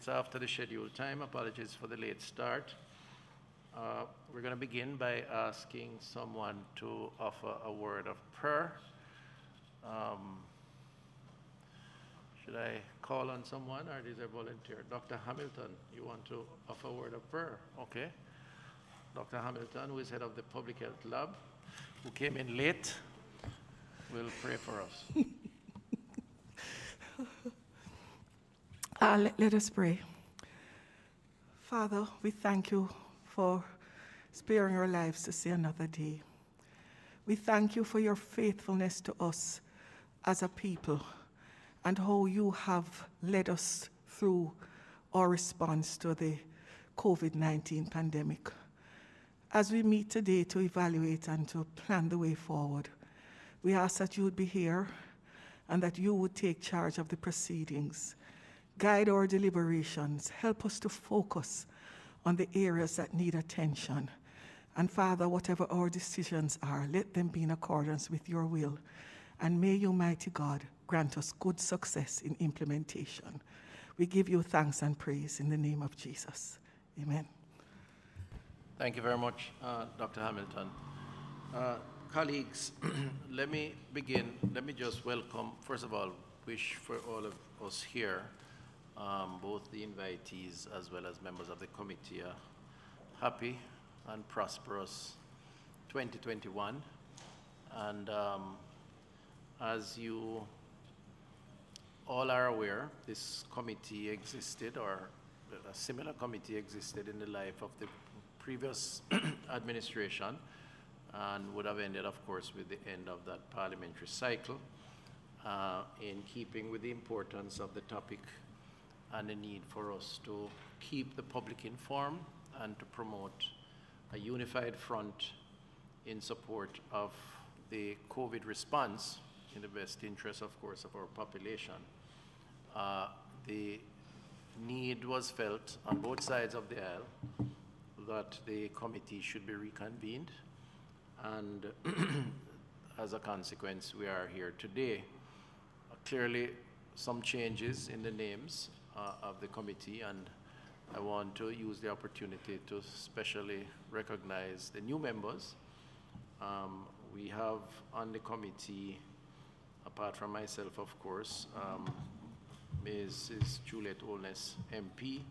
minutes after the scheduled time. Apologies for the late start. We're going to begin by asking someone to offer a word of prayer. Should I call on someone, or is there a volunteer? Dr. Hamilton, you want to offer a word of prayer? Okay. Dr. Hamilton, who is head of the Public Health Lab, who came in late, will pray for us. Let us pray. Father, we thank you for sparing our lives to see another day. We thank you for your faithfulness to us as a people and how you have led us through our response to the COVID-19 pandemic. As we meet today to evaluate and to plan the way forward, we ask that you would be here and that you would take charge of the proceedings, guide our deliberations, help us to focus on the areas that need attention. And Father, whatever our decisions are, let them be in accordance with your will. And may you, mighty God, grant us good success in implementation. We give you thanks and praise in the name of Jesus. Amen. Thank you very much, Dr. Hamilton. Colleagues, let me begin. Let me just welcome, first of all, wish for all of us here, both the invitees as well as members of the committee, a happy and prosperous 2021. And as you all are aware, this committee existed, or a similar committee existed in the life of the previous administration, and would have ended, of course, with the end of that parliamentary cycle, in keeping with the importance of the topic and the need for us to keep the public informed and to promote a unified front in support of the COVID response in the best interest, of course, of our population. The need was felt on both sides of the aisle that the committee should be reconvened, and as a consequence, we are here today. Clearly, some changes in the names of the committee, and I want to use the opportunity to especially recognize the new members. We have on the committee, apart from myself, of course, Mrs. Juliet Olness, MP,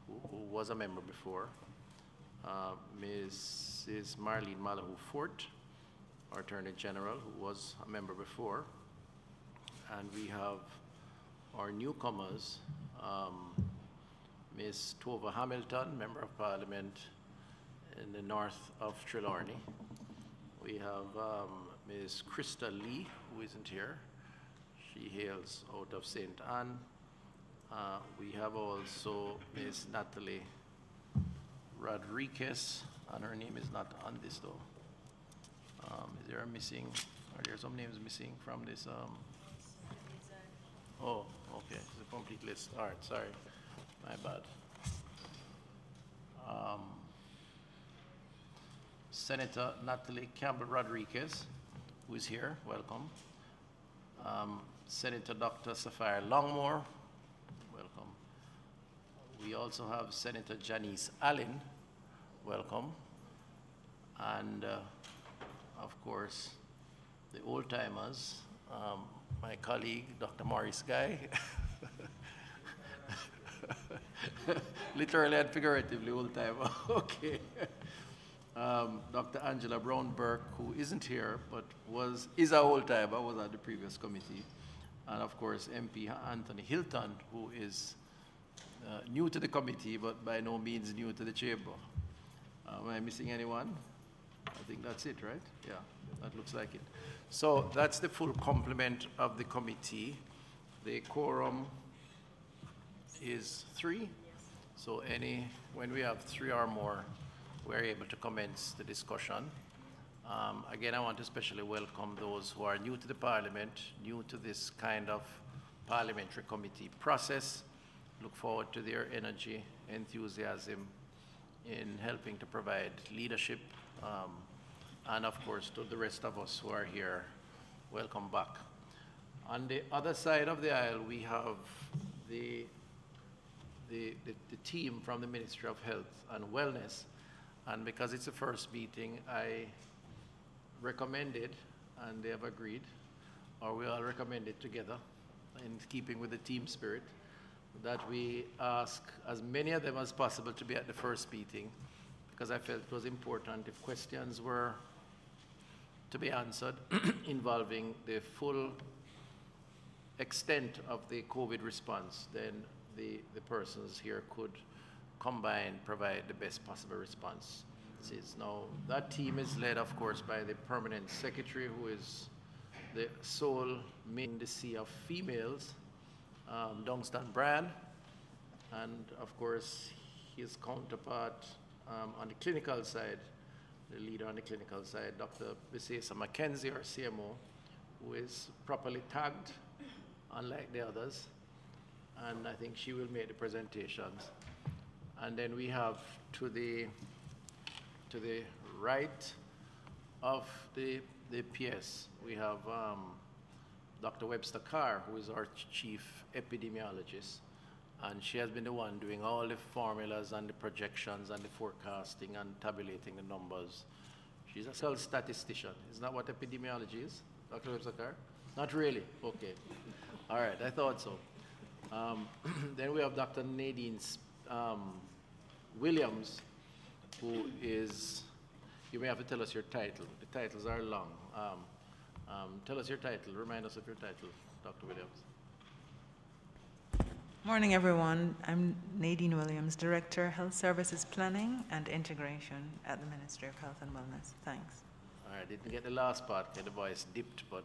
who was a member before, Mrs. Marlene Malahoo Fort, our Attorney General, who was a member before, and we have our newcomers, Ms. Tova Hamilton, Member of Parliament in the north of Trelawney. We have Ms. Krista Lee, who isn't here. She hails out of St. Anne. We have also Ms. Natalie Rodriguez, and her name is not on this though. Is there a missing, are there some names missing from this? Oh, okay, it's a complete list. All right, sorry, my bad. Senator Natalie Campbell Rodriguez, who is here, welcome. Senator Dr. Sapphire Longmore, welcome. We also have Senator Janice Allen, welcome. And of course, the old timers, my colleague, Dr. Maurice Guy, literally and figuratively old timer, okay. Dr. Angela Brown-Burke, who isn't here, but is our old timer, was at the previous committee. And of course, MP Anthony Hilton, who is new to the committee, but by no means new to the chamber. Am I missing anyone? I think that's it, right? Yeah, that looks like it. So that's the full complement of the committee. The quorum is 3. Yes. So when we have 3 or more, we're able to commence the discussion. Again, I want to especially welcome those who are new to the Parliament, new to this kind of parliamentary committee process. Look forward to their energy, enthusiasm in helping to provide leadership, and of course to the rest of us who are here, welcome back. On the other side of the aisle, we have the the team from the Ministry of Health and Wellness. And because it's the first meeting, I recommended, and they have agreed, or we all recommended together, in keeping with the team spirit, that we ask as many of them as possible to be at the first meeting, because I felt it was important if questions were to be answered involving the full extent of the COVID response, then the persons here could combine, provide the best possible response. Now, that team is led, of course, by the permanent secretary, who is the sole in the sea of females, Dunstan Brand, and of course, his counterpart on the clinical side, the leader on the clinical side, Dr. Bisesa McKenzie, our CMO, who is properly tagged, unlike the others, and I think she will make the presentations. And then we have to the right of the PS, we have Dr. Webster Carr, who is our chief epidemiologist, and she has been the one doing all the formulas and the projections and the forecasting and tabulating the numbers. She's a self-statistician. Isn't that what epidemiology is, Dr. Webster Carr? Not really? Okay. All right, I thought so. Then we have Dr. Nadine Williams, who is, you may have to tell us your title. The titles are long. Tell us your title. Remind us of your title, Dr. Williams. Morning, everyone. I'm Nadine Williams, Director, Health Services Planning and Integration at the Ministry of Health and Wellness. Thanks. All right, didn't get the last part, the voice dipped, but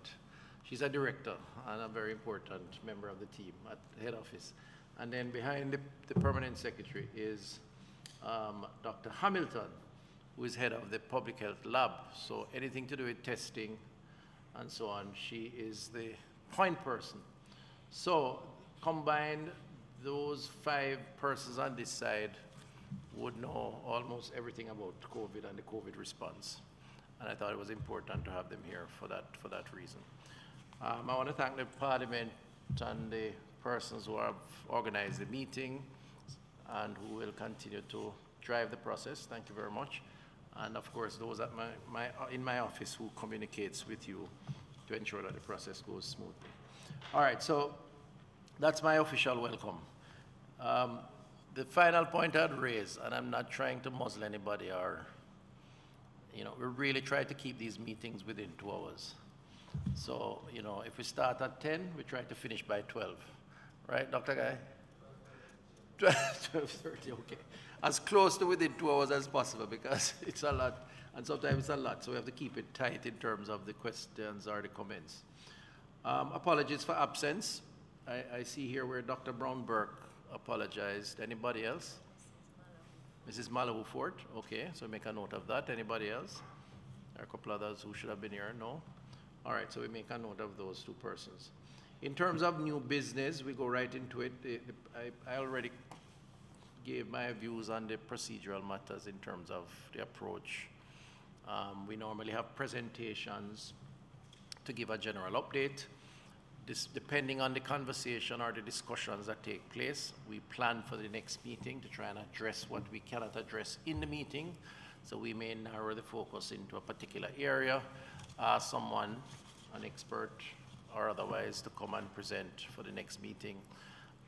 she's a director and a very important member of the team at the head office. And then behind the permanent secretary is Dr. Hamilton, who is head of the public health lab. So anything to do with testing and so on, she is the point person. So combined, those 5 persons on this side would know almost everything about COVID and the COVID response. And I thought it was important to have them here for that reason. I want to thank the Parliament and the persons who have organized the meeting and who will continue to drive the process. Thank you very much. And of course, those at in my office who communicates with you to ensure that the process goes smoothly. All right, so that's my official welcome. The final point I'd raise, and I'm not trying to muzzle anybody, or, we really try to keep these meetings within 2 hours. So, if we start at 10, we try to finish by 12. Right, Dr. Guy? 12:30, okay. As close to within 2 hours as possible, because it's a lot, and sometimes it's a lot, so we have to keep it tight in terms of the questions or the comments. Apologies for absence. I see here where Dr. Brown-Burke apologized. Anybody else? Mrs. Malou Fort, okay, so make a note of that. Anybody else? There are a couple others who should have been here, no? All right, so we make a note of those 2 persons. In terms of new business, we go right into it. I already gave my views on the procedural matters in terms of the approach. We normally have presentations to give a general update. Depending on the conversation or the discussions that take place, we plan for the next meeting to try and address what we cannot address in the meeting. So we may narrow the focus into a particular area, someone, an expert or otherwise, to come and present for the next meeting.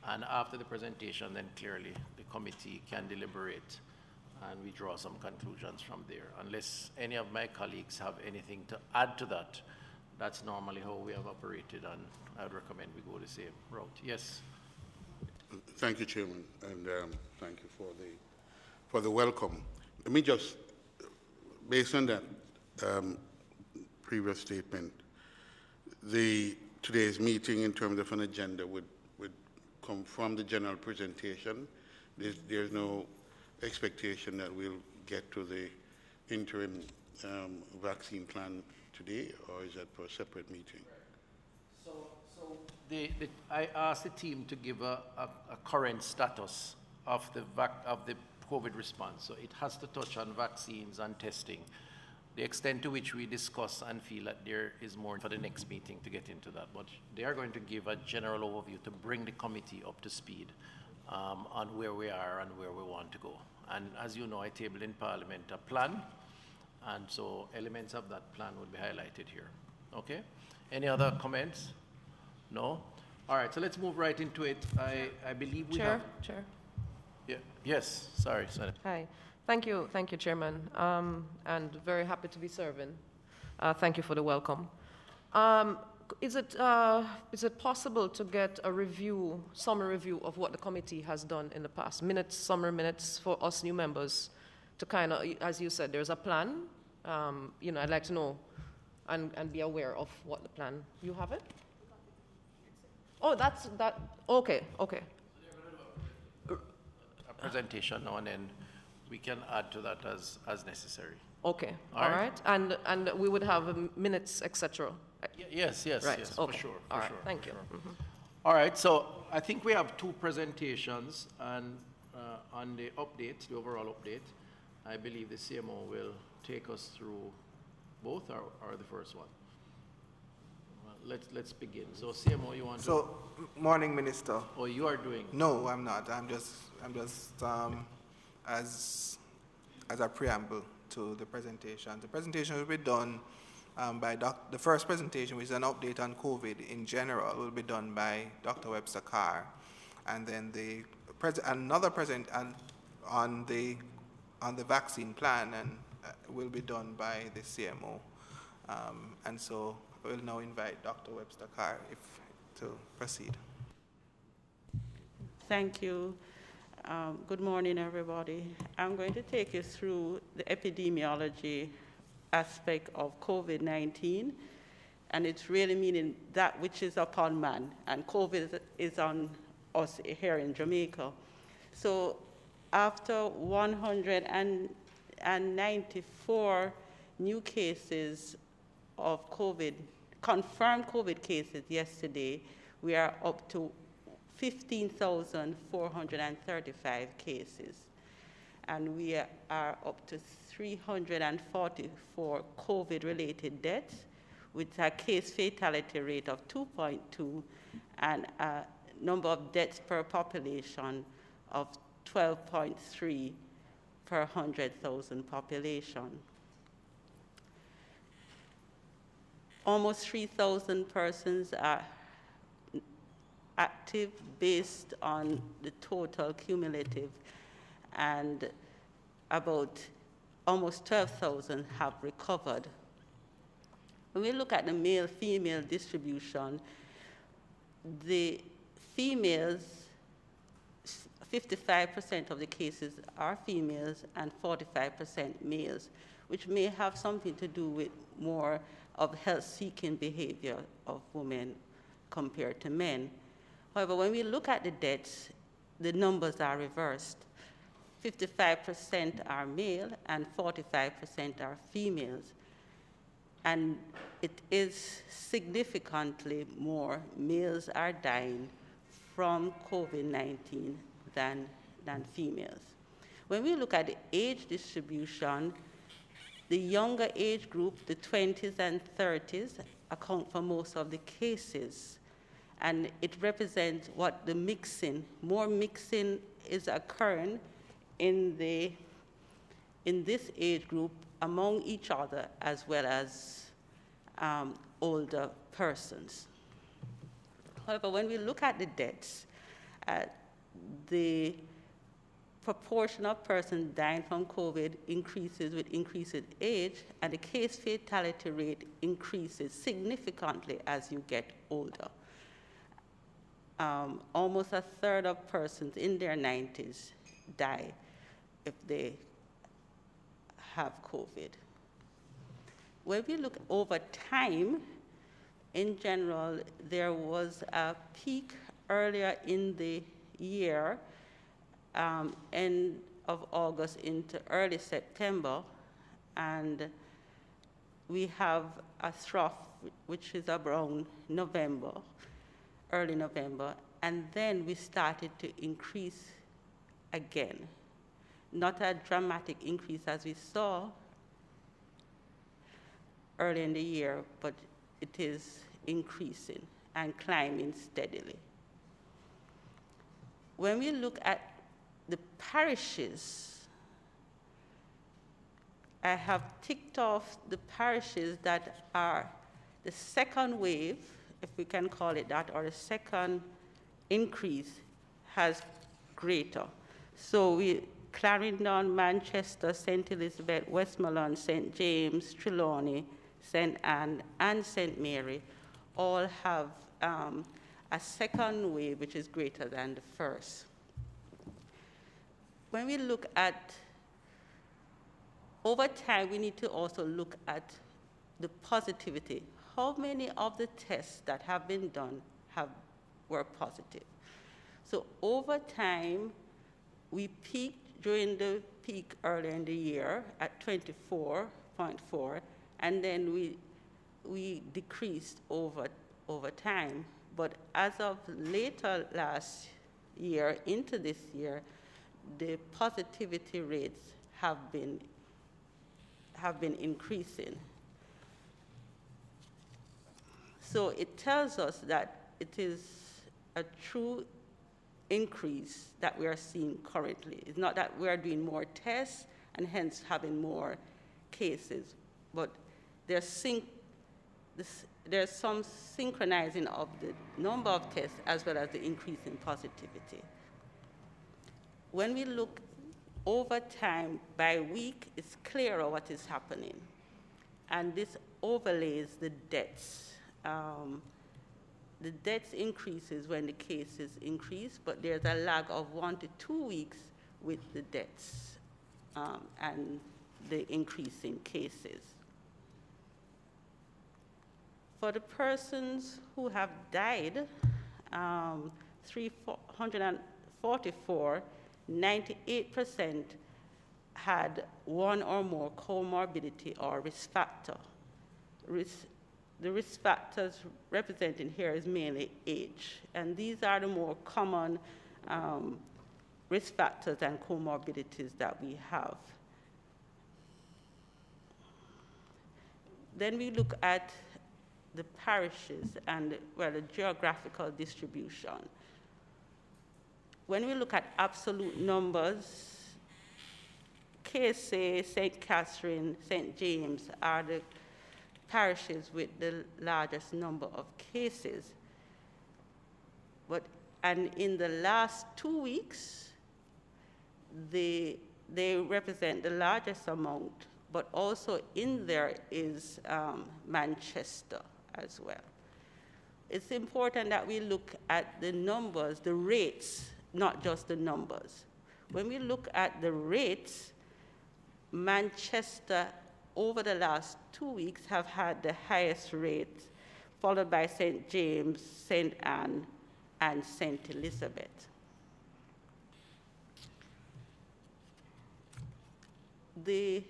And after the presentation, then clearly the committee can deliberate and we draw some conclusions from there. Unless any of my colleagues have anything to add to that, that's normally how we have operated, and I would recommend we go the same route. Yes? Thank you, Chairman, and thank you for the welcome. Let me just, based on that previous statement, today's meeting in terms of an agenda would come from the general presentation. There's no expectation that we'll get to the interim vaccine plan today, or is that for a separate meeting? So I asked the team to give a current status of the COVID response. So it has to touch on vaccines and testing. The extent to which we discuss and feel that there is more for the next meeting to get into that. But they are going to give a general overview to bring the committee up to speed on where we are and where we want to go. And as you know, I tabled in Parliament a plan, and so elements of that plan will be highlighted here. Okay? Any other comments? No? All right, so let's move right into it. I believe we have... Chair. Yeah. Yes, sorry, Senator. Hi. Thank you, Chairman, and very happy to be serving. Thank you for the welcome. Is it possible to get a review, summary review of what the committee has done in the past? Summary minutes for us new members to kind of, as you said, there's a plan. You know, I'd like to know and be aware of what the plan. You have it? Oh, okay. A presentation now, and then we can add to that as necessary. Okay, All right. And we would have minutes, etc. Yes, Right. yes, Okay. for sure. All right. Sure, Thank for you. sure. Mhm. All right, so I think we have two presentations, and on the update, the overall update, I believe the CMO will take us through both or the first one. Let's begin. So CMO, you want to? So, morning, Minister. Oh, you are doing? No, I'm not. I'm just as a preamble to the presentation. The presentation will be done by the first presentation, which is an update on COVID in general, will be done by Dr. Webster Carr, and then another present on the vaccine plan, and will be done by the CMO. And so we'll now invite Dr. Webster Carr to proceed. Thank you. Good morning, everybody. I'm going to take you through the epidemiology aspect of COVID-19, and it's really meaning that which is upon man, and COVID is on us here in Jamaica. So after 194 new cases of COVID, confirmed COVID cases yesterday, we are up to 15,435 cases. And we are up to 344 COVID-related deaths, with a case fatality rate of 2.2 and a number of deaths per population of 12.3 per 100,000 population. Almost 3,000 persons are active based on the total cumulative, and about almost 12,000 have recovered. When we look at the male-female distribution, the females, 55% of the cases are females and 45% males, which may have something to do with more of health-seeking behavior of women compared to men. However, when we look at the deaths, the numbers are reversed. 55% are male and 45% are females. And it is significantly more males are dying from COVID-19 than females. When we look at the age distribution, the younger age group, the 20s and 30s, account for most of the cases. And it represents what the mixing, more mixing is occurring in this age group among each other, as well as older persons. However, when we look at the deaths, the proportion of persons dying from COVID increases with increased age, and the case fatality rate increases significantly as you get older. Almost a third of persons in their 90s die if they have COVID. When we look over time, in general, there was a peak earlier in the year, end of August into early September, and we have a trough which is around November, early November, and then we started to increase again. Not a dramatic increase as we saw early in the year, but it is increasing and climbing steadily. when we look at the parishes, I have ticked off the parishes that are the second wave, if we can call it that, or the second increase has greater. So Clarendon, Manchester, St. Elizabeth, Westmoreland, St. James, Trelawney, St. Anne, and St. Mary all have a second wave which is greater than the first. When we look at, over time, we need to also look at the positivity. How many of the tests that have been done were positive? So over time, we peaked during the peak earlier in the year at 24.4, and then we decreased over time. But as of later last year into this year, the positivity rates have been increasing. So it tells us that it is a true increase that we are seeing currently. It's not that we are doing more tests and hence having more cases, but there's some synchronizing of the number of tests as well as the increase in positivity. When we look over time by week, it's clearer what is happening. And this overlays the deaths. The deaths increases when the cases increase, but there's a lag of 1 to 2 weeks with the deaths and the increase in cases. For the persons who have died, 344, 98% had one or more comorbidity or risk factor. The risk factors represented here is mainly age, and these are the more common risk factors and comorbidities that we have. Then we look at the parishes and, well, the geographical distribution. When we look at absolute numbers, KSA, St. Catherine, St. James are the parishes with the largest number of cases. And in the last 2 weeks, they represent the largest amount, but also in there is Manchester as well. It's important that we look at the numbers, the rates, not just the numbers. When we look at the rates, Manchester over the last 2 weeks have had the highest rate, followed by St. James, St. Anne, and St. Elizabeth. The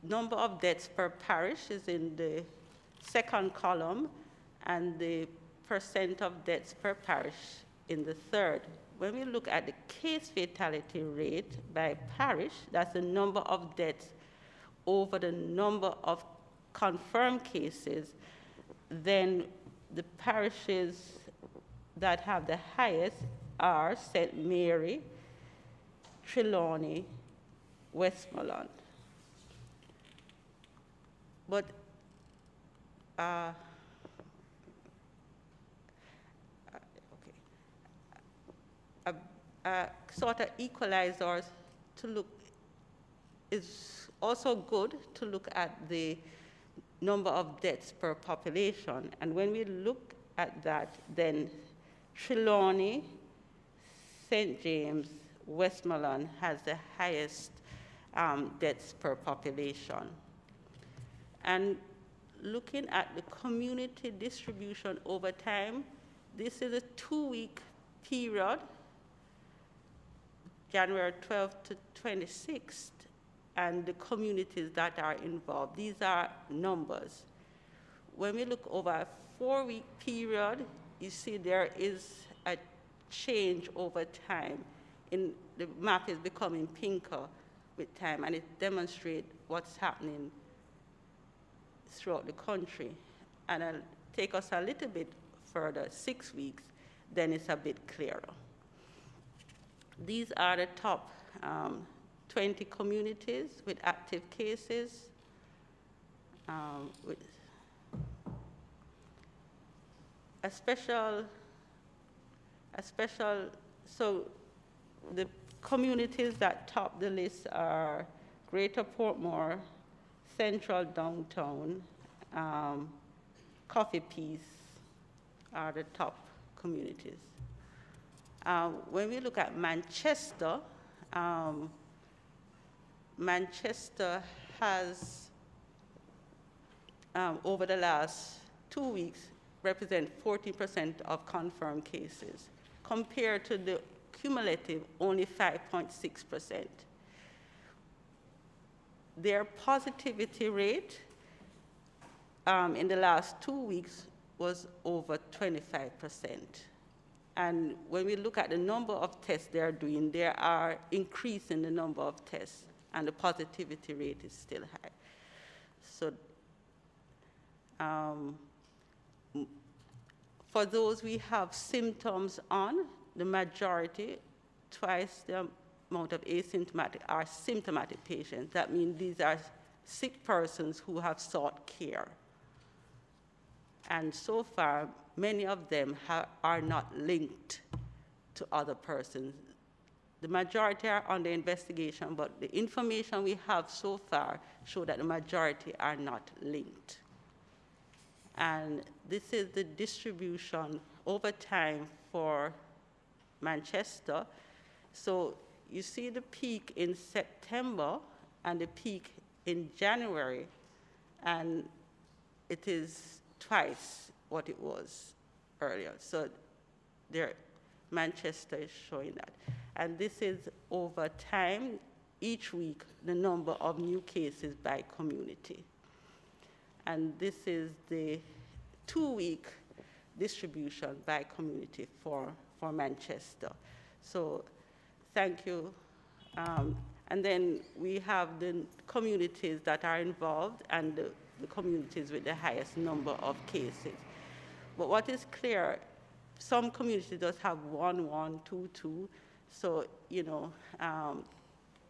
number of deaths per parish is in the second column, and the percent of deaths per parish in the third. When we look at the case fatality rate by parish, that's the number of deaths over the number of confirmed cases, then the parishes that have the highest are St. Mary, Trelawney, Westmoreland. But sort of equalizers to look is also good to look at the number of deaths per population. And when we look at that, then Trelawney, St. James, Westmoreland has the highest deaths per population. And looking at the community distribution over time, this is a 2-week period, January 12th to 26th, and the communities that are involved. These are numbers. When we look over a 4-week period, you see there is a change over time. The map is becoming pinker with time, and it demonstrates what's happening throughout the country. And it'll take us a little bit further, 6 weeks, then it's a bit clearer. These are the top 20 communities with active cases. With so the communities that top the list are Greater Portmore, Central Downtown, Coffee Peace are the top communities. When we look at Manchester, Manchester has, over the last 2 weeks, represent 40% of confirmed cases, compared to the cumulative only 5.6%. Their positivity rate in the last 2 weeks was over 25%. And when we look at the number of tests they are doing, they are increasing the number of tests, and the positivity rate is still high. So for those we have symptoms on, the majority, twice the amount of asymptomatic, are symptomatic patients. That means these are sick persons who have sought care. And so far, many of them are not linked to other persons. The majority are under investigation, but the information we have so far show that the majority are not linked. And this is the distribution over time for Manchester. So you see the peak in September and the peak in January, and it is twice what it was earlier. So there, Manchester is showing that. And this is over time, each week, the number of new cases by community. And this is the 2-week distribution by community for Manchester. So thank you. And then we have the communities that are involved and the communities with the highest number of cases. But what is clear, some communities just have 1, 1, 2, 2. So, you know,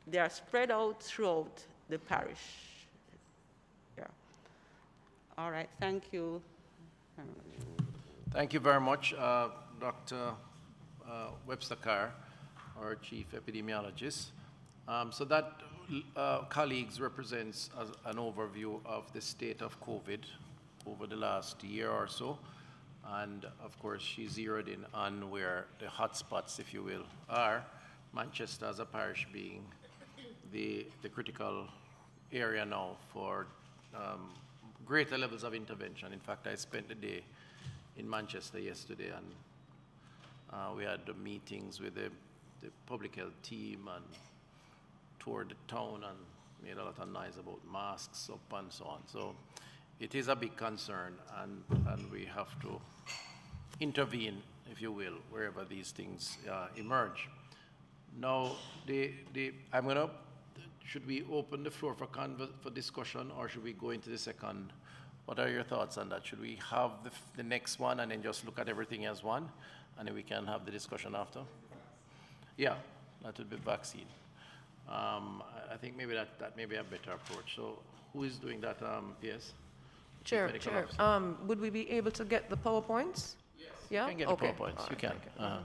they are spread out throughout the parish. Yeah. All right, thank you. Thank you very much, Dr. Webster-Carr, our Chief Epidemiologist. So that, colleagues, represents an overview of the state of COVID over the last year or so. And of course, she zeroed in on where the hotspots, if you will, are. Manchester as a parish being the critical area now for greater levels of intervention. In fact, I spent the day in Manchester yesterday, and we had the meetings with the public health team and toured the town and made a lot of noise about masks up and so on. So it is a big concern, and we have to intervene, if you will, wherever these things emerge. Now, I'm going to, should we open the floor for discussion, or should we go into the second? What are your thoughts on that? Should we have the next one and then just look at everything as one, and then we can have the discussion after? Yeah, that would be vaccine. I think maybe that may be a better approach. So who is doing that, PS? Chair, would we be able to get the PowerPoints? Yes. Yeah? You can get the PowerPoints. Right. You can. Okay.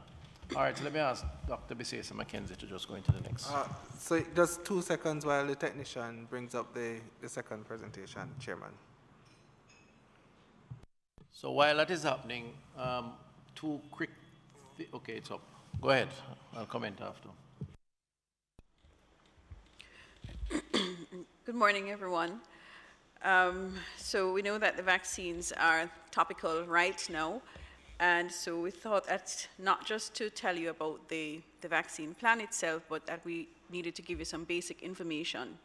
All right, so let me ask Dr. Bisesa McKenzie to just go into the next. So just 2 seconds while the technician brings up the second presentation, Chairman. So while that is happening, 2 quick, okay, it's up. Go ahead, I'll comment after. Good morning, everyone. So we know that the vaccines are topical right now, and so we thought that not just to tell you about the vaccine plan itself, but that we needed to give you some basic information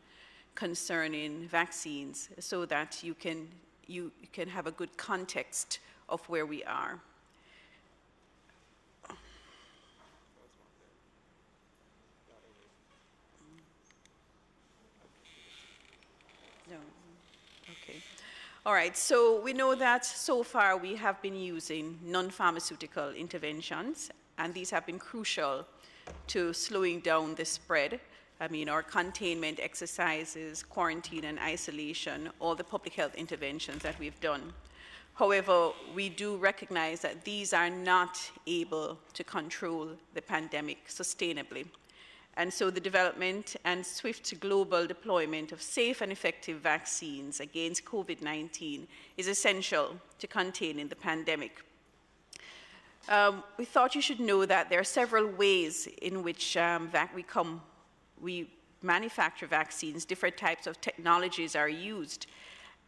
concerning vaccines so that you can have a good context of where we are. No. Okay. All right, so we know that so far we have been using non-pharmaceutical interventions, and these have been crucial to slowing down the spread. I mean, our containment exercises, quarantine and isolation, all the public health interventions that we've done. However, we do recognize that these are not able to control the pandemic sustainably. And so the development and swift global deployment of safe and effective vaccines against COVID-19 is essential to containing the pandemic. We thought you should know that there are several ways in which we manufacture vaccines. Different types of technologies are used.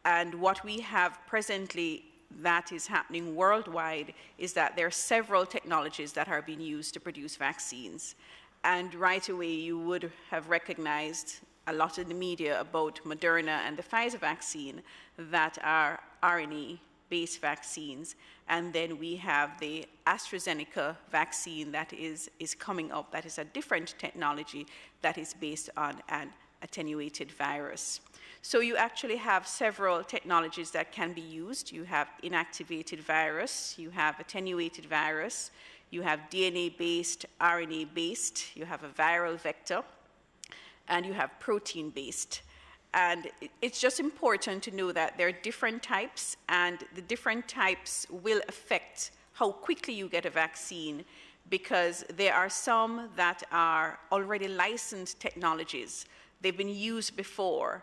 And what we have presently that is happening worldwide is that there are several technologies that are being used to produce vaccines. And right away, you would have recognized a lot in the media about Moderna and the Pfizer vaccine that are RNA-based vaccines. And then we have the AstraZeneca vaccine that is coming up, that is a different technology that is based on an attenuated virus. So you actually have several technologies that can be used. You have inactivated virus, you have attenuated virus, you have DNA-based, RNA-based, you have a viral vector, and you have protein-based. And it's just important to know that there are different types, and the different types will affect how quickly you get a vaccine, because there are some that are already licensed technologies. They've been used before,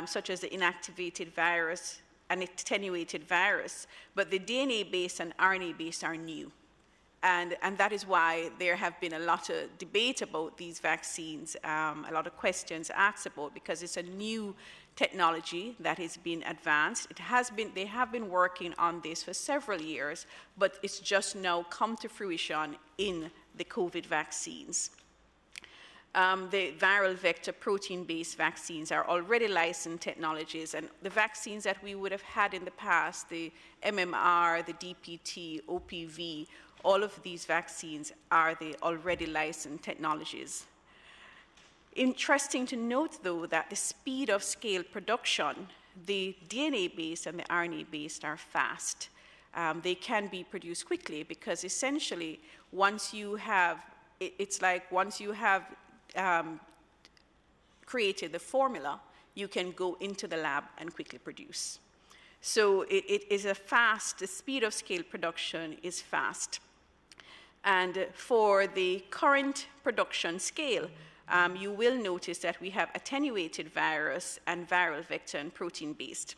such as the inactivated virus and attenuated virus, but the DNA-based and RNA-based are new. And that is why there have been a lot of debate about these vaccines, a lot of questions asked about, because it's a new technology that has been advanced. They have been working on this for several years, but it's just now come to fruition in the COVID vaccines. The viral vector protein-based vaccines are already licensed technologies, and the vaccines that we would have had in the past, the MMR, the DPT, OPV, all of these vaccines are the already licensed technologies. Interesting to note, though, that the speed of scale production, the DNA-based and the RNA-based are fast. They can be produced quickly because essentially once you have, it's like once you have created the formula, you can go into the lab and quickly produce. So it is a fast, the speed of scale production is fast. And for the current production scale, you will notice that we have attenuated virus and viral vector and protein-based.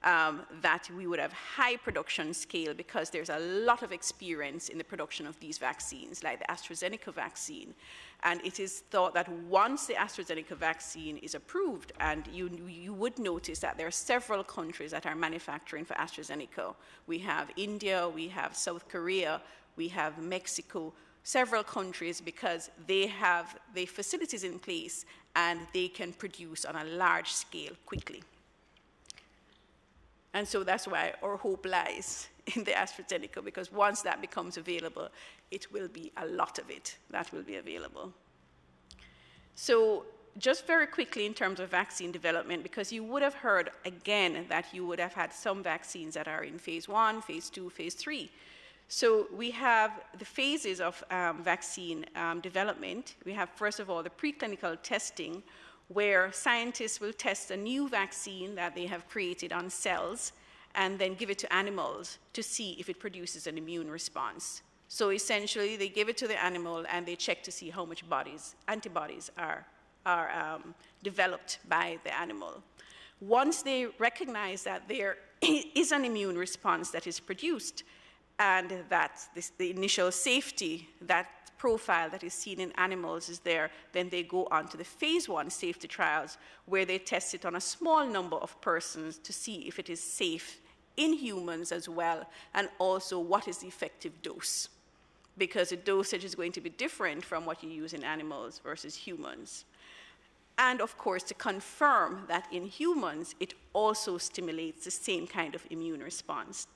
That we would have high production scale because there's a lot of experience in the production of these vaccines, like the AstraZeneca vaccine. And it is thought that once the AstraZeneca vaccine is approved, and you would notice that there are several countries that are manufacturing for AstraZeneca. We have India, we have South Korea, we have Mexico, several countries, because they have the facilities in place and they can produce on a large scale quickly. And so that's why our hope lies in the AstraZeneca, because once that becomes available, it will be a lot of it that will be available. So just very quickly in terms of vaccine development, because you would have heard again that you would have had some vaccines that are in phase 1, phase 2, phase 3. So we have the phases of vaccine development. We have, first of all, the preclinical testing, where scientists will test a new vaccine that they have created on cells and then give it to animals to see if it produces an immune response. So essentially, they give it to the animal and they check to see how much antibodies are developed by the animal. Once they recognize that there is an immune response that is produced, and that the initial safety, that profile that is seen in animals is there, then they go on to the phase 1 safety trials, where they test it on a small number of persons to see if it is safe in humans as well, and also what is the effective dose, because the dosage is going to be different from what you use in animals versus humans. And of course, to confirm that in humans, it also stimulates the same kind of immune response.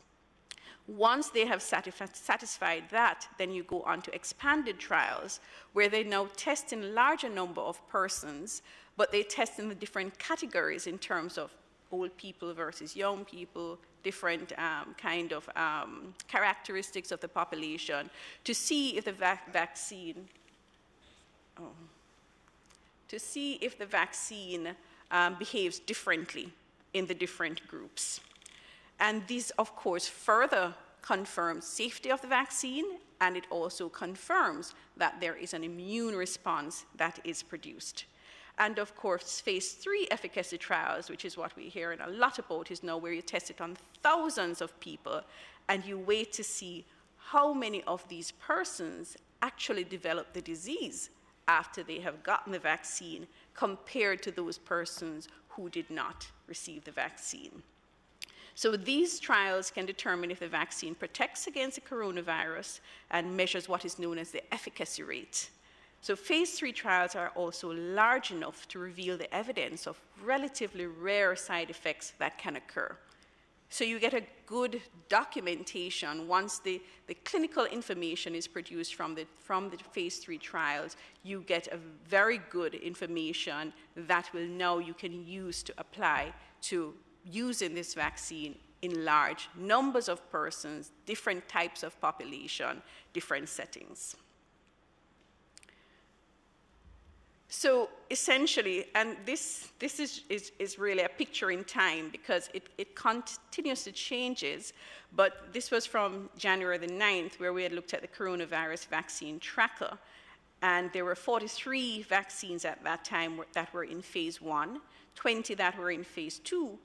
Once they have satisfied that, then you go on to expanded trials, where they now test in a larger number of persons, but they test in the different categories in terms of old people versus young people, different kind of characteristics of the population, to see if the vaccine to see if the vaccine behaves differently in the different groups. And this, of course, further confirms safety of the vaccine, and it also confirms that there is an immune response that is produced. And of course, phase 3 efficacy trials, which is what we hear a lot about, is now where you test it on thousands of people, and you wait to see how many of these persons actually develop the disease after they have gotten the vaccine compared to those persons who did not receive the vaccine. So these trials can determine if the vaccine protects against the coronavirus and measures what is known as the efficacy rate. So phase 3 trials are also large enough to reveal the evidence of relatively rare side effects that can occur. So you get a good documentation once the clinical information is produced from the phase 3 trials. You get a very good information that will now you can use to apply to using this vaccine in large numbers of persons, different types of population, different settings. So essentially, and this is really a picture in time because it continuously changes, but this was from January the 9th where we had looked at the coronavirus vaccine tracker, and there were 43 vaccines at that time that were in phase 1, 20 that were in phase 2,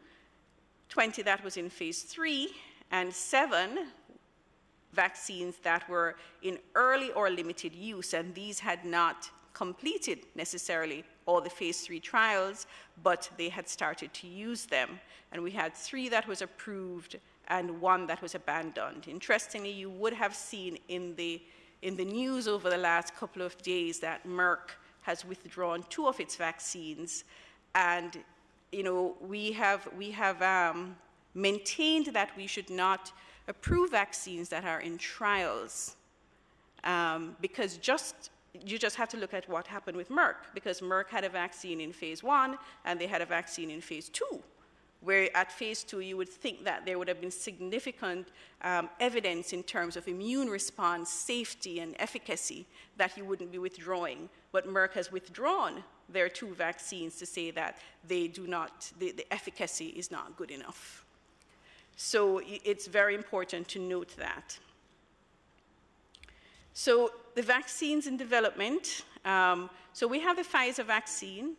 20 that was in phase 3, and 7 vaccines that were in early or limited use, and these had not completed necessarily all the phase 3 trials, but they had started to use them. And we had 3 that was approved and 1 that was abandoned. Interestingly, you would have seen in the news over the last couple of days that Merck has withdrawn 2 of its vaccines. And you know, we have maintained that we should not approve vaccines that are in trials because you just have to look at what happened with Merck, because Merck had a vaccine in phase 1 and they had a vaccine in phase 2, where at phase 2 you would think that there would have been significant evidence in terms of immune response, safety, and efficacy that you wouldn't be withdrawing. But Merck has withdrawn their 2 vaccines to say that they do not, the efficacy is not good enough. So it's very important to note that. So the vaccines in development, so we have the Pfizer vaccine.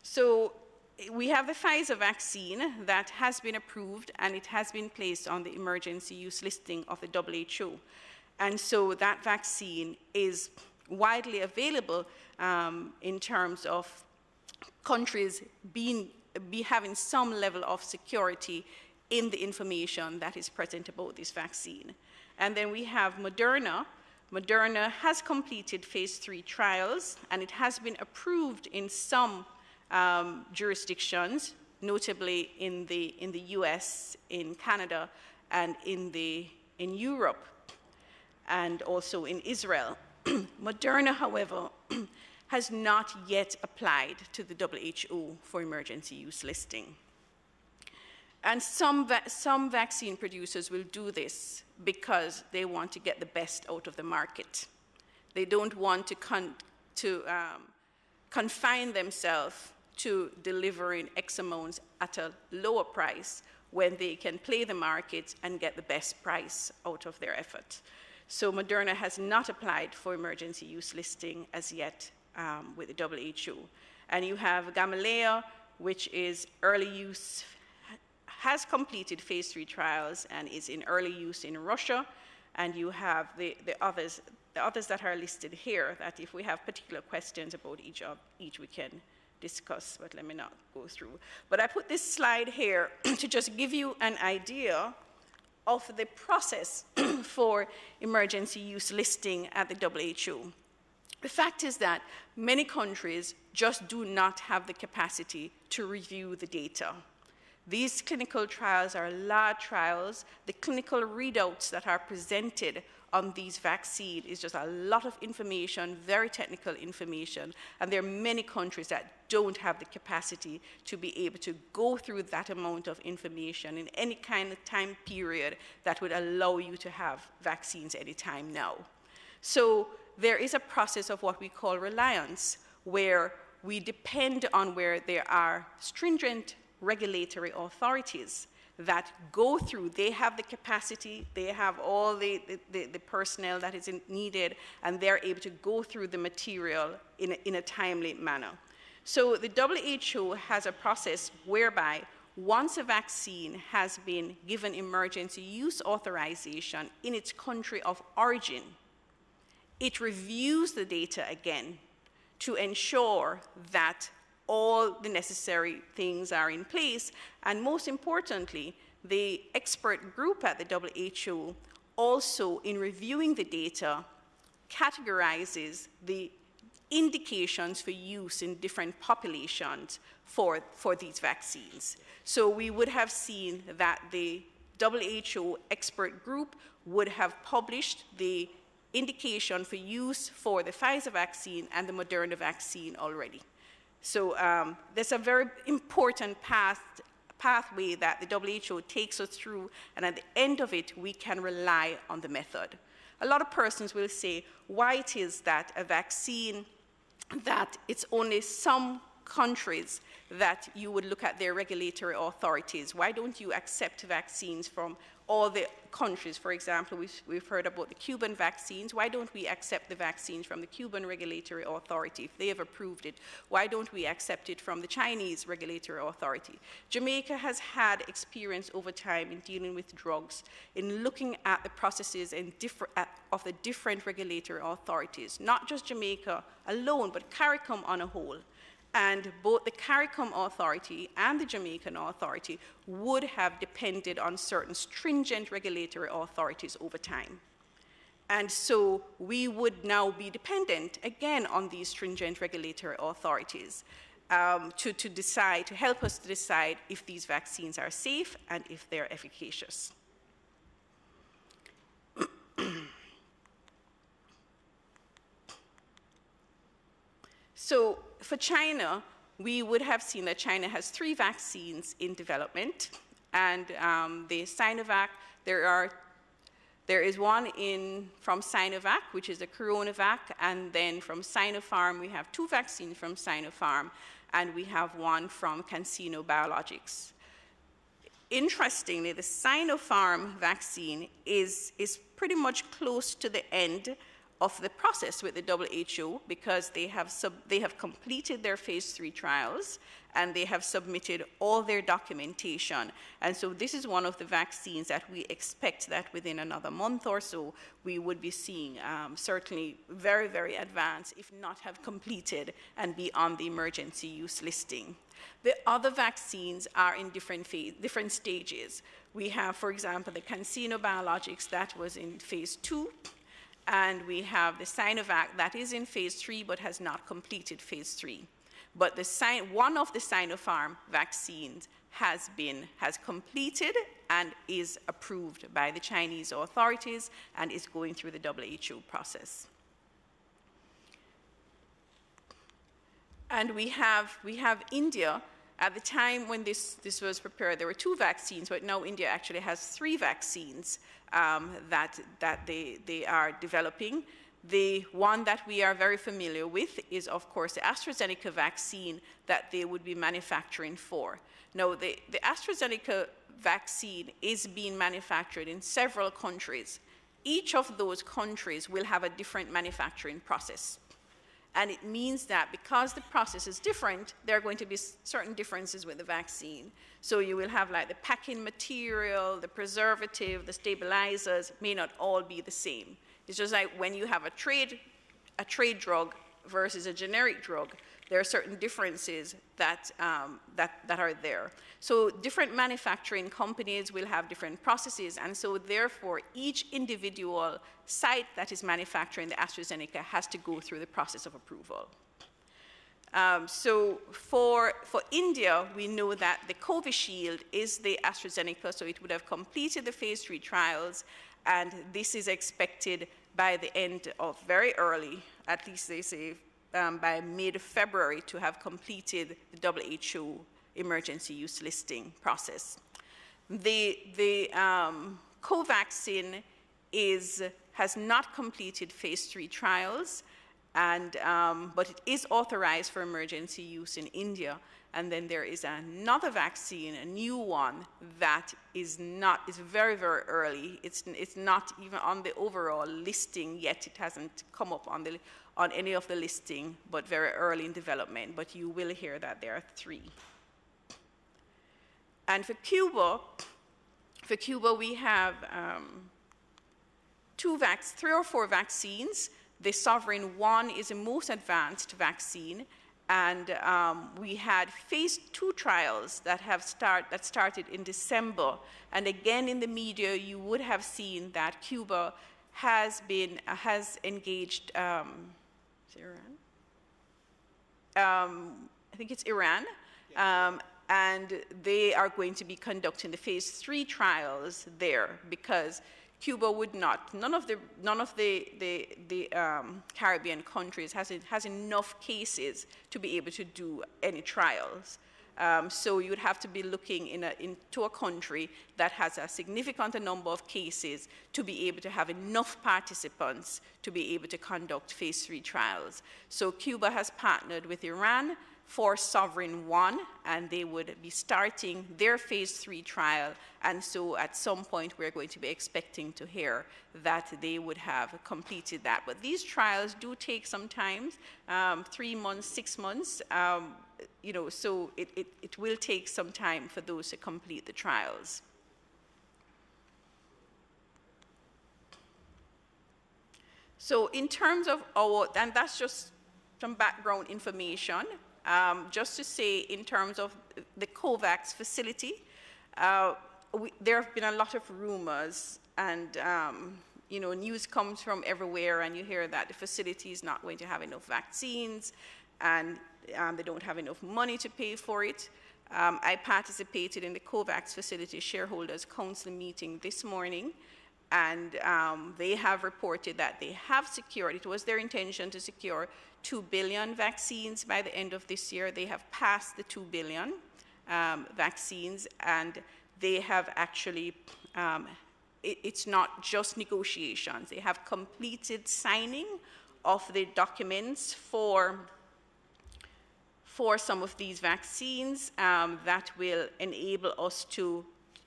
So we have the Pfizer vaccine that has been approved and it has been placed on the emergency use listing of the WHO. And so that vaccine is widely available in terms of countries having some level of security in the information that is present about this vaccine. And then we have Moderna. Moderna has completed phase 3 trials, and it has been approved in some jurisdictions, notably in the US, in Canada, and in Europe, and also in Israel. Moderna, however, has not yet applied to the WHO for emergency use listing. And some vaccine producers will do this because they want to get the best out of the market. They don't want to confine themselves to delivering X amounts at a lower price when they can play the market and get the best price out of their effort. So Moderna has not applied for emergency use listing as yet with the WHO. And you have Gamaleya, which is early use, has completed phase 3 trials and is in early use in Russia. And you have the others that are listed here, that if we have particular questions about each we can discuss, but let me not go through. But I put this slide here to just give you an idea of the process for emergency use listing at the WHO. The fact is that many countries just do not have the capacity to review the data. These clinical trials are large trials. The clinical readouts that are presented on these vaccines is just a lot of information, very technical information, and there are many countries that don't have the capacity to be able to go through that amount of information in any kind of time period that would allow you to have vaccines anytime now. So there is a process of what we call reliance, where we depend on where there are stringent regulatory authorities that go through. They have the capacity, they have all the personnel that is needed, and they're able to go through the material in a timely manner. So the WHO has a process whereby once a vaccine has been given emergency use authorization in its country of origin, it reviews the data again to ensure that all the necessary things are in place. And most importantly, the expert group at the WHO also, in reviewing the data, categorizes the indications for use in different populations for these vaccines. So we would have seen that the WHO expert group would have published the indication for use for the Pfizer vaccine and the Moderna vaccine already. So there's a very important pathway that the WHO takes us through, and at the end of it, we can rely on the method. A lot of persons will say why it is that a vaccine, that it's only some countries that you would look at their regulatory authorities. Why don't you accept vaccines from all the countries? For example, we've heard about the Cuban vaccines. Why don't we accept the vaccines from the Cuban regulatory authority if they have approved it? Why don't we accept it from the Chinese regulatory authority? Jamaica has had experience over time in dealing with drugs, in looking at the processes of the different regulatory authorities, not just Jamaica alone, but CARICOM on a whole. And both the CARICOM authority and the Jamaican authority would have depended on certain stringent regulatory authorities over time. And so we would now be dependent, again, on these stringent regulatory authorities to help us to decide if these vaccines are safe and if they're efficacious. So for China, we would have seen that China has 3 vaccines in development, and the Sinovac, there is one from Sinovac, which is the CoronaVac, and then from Sinopharm, we have 2 vaccines from Sinopharm, and we have one from CanSino Biologics. Interestingly, the Sinopharm vaccine is pretty much close to the end of the process with the WHO, because they have completed their phase 3 trials and they have submitted all their documentation. And so this is one of the vaccines that we expect that within another month or so we would be seeing certainly very, very advanced, if not have completed and be on the emergency use listing. The other vaccines are in different stages. We have, for example, the CanSino Biologics that was in phase 2. And we have the Sinovac that is in phase 3 but has not completed phase 3. But one of the Sinopharm vaccines has completed and is approved by the Chinese authorities and is going through the WHO process. And we have India. At the time when this was prepared, there were 2 vaccines, but now India actually has 3 vaccines that they are developing. The one that we are very familiar with is, of course, the AstraZeneca vaccine that they would be manufacturing for. Now, the AstraZeneca vaccine is being manufactured in several countries. Each of those countries will have a different manufacturing process. And it means that because the process is different, there are going to be certain differences with the vaccine. So you will have like the packing material, the preservative, the stabilizers may not all be the same. It's just like when you have a trade drug versus a generic drug, there are certain differences that are there. So different manufacturing companies will have different processes, and so therefore each individual site that is manufacturing the AstraZeneca has to go through the process of approval. So for India, we know that the Covishield is the AstraZeneca, so it would have completed the phase 3 trials, and this is expected by the end of very early, at least they say by mid-February, to have completed the WHO emergency use listing process. The Covaxin has not completed phase 3 trials, but it is authorized for emergency use in India. And then there is another vaccine, a new one, that is very, very early. It's not even on the overall listing yet. It hasn't come up on any of the listing, but very early in development. But you will hear that there are 3. And for Cuba we have 3 or 4 vaccines. The Sovereign 1 is the most advanced vaccine, and we had phase 2 trials that started in December. And again, in the media, you would have seen that Cuba has engaged. Is it Iran? I think it's Iran. And they are going to be conducting the phase 3 trials there, because Cuba would not. None of the Caribbean countries has enough cases to be able to do any trials. So you would have to be looking into a country that has a significant number of cases to be able to have enough participants to be able to conduct phase 3 trials. So Cuba has partnered with Iran for Sovereign 1, and they would be starting their phase 3 trial. And so at some point, we're going to be expecting to hear that they would have completed that. But these trials do take some time, 3 months, 6 months, so it will take some time for those to complete the trials. So in terms of and that's just some background information. Just to say, in terms of the COVAX facility, there have been a lot of rumors, and news comes from everywhere, and you hear that the facility is not going to have enough vaccines, and they don't have enough money to pay for it. I participated in the COVAX facility shareholders council meeting this morning, and they have reported that they have secured, it was their intention to secure 2 billion vaccines by the end of this year. They have passed the 2 billion vaccines, and they have actually, it's not just negotiations. They have completed signing of the documents for some of these vaccines that will enable us to,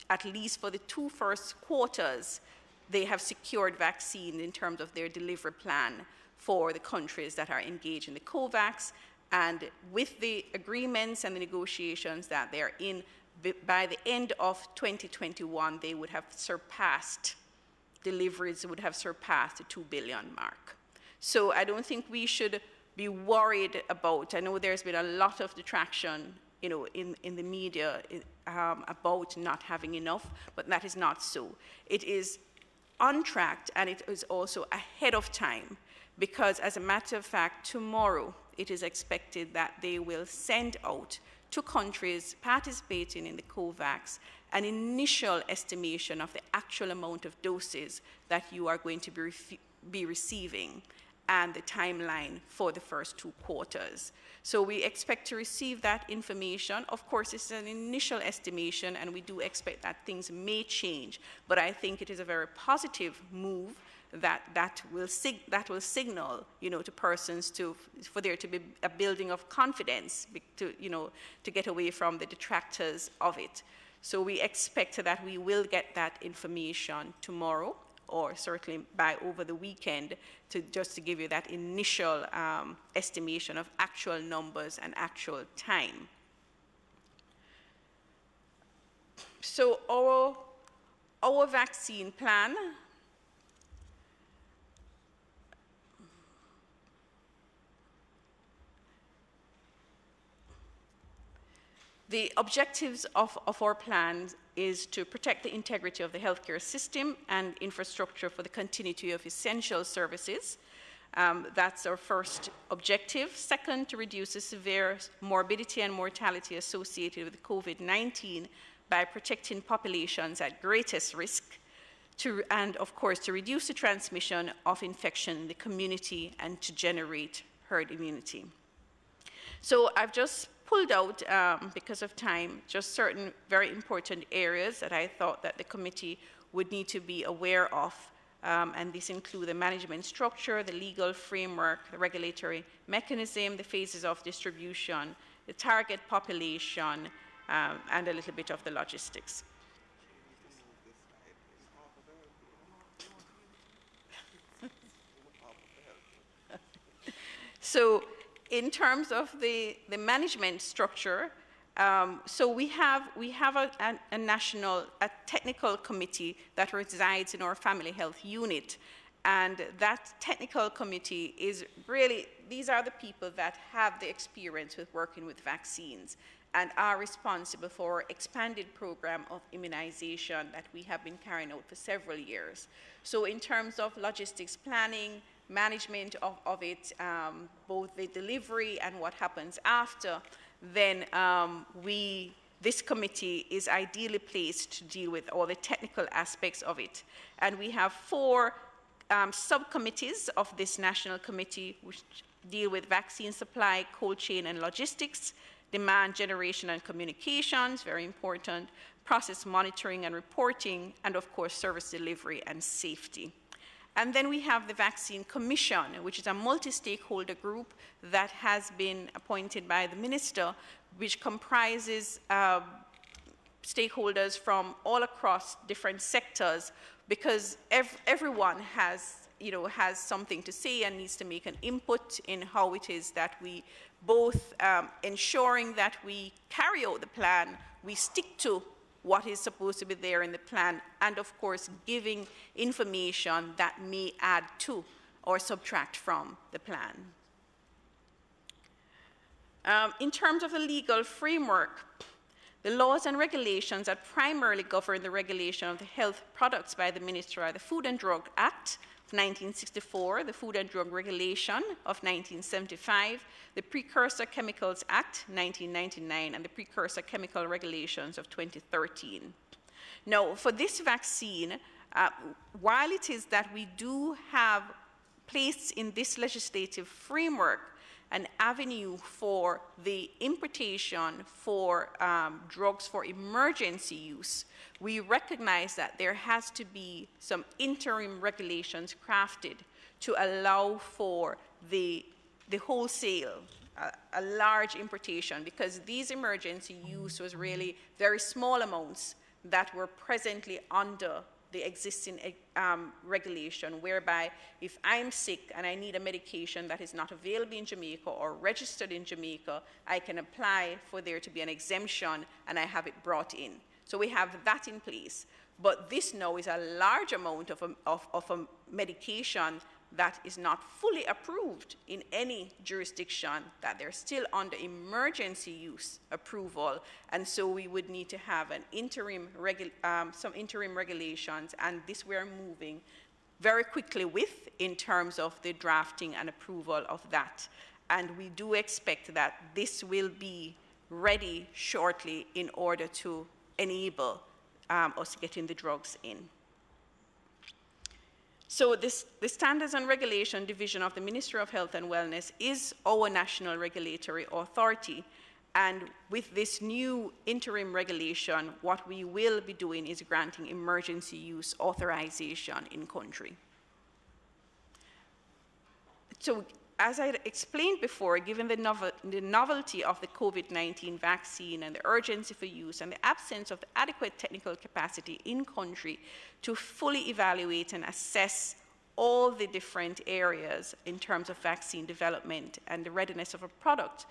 at least for the 2 first quarters, they have secured vaccine in terms of their delivery plan for the countries that are engaged in the COVAX. And with the agreements and the negotiations that they're in, by the end of 2021, they would have surpassed, deliveries would have surpassed the 2 billion mark. So I don't think we should be worried about, I know there's been a lot of detraction in the media about not having enough, but that is not so. It is on track, and it is also ahead of time, because as a matter of fact, tomorrow it is expected that they will send out to countries participating in the COVAX an initial estimation of the actual amount of doses that you are going to be receiving, and the timeline for the first 2 quarters. So we expect to receive that information. Of course, it's an initial estimation, and we do expect that things may change, but I think it is a very positive move that will signal, to persons for there to be a building of confidence to get away from the detractors of it. So we expect that we will get that information tomorrow, or certainly by over the weekend, just to give you that initial estimation of actual numbers and actual time. So our vaccine plan, the objectives of our plans is to protect the integrity of the healthcare system and infrastructure for the continuity of essential services. That's our first objective. Second, to reduce the severe morbidity and mortality associated with COVID-19 by protecting populations at greatest risk. and of course to reduce the transmission of infection in the community and to generate herd immunity. So I've just pulled out, because of time, just certain very important areas that I thought that the committee would need to be aware of. And these include the management structure, the legal framework, the regulatory mechanism, the phases of distribution, the target population, and a little bit of the logistics. So in terms of the management structure, so we have a national, technical committee that resides in our family health unit. And that technical committee is really, these are the people that have the experience with working with vaccines and are responsible for expanded program of immunization that we have been carrying out for several years. So in terms of logistics planning, management of it, both the delivery and what happens after, then this committee is ideally placed to deal with all the technical aspects of it. And we have 4 subcommittees of this national committee which deal with vaccine supply, cold chain and logistics, demand generation and communications, very important, process monitoring and reporting, and of course service delivery and safety. And then we have the Vaccine Commission, which is a multi-stakeholder group that has been appointed by the minister, which comprises stakeholders from all across different sectors, because everyone has something to say and needs to make an input in how it is that we both ensuring that we carry out the plan, we stick to what is supposed to be there in the plan, and of course giving information that may add to or subtract from the plan. In terms of the legal framework, the laws and regulations that primarily govern the regulation of the health products by the minister are the Food and Drug Act of 1964, the Food and Drug Regulation of 1975, the Precursor Chemicals Act 1999, and the Precursor Chemical Regulations of 2013. Now, for this vaccine, while it is that we do have placed in this legislative framework an avenue for the importation for drugs for emergency use, we recognize that there has to be some interim regulations crafted to allow for the wholesale, a large importation, because these emergency use was really very small amounts that were presently under the existing regulation, whereby if I'm sick and I need a medication that is not available in Jamaica or registered in Jamaica, I can apply for there to be an exemption and I have it brought in. So we have that in place. But this now is a large amount of a medication that is not fully approved in any jurisdiction, that they're still under emergency use approval, and so we would need to have an interim some interim regulations, and this we're moving very quickly with in terms of the drafting and approval of that. And we do expect that this will be ready shortly in order to enable us getting the drugs in. So the Standards and Regulation Division of the Ministry of Health and Wellness is our national regulatory authority. And with this new interim regulation, what we will be doing is granting emergency use authorization in country. So as I explained before, given the novelty of the COVID-19 vaccine and the urgency for use and the absence of the adequate technical capacity in country to fully evaluate and assess all the different areas in terms of vaccine development and the readiness of a product,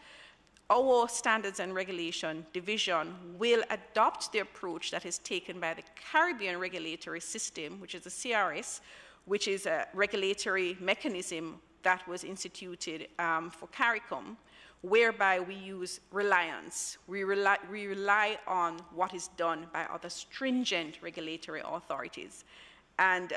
our Standards and Regulation Division will adopt the approach that is taken by the Caribbean Regulatory System, which is the CRS, which is a regulatory mechanism that was instituted for CARICOM, whereby we use reliance. We rely on what is done by other stringent regulatory authorities. And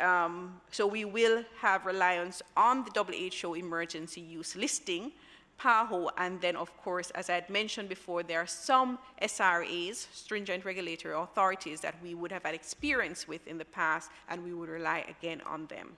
so we will have reliance on the WHO emergency use listing PAHO, and then, of course, as I had mentioned before, there are some SRAs, stringent regulatory authorities, that we would have had experience with in the past, and we would rely again on them.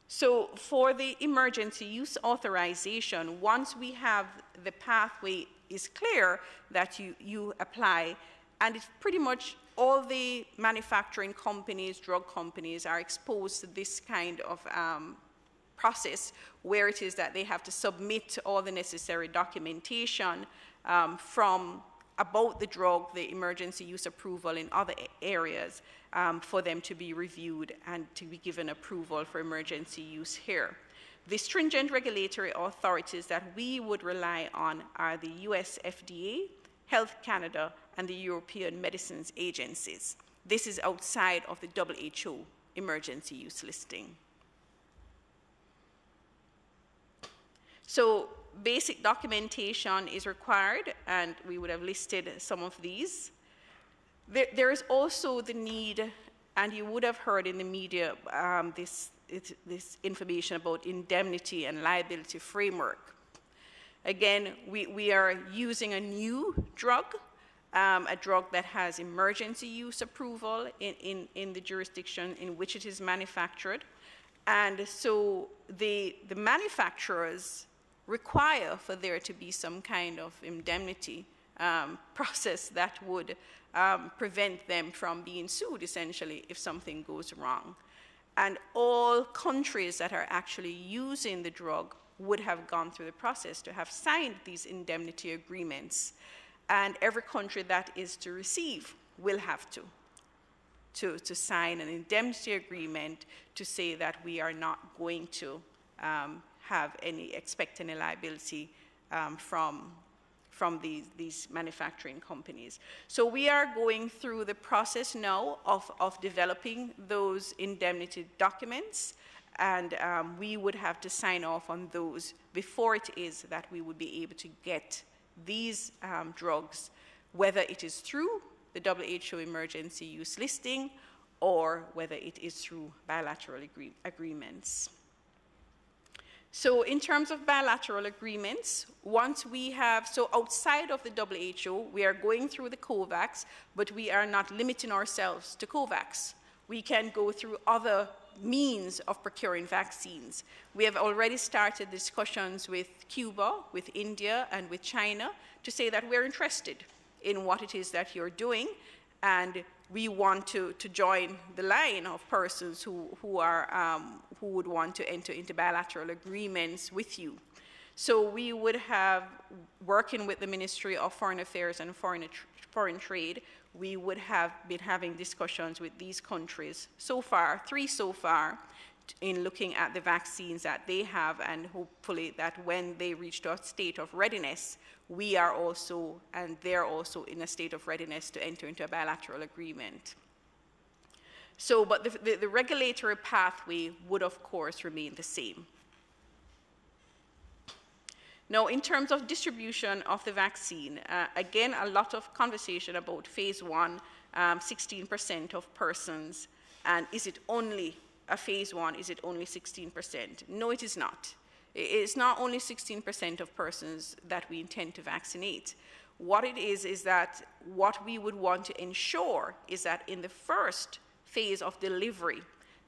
So for the emergency use authorization, once we have the pathway is clear that you apply, and it's pretty much all the manufacturing companies, drug companies are exposed to this kind of process where it is that they have to submit all the necessary documentation from about the drug, the emergency use approval in other areas for them to be reviewed and to be given approval for emergency use here. The stringent regulatory authorities that we would rely on are the US FDA, Health Canada, and the European Medicines Agencies. This is outside of the WHO emergency use listing. So basic documentation is required, and we would have listed some of these. There is also the need, and you would have heard in the media this information about indemnity and liability framework. Again, we are using a new drug, a drug that has emergency use approval in the jurisdiction in which it is manufactured. And so the manufacturers require for there to be some kind of indemnity process that would prevent them from being sued, essentially, if something goes wrong. And all countries that are actually using the drug would have gone through the process to have signed these indemnity agreements. And every country that is to receive will have to sign an indemnity agreement to say that we are not going to expect any liability from these manufacturing companies. So we are going through the process now of developing those indemnity documents, and we would have to sign off on those before it is that we would be able to get these drugs, whether it is through the WHO emergency use listing or whether it is through bilateral agreements. So in terms of bilateral agreements, once we have, so outside of the WHO, we are going through the COVAX, but we are not limiting ourselves to COVAX. We can go through other means of procuring vaccines. We have already started discussions with Cuba, with India, and with China to say that we're interested in what it is that you're doing, and we want to join the line of persons who would want to enter into bilateral agreements with you. So we would have, working with the Ministry of Foreign Affairs and Foreign Trade, we would have been having discussions with these countries so far, 3 so far, in looking at the vaccines that they have, and hopefully that when they reach a state of readiness, we are also, and they're also in a state of readiness to enter into a bilateral agreement. So, but the regulatory pathway would, of course, remain the same. Now, in terms of distribution of the vaccine, again, a lot of conversation about phase 1, 16% of persons, and is it only a phase 1, is it only 16%? No, it is not. It's not only 16% of persons that we intend to vaccinate. What it is that what we would want to ensure is that in the first phase of delivery,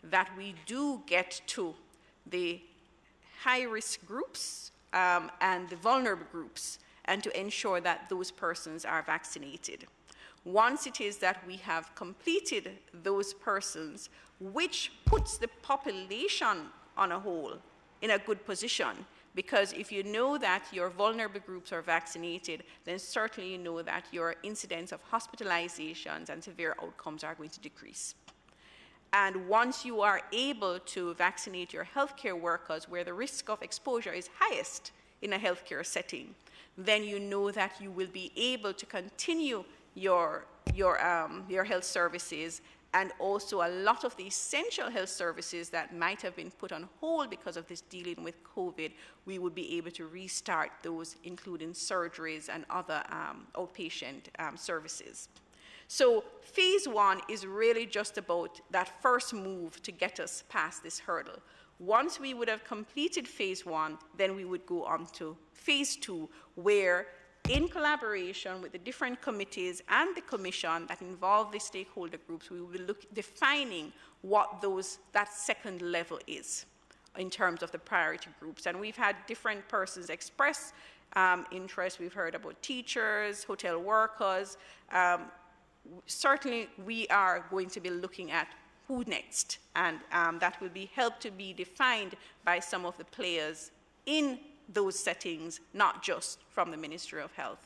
that we do get to the high-risk groups and the vulnerable groups, and to ensure that those persons are vaccinated. Once it is that we have completed those persons, which puts the population on a whole in a good position, because if you know that your vulnerable groups are vaccinated, then certainly you know that your incidence of hospitalizations and severe outcomes are going to decrease. And once you are able to vaccinate your healthcare workers where the risk of exposure is highest in a healthcare setting, then you know that you will be able to continue your health services, and also a lot of the essential health services that might have been put on hold because of this dealing with COVID, we would be able to restart those, including surgeries and other outpatient services. So phase 1 is really just about that first move to get us past this hurdle. Once we would have completed phase 1, then we would go on to phase 2, where in collaboration with the different committees and the commission that involve the stakeholder groups, we will look defining what that second level is in terms of the priority groups. And we've had different persons express interest. We've heard about teachers, hotel workers. Certainly, we are going to be looking at who next, and that will be helped to be defined by some of the players in those settings, not just from the Ministry of Health.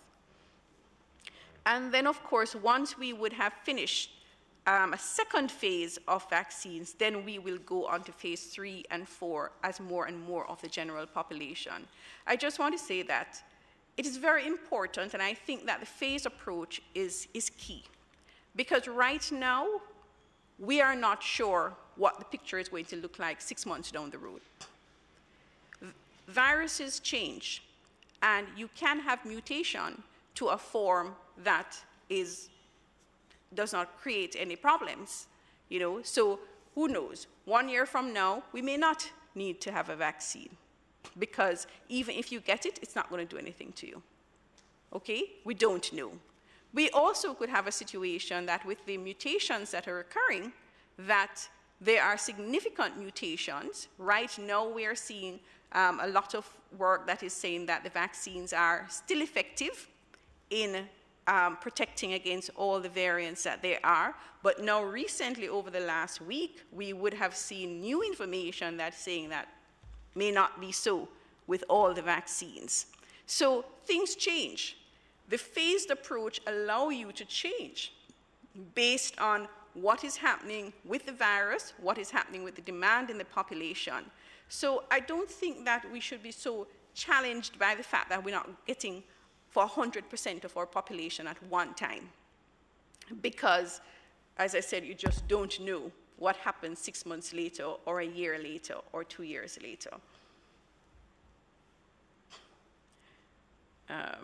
And then, of course, once we would have finished a second phase of vaccines, then we will go on to phase 3 and 4 as more and more of the general population. I just want to say that it is very important, and I think that the phase approach is key. Because right now, we are not sure what the picture is going to look like 6 months down the road. Viruses change, and you can have mutation to a form that does not create any problems, So who knows? 1 year from now, we may not need to have a vaccine, because even if you get it, it's not going to do anything to you. Okay? We don't know. We also could have a situation that with the mutations that are occurring, that there are significant mutations. Right now, we are seeing a lot of work that is saying that the vaccines are still effective in protecting against all the variants that there are. But now recently, over the last week, we would have seen new information that's saying that may not be so with all the vaccines. So things change. The phased approach allows you to change based on what is happening with the virus, what is happening with the demand in the population. So I don't think that we should be so challenged by the fact that we're not getting for 100% of our population at one time. Because, as I said, you just don't know what happens 6 months later, or a year later, or 2 years later.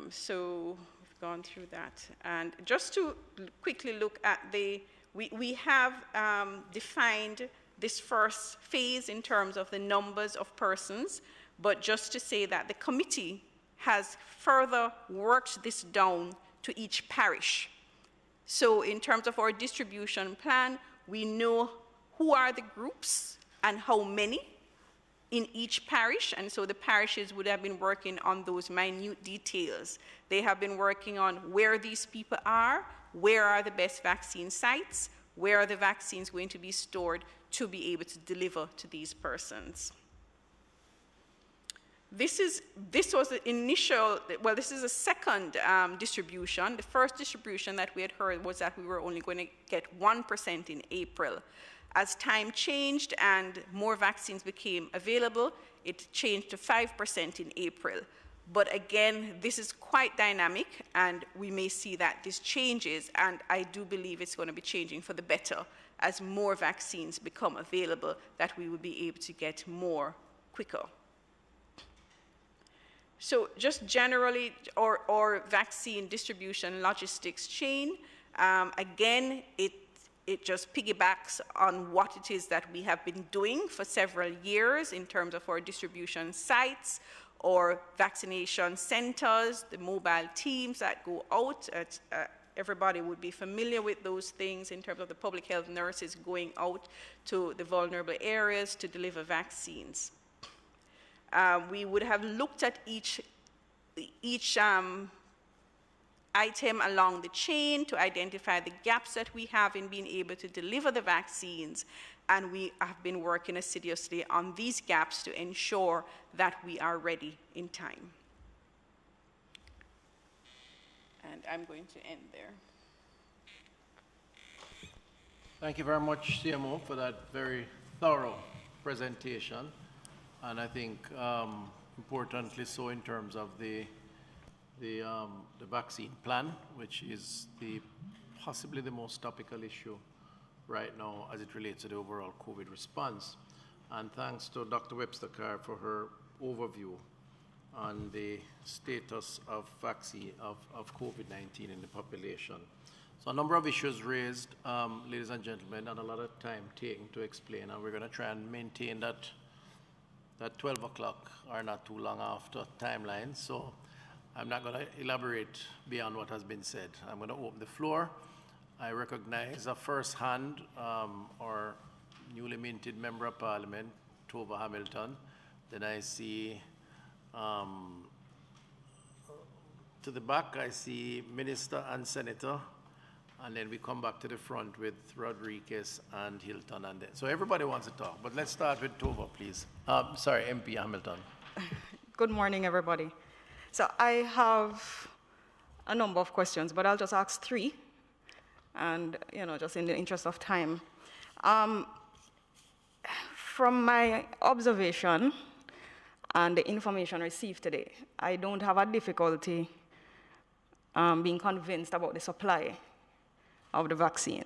So we've gone through that. And just to quickly look at we have defined this first phase in terms of the numbers of persons, but just to say that the committee has further worked this down to each parish. So in terms of our distribution plan, we know who are the groups and how many in each parish, and so the parishes would have been working on those minute details. They have been working on where these people are, where are the best vaccine sites, where are the vaccines going to be stored to be able to deliver to these persons. This was the initial, well, this is a second distribution. The first distribution that we had heard was that we were only going to get 1% in April. As time changed and more vaccines became available, it changed to 5% in April. But again, this is quite dynamic, and we may see that this changes, and I do believe it's going to be changing for the better as more vaccines become available, that we will be able to get more quicker. So just generally, our vaccine distribution logistics chain, again, it just piggybacks on what it is that we have been doing for several years in terms of our distribution sites or vaccination centers, the mobile teams that go out. Everybody would be familiar with those things in terms of the public health nurses going out to the vulnerable areas to deliver vaccines. We would have looked at each item along the chain to identify the gaps that we have in being able to deliver the vaccines, and we have been working assiduously on these gaps to ensure that we are ready in time. And I'm going to end there. Thank you very much, CMO, for that very thorough presentation. And I think importantly so in terms of the vaccine plan, which is possibly the most topical issue right now as it relates to the overall COVID response. And thanks to Dr. Webster-Carr for her overview on the status of vaccine of COVID-19 in the population. So a number of issues raised, ladies and gentlemen, and a lot of time taken to explain, and we're going to try and maintain that that 12 o'clock are not too long after timelines, so I'm not going to elaborate beyond what has been said. I'm going to open the floor. I recognize a first hand, our newly minted Member of Parliament, Tova Hamilton. Then I see to the back, I see Minister and Senator. And then we come back to the front with Rodriguez and Hilton. And then, so everybody wants to talk, but let's start with Tova, please. Sorry, MP Hamilton. Good morning, everybody. So I have a number of questions, but I'll just ask 3, and just in the interest of time. From my observation and the information received today, I don't have a difficulty being convinced about the supply of the vaccine.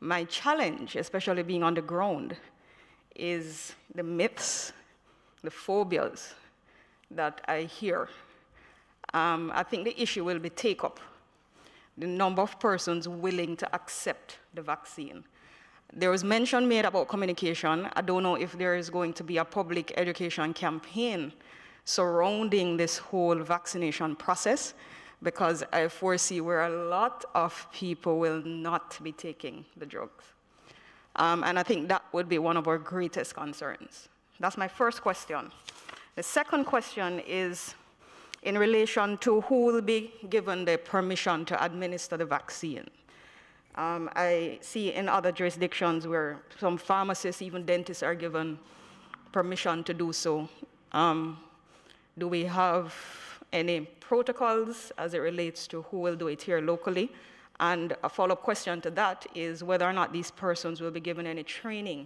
My challenge, especially being on the ground, is the myths, the phobias that I hear. I think the issue will be take up, the number of persons willing to accept the vaccine. There was mention made about communication. I don't know if there is going to be a public education campaign surrounding this whole vaccination process, because I foresee where a lot of people will not be taking the drugs. And I think that would be one of our greatest concerns. That's my first question. The second question is in relation to who will be given the permission to administer the vaccine. I see in other jurisdictions where some pharmacists, even dentists, are given permission to do so. Do we have any protocols as it relates to who will do it here locally? And a follow-up question to that is whether or not these persons will be given any training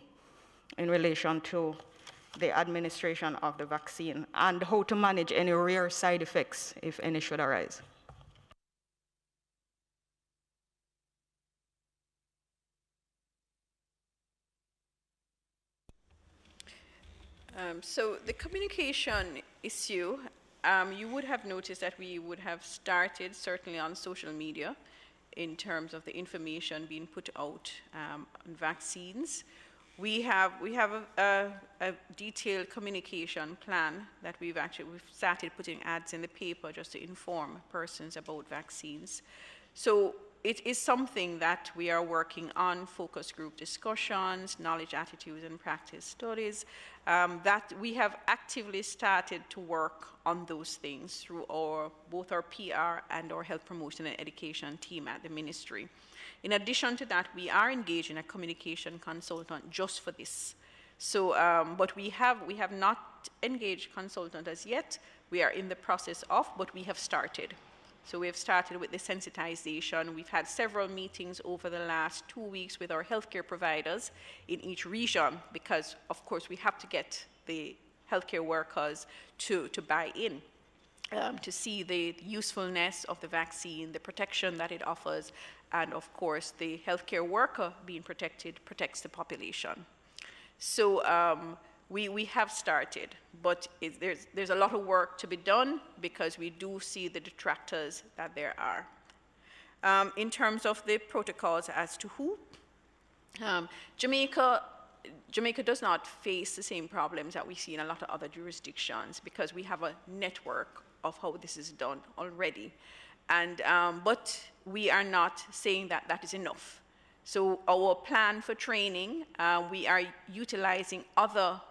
in relation to the administration of the vaccine, and how to manage any rare side effects, if any should arise. So the communication issue, you would have noticed that we would have started certainly on social media in terms of the information being put out on vaccines. We have a detailed communication plan that we've started putting ads in the paper just to inform persons about vaccines. So it is something that we are working on, focus group discussions, knowledge, attitudes, and practice studies, that we have actively started to work on those things through both our PR and our health promotion and education team at the ministry. In addition to that, we are engaging a communication consultant just for this. So, but we have not engaged consultant as yet. We are in the process of, but we have started. So we have started with the sensitization. We've had several meetings over the last 2 weeks with our healthcare providers in each region, because of course we have to get the healthcare workers to buy in, to see the usefulness of the vaccine, the protection that it offers, and of course the healthcare worker being protected protects the population. So we have started, but there's a lot of work to be done because we do see the detractors that there are. In terms of the protocols as to who, Jamaica does not face the same problems that we see in a lot of other jurisdictions because we have a network of how this is done already. And, but we are not saying that that is enough. So our plan for training, we are utilizing other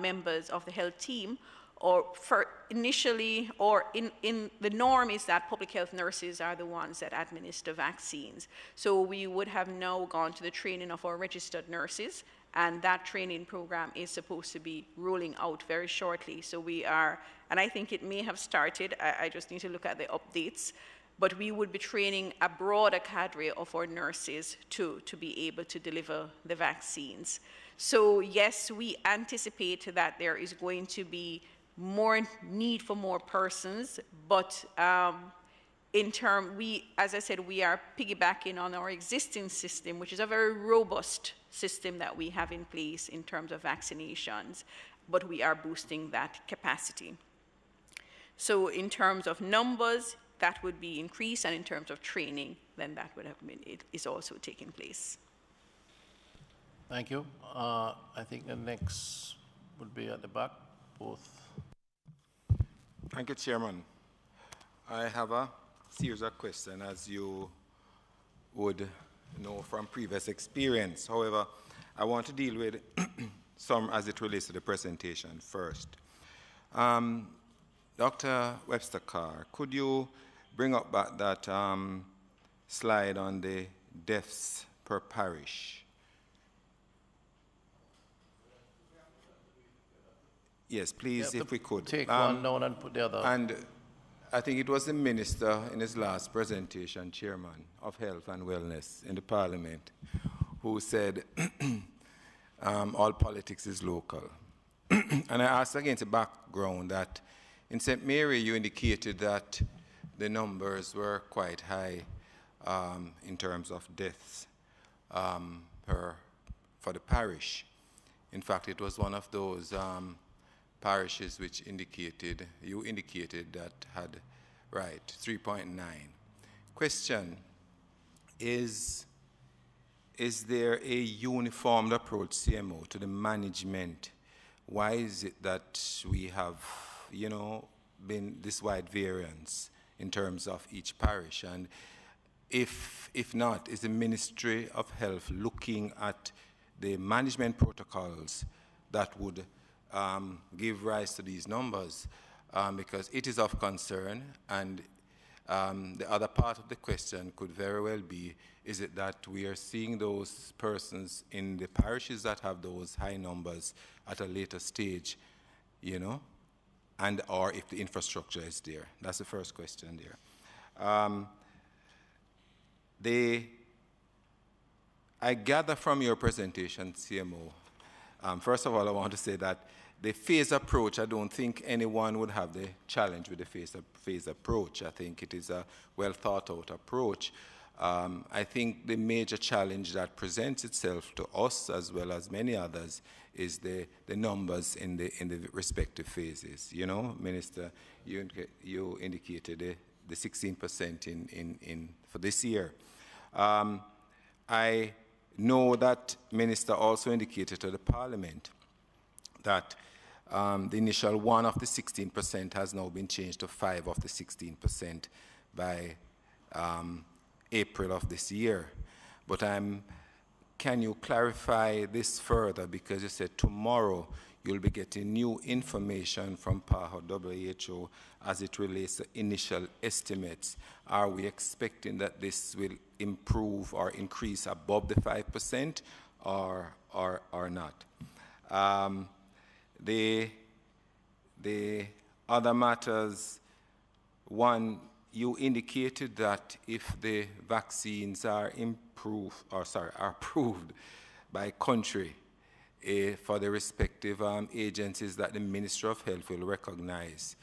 members of the health team, or for initially, or in the norm is that public health nurses are the ones that administer vaccines. So we would have now gone to the training of our registered nurses, and that training program is supposed to be rolling out very shortly. So we are, and I think it may have started, I just need to look at the updates, but we would be training a broader cadre of our nurses to be able to deliver the vaccines. So yes, we anticipate that there is going to be more need for more persons, but as I said, we are piggybacking on our existing system, which is a very robust system that we have in place in terms of vaccinations, but we are boosting that capacity. So in terms of numbers, that would be increased, and in terms of training, then that would have been, it is also taking place. Thank you. I think the next would be at the back, both. Thank you, Chairman. I have a series of questions, as you would know from previous experience. However, I want to deal with some as it relates to the presentation first. Dr. Webster-Carr, could you bring up back that slide on the deaths per parish? Yes, please, if we could. Take one down and put the other. And I think it was the minister in his last presentation, Chairman of Health and Wellness in the Parliament, who said all politics is local. And I asked against the background that in St. Mary you indicated that the numbers were quite high in terms of deaths for the parish. In fact, it was one of those parishes which you indicated that had, right, 3.9. Question, is there a uniformed approach, CMO, to the management? Why is it that we have, been this wide variance in terms of each parish? And if not, is the Ministry of Health looking at the management protocols that would give rise to these numbers? Because it is of concern, and the other part of the question could very well be, is it that we are seeing those persons in the parishes that have those high numbers at a later stage, and or if the infrastructure is there? That's the first question there. I gather from your presentation, CMO, first of all, I want to say that the phase approach, I don't think anyone would have the challenge with the phase approach. I think it is a well thought out approach. I think the major challenge that presents itself to us as well as many others is the numbers in the respective phases. Minister, you indicated the 16% for this year. I know that Minister also indicated to the Parliament that the initial one of the 16% has now been changed to 5 of the 16% by April of this year. But can you clarify this further? Because you said tomorrow you'll be getting new information from PAHO WHO as it relates to initial estimates. Are we expecting that this will improve or increase above the 5% or not? The other matters, one, you indicated that if the vaccines are approved by country for the respective agencies that the Ministry of Health will recognize,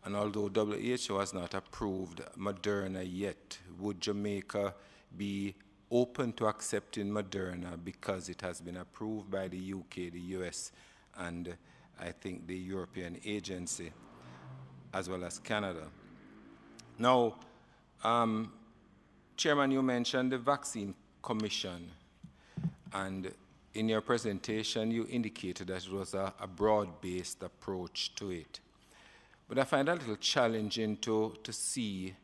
and although WHO has not approved Moderna yet, would Jamaica be open to accepting Moderna because it has been approved by the UK, the US, and I think the European agency, as well as Canada? Now, Chairman, you mentioned the Vaccine Commission, and in your presentation you indicated that it was a broad-based approach to it. But I find it a little challenging to see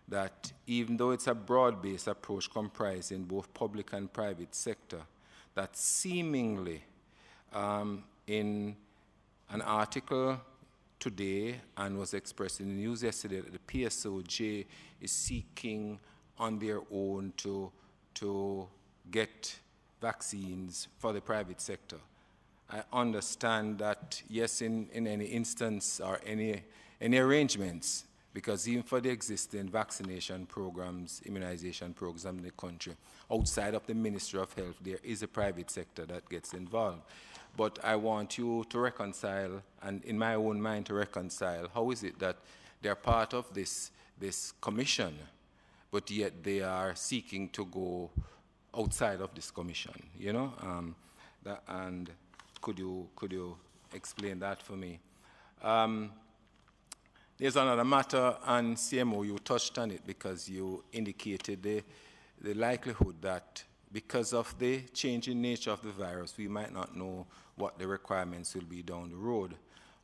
that even though it's a broad-based approach comprising both public and private sector, that seemingly in an article today and was expressed in the news yesterday that the PSOJ is seeking on their own to get vaccines for the private sector. I understand that, yes, in any instance or any arrangements, because even for the existing vaccination programs, immunization programs in the country, outside of the Ministry of Health, there is a private sector that gets involved. But I want you to reconcile, and in my own mind to reconcile, how is it that they're part of this commission, but yet they are seeking to go outside of this commission, and could you explain that for me? There's another matter, and CMO, you touched on it because you indicated the likelihood that because of the changing nature of the virus, we might not know what the requirements will be down the road.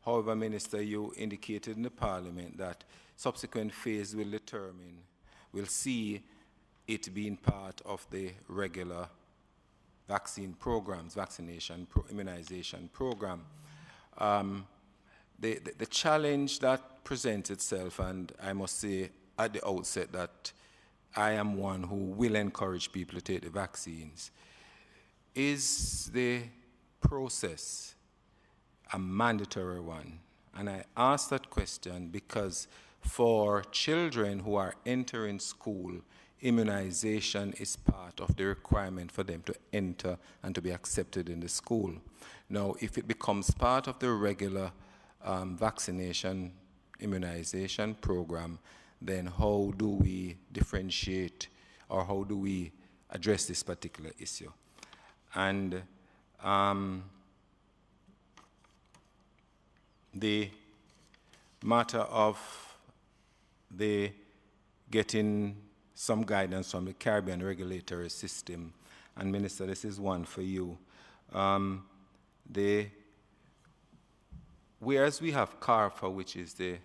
However, Minister, you indicated in the Parliament that subsequent phase will see it being part of the regular vaccine programs, immunization program. The challenge that presents itself, and I must say at the outset that I am one who will encourage people to take the vaccines, is the process a mandatory one? And I ask that question because for children who are entering school, immunization is part of the requirement for them to enter and to be accepted in the school. Now, if it becomes part of the regular vaccination immunization program, then how do we differentiate or how do we address this particular issue? And the matter of the getting some guidance from the Caribbean regulatory system, and Minister, this is one for you. Whereas we have CARFA, which is the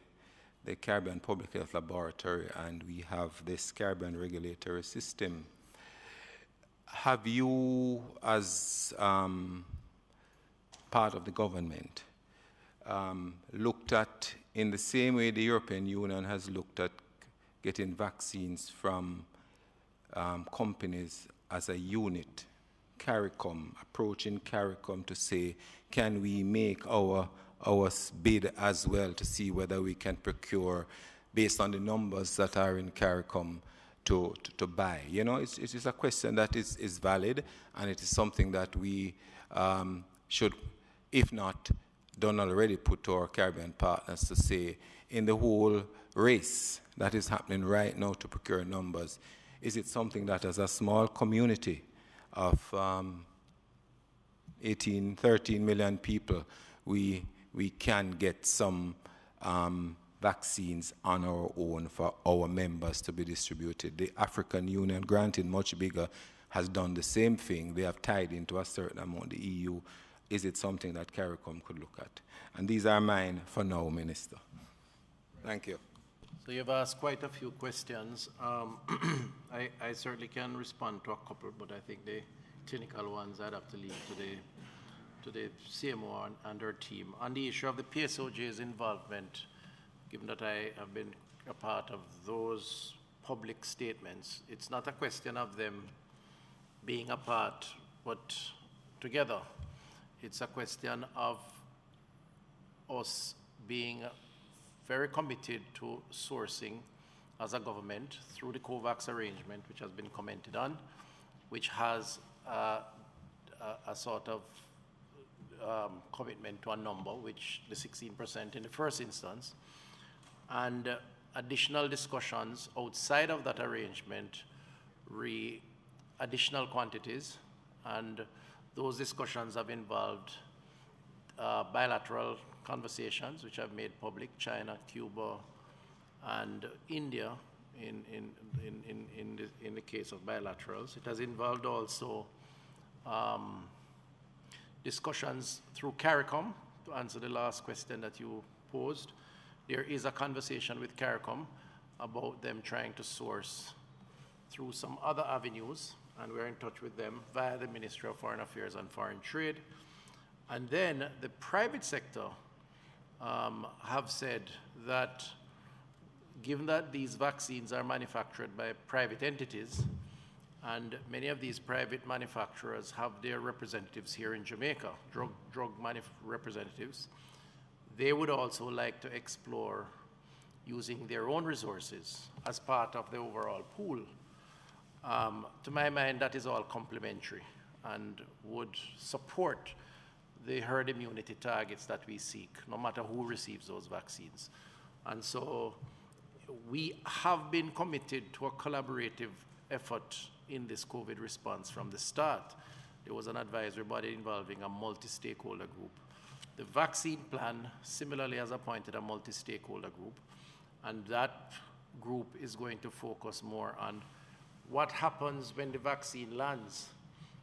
Caribbean Public Health Laboratory, and we have this Caribbean regulatory system, have you, as part of the government, looked at, in the same way the European Union has looked at getting vaccines from companies as a unit, CARICOM, approaching CARICOM to say, can we make our bid as well to see whether we can procure, based on the numbers that are in CARICOM, to buy? You know, it is a question that is valid, and it is something that we should, if not done already, put to our Caribbean partners to say, in the whole race that is happening right now to procure numbers, is it something that as a small community of 13 million people, we can get some vaccines on our own for our members to be distributed? The African Union, granted much bigger, has done the same thing. They have tied into a certain amount the EU. Is it something that CARICOM could look at? And these are mine for now, Minister. Thank you. So you've asked quite a few questions. I certainly can respond to a couple, but I think the clinical ones I'd have to leave to the CMO and her team. On the issue of the PSOJ's involvement, given that I have been a part of those public statements, it's not a question of them being apart, but together. It's a question of us being very committed to sourcing as a government through the COVAX arrangement, which has been commented on, which has a sort of commitment to a number, which the 16% in the first instance, and additional discussions outside of that arrangement, additional quantities, and those discussions have involved bilateral conversations, which I've made public, China, Cuba, and India in the case of bilaterals. It has involved also discussions through CARICOM, to answer the last question that you posed. There is a conversation with CARICOM about them trying to source through some other avenues, and we're in touch with them via the Ministry of Foreign Affairs and Foreign Trade. And then the private sector have said that given that these vaccines are manufactured by private entities, and many of these private manufacturers have their representatives here in Jamaica, drug representatives, they would also like to explore using their own resources as part of the overall pool. To my mind, that is all complementary and would support the herd immunity targets that we seek, no matter who receives those vaccines. And so we have been committed to a collaborative effort in this COVID response from the start. There was an advisory body involving a multi-stakeholder group. The vaccine plan similarly has appointed a multi-stakeholder group, and that group is going to focus more on what happens when the vaccine lands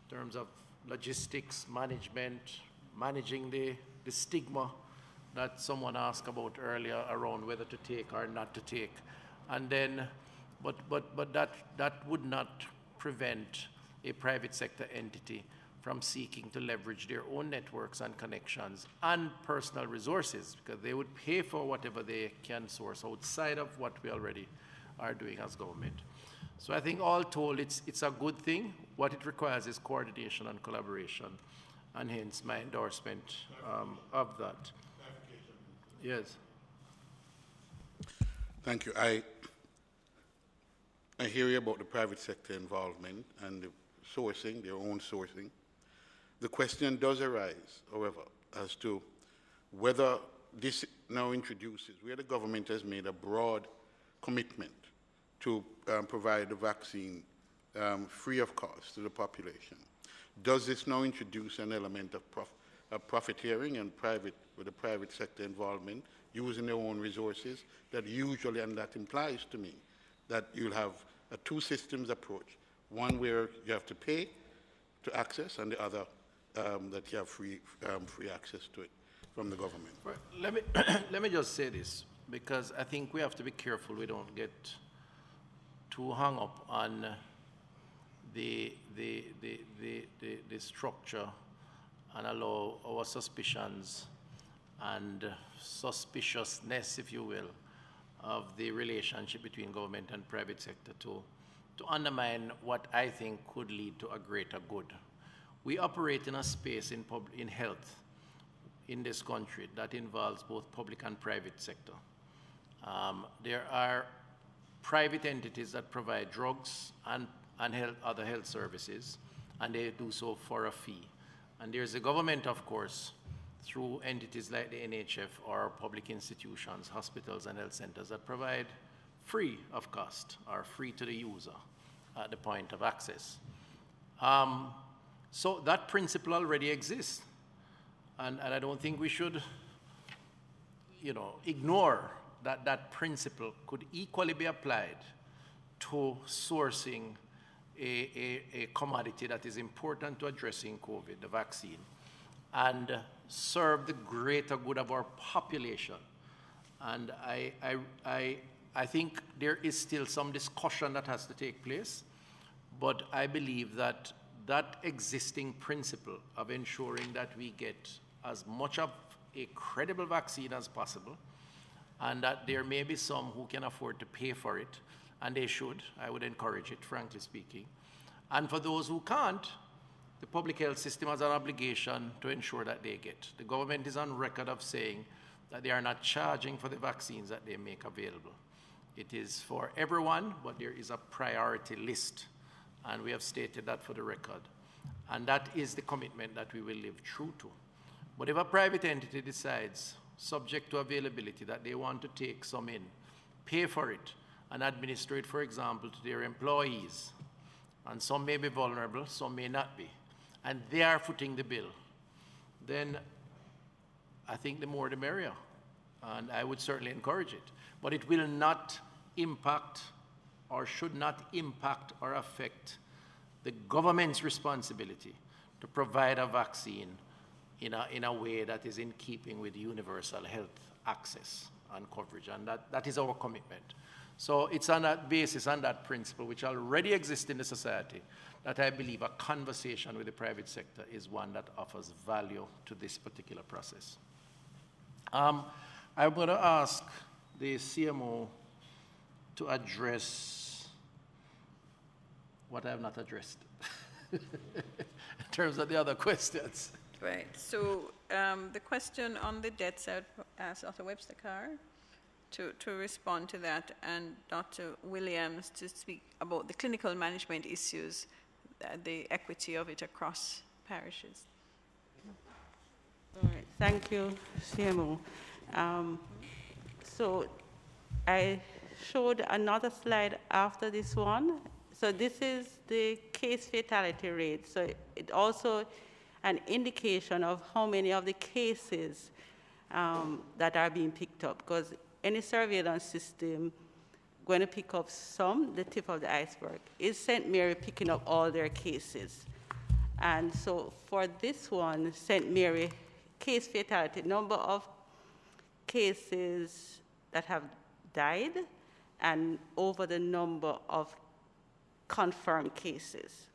in terms of logistics, management, managing the stigma that someone asked about earlier around whether to take or not to take. And then, but that would not prevent a private sector entity from seeking to leverage their own networks and connections and personal resources, because they would pay for whatever they can source outside of what we already are doing as government. So I think all told, it's a good thing. What it requires is coordination and collaboration, and hence my endorsement of that. Yes. Thank you. I hear you about the private sector involvement and the sourcing, their own sourcing. The question does arise, however, as to whether this now introduces, where the government has made a broad commitment to provide the vaccine free of cost to the population. Does this now introduce an element of profiteering and with the private sector involvement, using their own resources, that usually, and that implies to me, that you'll have a two-systems approach, one where you have to pay to access, and the other that you have free access to it from the government? Right. Let me just say this, because I think we have to be careful we don't get too hung up on the structure and allow our suspicions and suspiciousness, if you will, of the relationship between government and private sector to undermine what I think could lead to a greater good. We operate in a space in health in this country that involves both public and private sector. There are private entities that provide drugs and other health services, and they do so for a fee. And there's a government, of course, through entities like the NHF or public institutions, hospitals and health centers that provide free of cost or free to the user at the point of access. So that principle already exists. And I don't think we should, ignore that principle could equally be applied to sourcing a commodity that is important to addressing COVID, the vaccine, and serve the greater good of our population. And I think there is still some discussion that has to take place, but I believe that existing principle of ensuring that we get as much of a credible vaccine as possible, and that there may be some who can afford to pay for it, and they should. I would encourage it, frankly speaking. And for those who can't, the public health system has an obligation to ensure that they get. The government is on record of saying that they are not charging for the vaccines that they make available. It is for everyone, but there is a priority list, and we have stated that for the record. And that is the commitment that we will live true to. But if a private entity decides, subject to availability, that they want to take some in, pay for it, and administer it, for example, to their employees, and some may be vulnerable, some may not be, and they are footing the bill, then I think the more the merrier, and I would certainly encourage it. But it will not impact or should not impact or affect the government's responsibility to provide a vaccine in a way that is in keeping with universal health access and coverage, and that is our commitment. So it's on that basis, on that principle, which already exists in the society, that I believe a conversation with the private sector is one that offers value to this particular process. I'm going to ask the CMO to address what I have not addressed in terms of the other questions. Right. So the question on the deaths, I would ask Dr. Webster-Carr to respond to that, and Dr. Williams to speak about the clinical management issues, the equity of it across parishes. All right. Thank you, CMO. So I showed another slide after this one. So this is the case fatality rate. So it also an indication of how many of the cases that are being picked up, because any surveillance system going to pick up some, the tip of the iceberg, is St. Mary picking up all their cases. And so for this one, St. Mary case fatality, number of cases that have died and over the number of confirmed cases.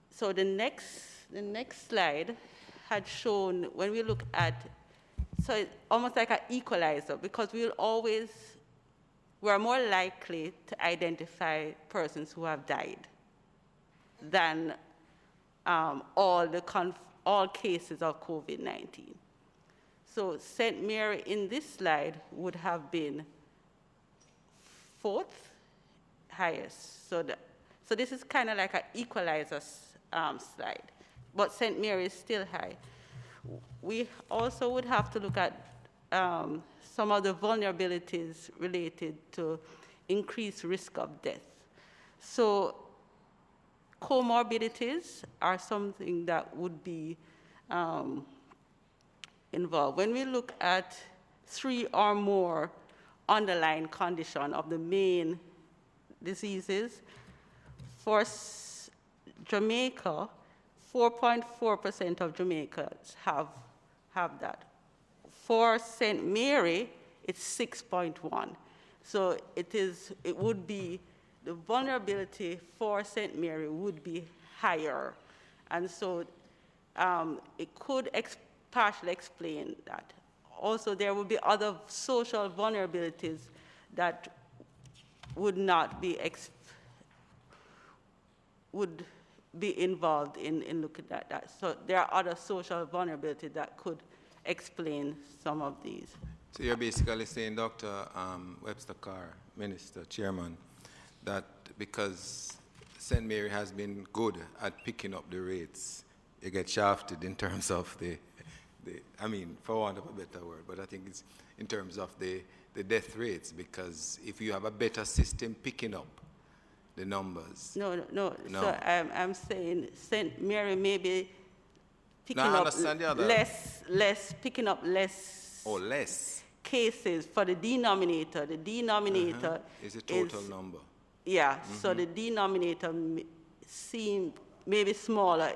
So the next slide had shown, when we look at, so it's almost like an equalizer, because we're more likely to identify persons who have died than all cases of COVID-19. So St. Mary in this slide would have been 4th highest. So this is kind of like an equalizer slide, but St. Mary is still high. We also would have to look at some of the vulnerabilities related to increased risk of death. So comorbidities are something that would be involved. When we look at 3 or more underlying condition of the main diseases, for Jamaica, 4.4% of Jamaicans have that. For St. Mary, it's 6.1. So it would be, the vulnerability for St. Mary would be higher. And so it could partially explain that. Also, there would be other social vulnerabilities that would not be would be involved in looking at that. So there are other social vulnerabilities that could explain some of these. So you're basically saying, Dr. Webster Carr, Minister, Chairman, that because St. Mary has been good at picking up the rates, you get shafted in terms of I mean, for want of a better word, but I think it's in terms of the death rates, because if you have a better system picking up the numbers. No. So I'm saying St. Mary may be picking up less, picking up less. Oh, less. Cases for the denominator. The denominator is a total number. Yeah. So the denominator seems maybe smaller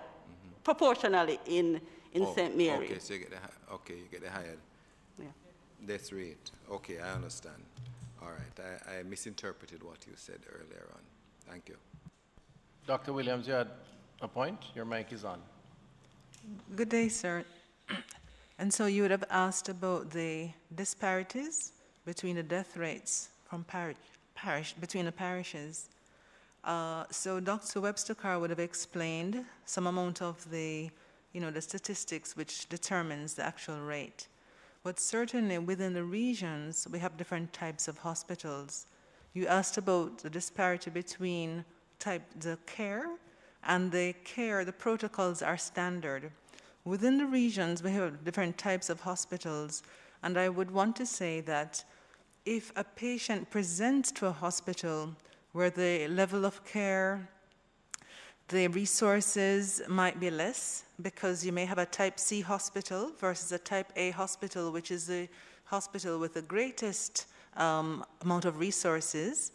proportionally in St. Mary. Okay, so you get the higher death rate. Okay, I understand. All right, I misinterpreted what you said earlier on. Thank you. Dr. Williams, you had a point? Your mic is on. Good day, sir. And so you would have asked about the disparities between the death rates from between the parishes. So Dr. Webster Carr would have explained some amount of the statistics which determines the actual rate. But certainly within the regions, we have different types of hospitals. You asked about the disparity between the care, and the protocols are standard. Within the regions, we have different types of hospitals, and I would want to say that if a patient presents to a hospital where the level of care, the resources might be less, because you may have a type C hospital versus a type A hospital, which is the hospital with the greatest amount of resources,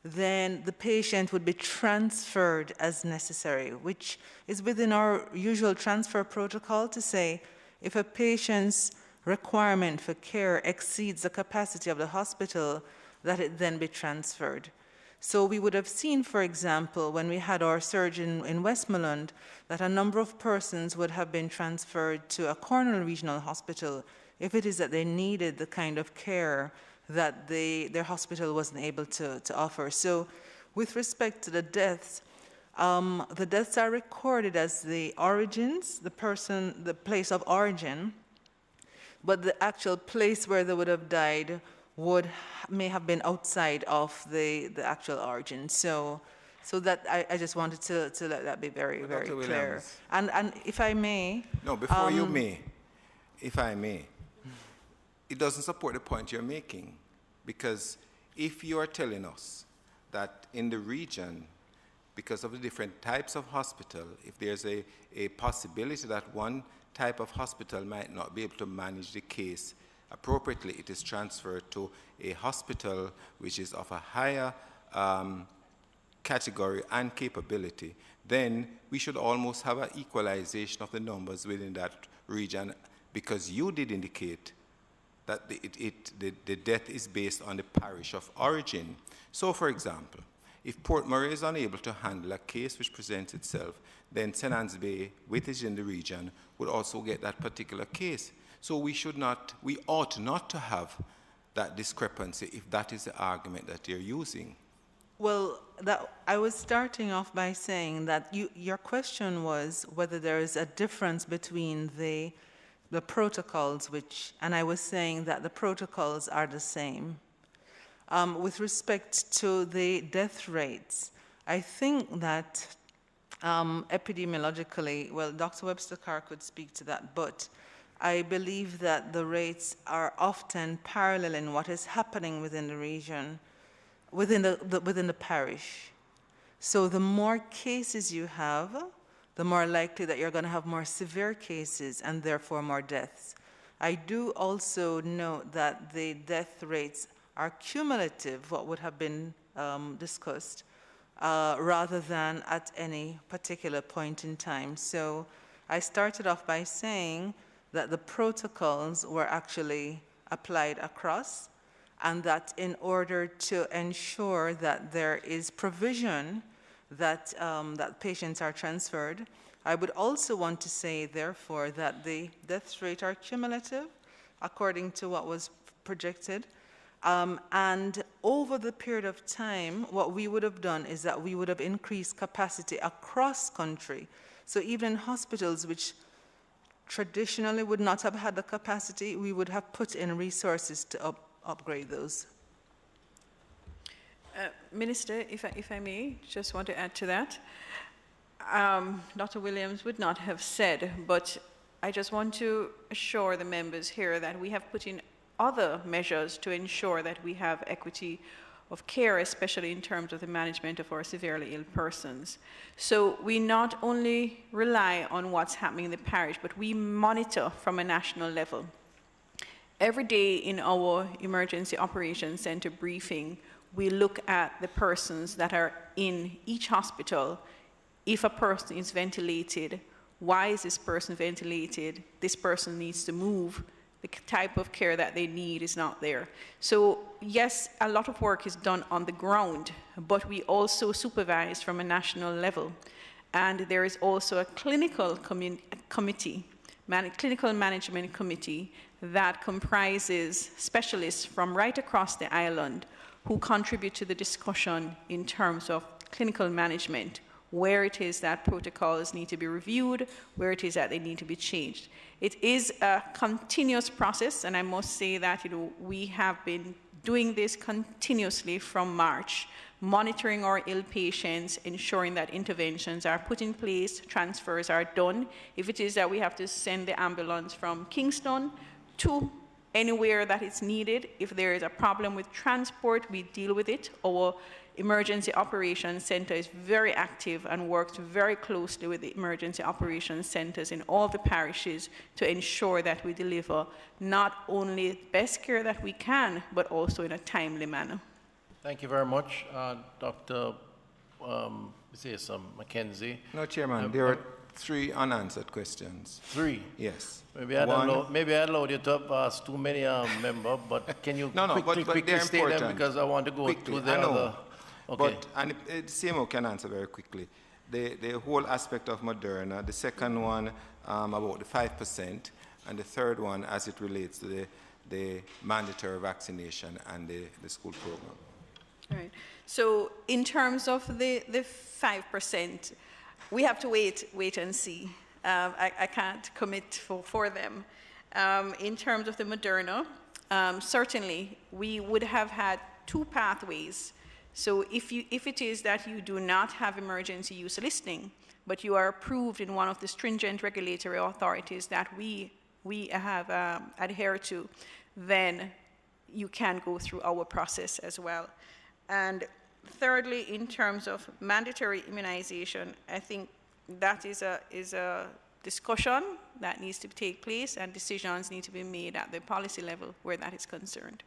then the patient would be transferred as necessary, which is within our usual transfer protocol to say if a patient's requirement for care exceeds the capacity of the hospital, that it then be transferred. So we would have seen, for example, when we had our surge in Westmoreland, that a number of persons would have been transferred to a Cornwall Regional Hospital if it is that they needed the kind of care that their hospital wasn't able to offer. So with respect to the deaths are recorded as the origins, the place of origin, but the actual place where they would have died may have been outside of the actual origin. So that I just wanted to let that be very, very clear. And if I may... No, before you may, if I may, it doesn't support the point you're making, because if you are telling us that in the region, because of the different types of hospital, if there's a possibility that one type of hospital might not be able to manage the case appropriately it is transferred to a hospital which is of a higher category and capability, then we should almost have an equalization of the numbers within that region, because you did indicate that the death is based on the parish of origin. So, for example, if Port Murray is unable to handle a case which presents itself, then St. Anne's Bay, which is in the region, would also get that particular case. So we ought not to have that discrepancy if that is the argument that you're using. Well, I was starting off by saying that your question was whether there is a difference between the protocols, and I was saying that the protocols are the same. With respect to the death rates, I think that epidemiologically, well, Dr. Webster-Carr could speak to that, but I believe that the rates are often parallel in what is happening within the region, within the parish. So the more cases you have, the more likely that you're going to have more severe cases and therefore more deaths. I do also note that the death rates are cumulative, what would have been discussed, rather than at any particular point in time. So I started off by saying that the protocols were actually applied across, and that in order to ensure that there is provision that, that patients are transferred, I would also want to say, therefore, that the death rate are cumulative according to what was projected. And over the period of time, what we would have done is that we would have increased capacity across country. So even in hospitals which traditionally would not have had the capacity, we would have put in resources to upgrade those. Minister, if I may, just want to add to that. Dr. Williams would not have said, but I just want to assure the members here that we have put in other measures to ensure that we have equity of care, especially in terms of the management of our severely ill persons. So we not only rely on what's happening in the parish, but we monitor from a national level. Every day in our Emergency Operations Center briefing, we look at the persons that are in each hospital. If a person is ventilated, why is this person ventilated? This person needs to move. The type of care that they need is not there. So yes, a lot of work is done on the ground, but we also supervise from a national level. And there is also a clinical committee, clinical management committee that comprises specialists from right across the island who contribute to the discussion in terms of clinical management, where it is that protocols need to be reviewed, where it is that they need to be changed. It is a continuous process, and I must say that we have been doing this continuously from March, monitoring our ill patients, ensuring that interventions are put in place, transfers are done. If it is that we have to send the ambulance from Kingston to anywhere that it's needed, if there is a problem with transport, we deal with it. Our Emergency Operations Center is very active and works very closely with the Emergency Operations Centers in all the parishes to ensure that we deliver not only the best care that we can, but also in a timely manner. Thank you very much, Dr. Mackenzie. No, Chairman, there are 3 unanswered questions. 3? Yes. Maybe I allowed you to ask too many members, but can you quickly state them, because I want to go to the other. Okay. But, and CMO can answer very quickly. The whole aspect of Moderna, the second one about the 5%, and the third one as it relates to the mandatory vaccination and the school program. All right. So in terms of the 5%, we have to wait and see. I can't commit for them. In terms of the Moderna, certainly we would have had 2 pathways. So if it is that you do not have emergency use listing, but you are approved in one of the stringent regulatory authorities that we have adhered to, then you can go through our process as well. And thirdly, in terms of mandatory immunization, I think that is a discussion that needs to take place, and decisions need to be made at the policy level where that is concerned.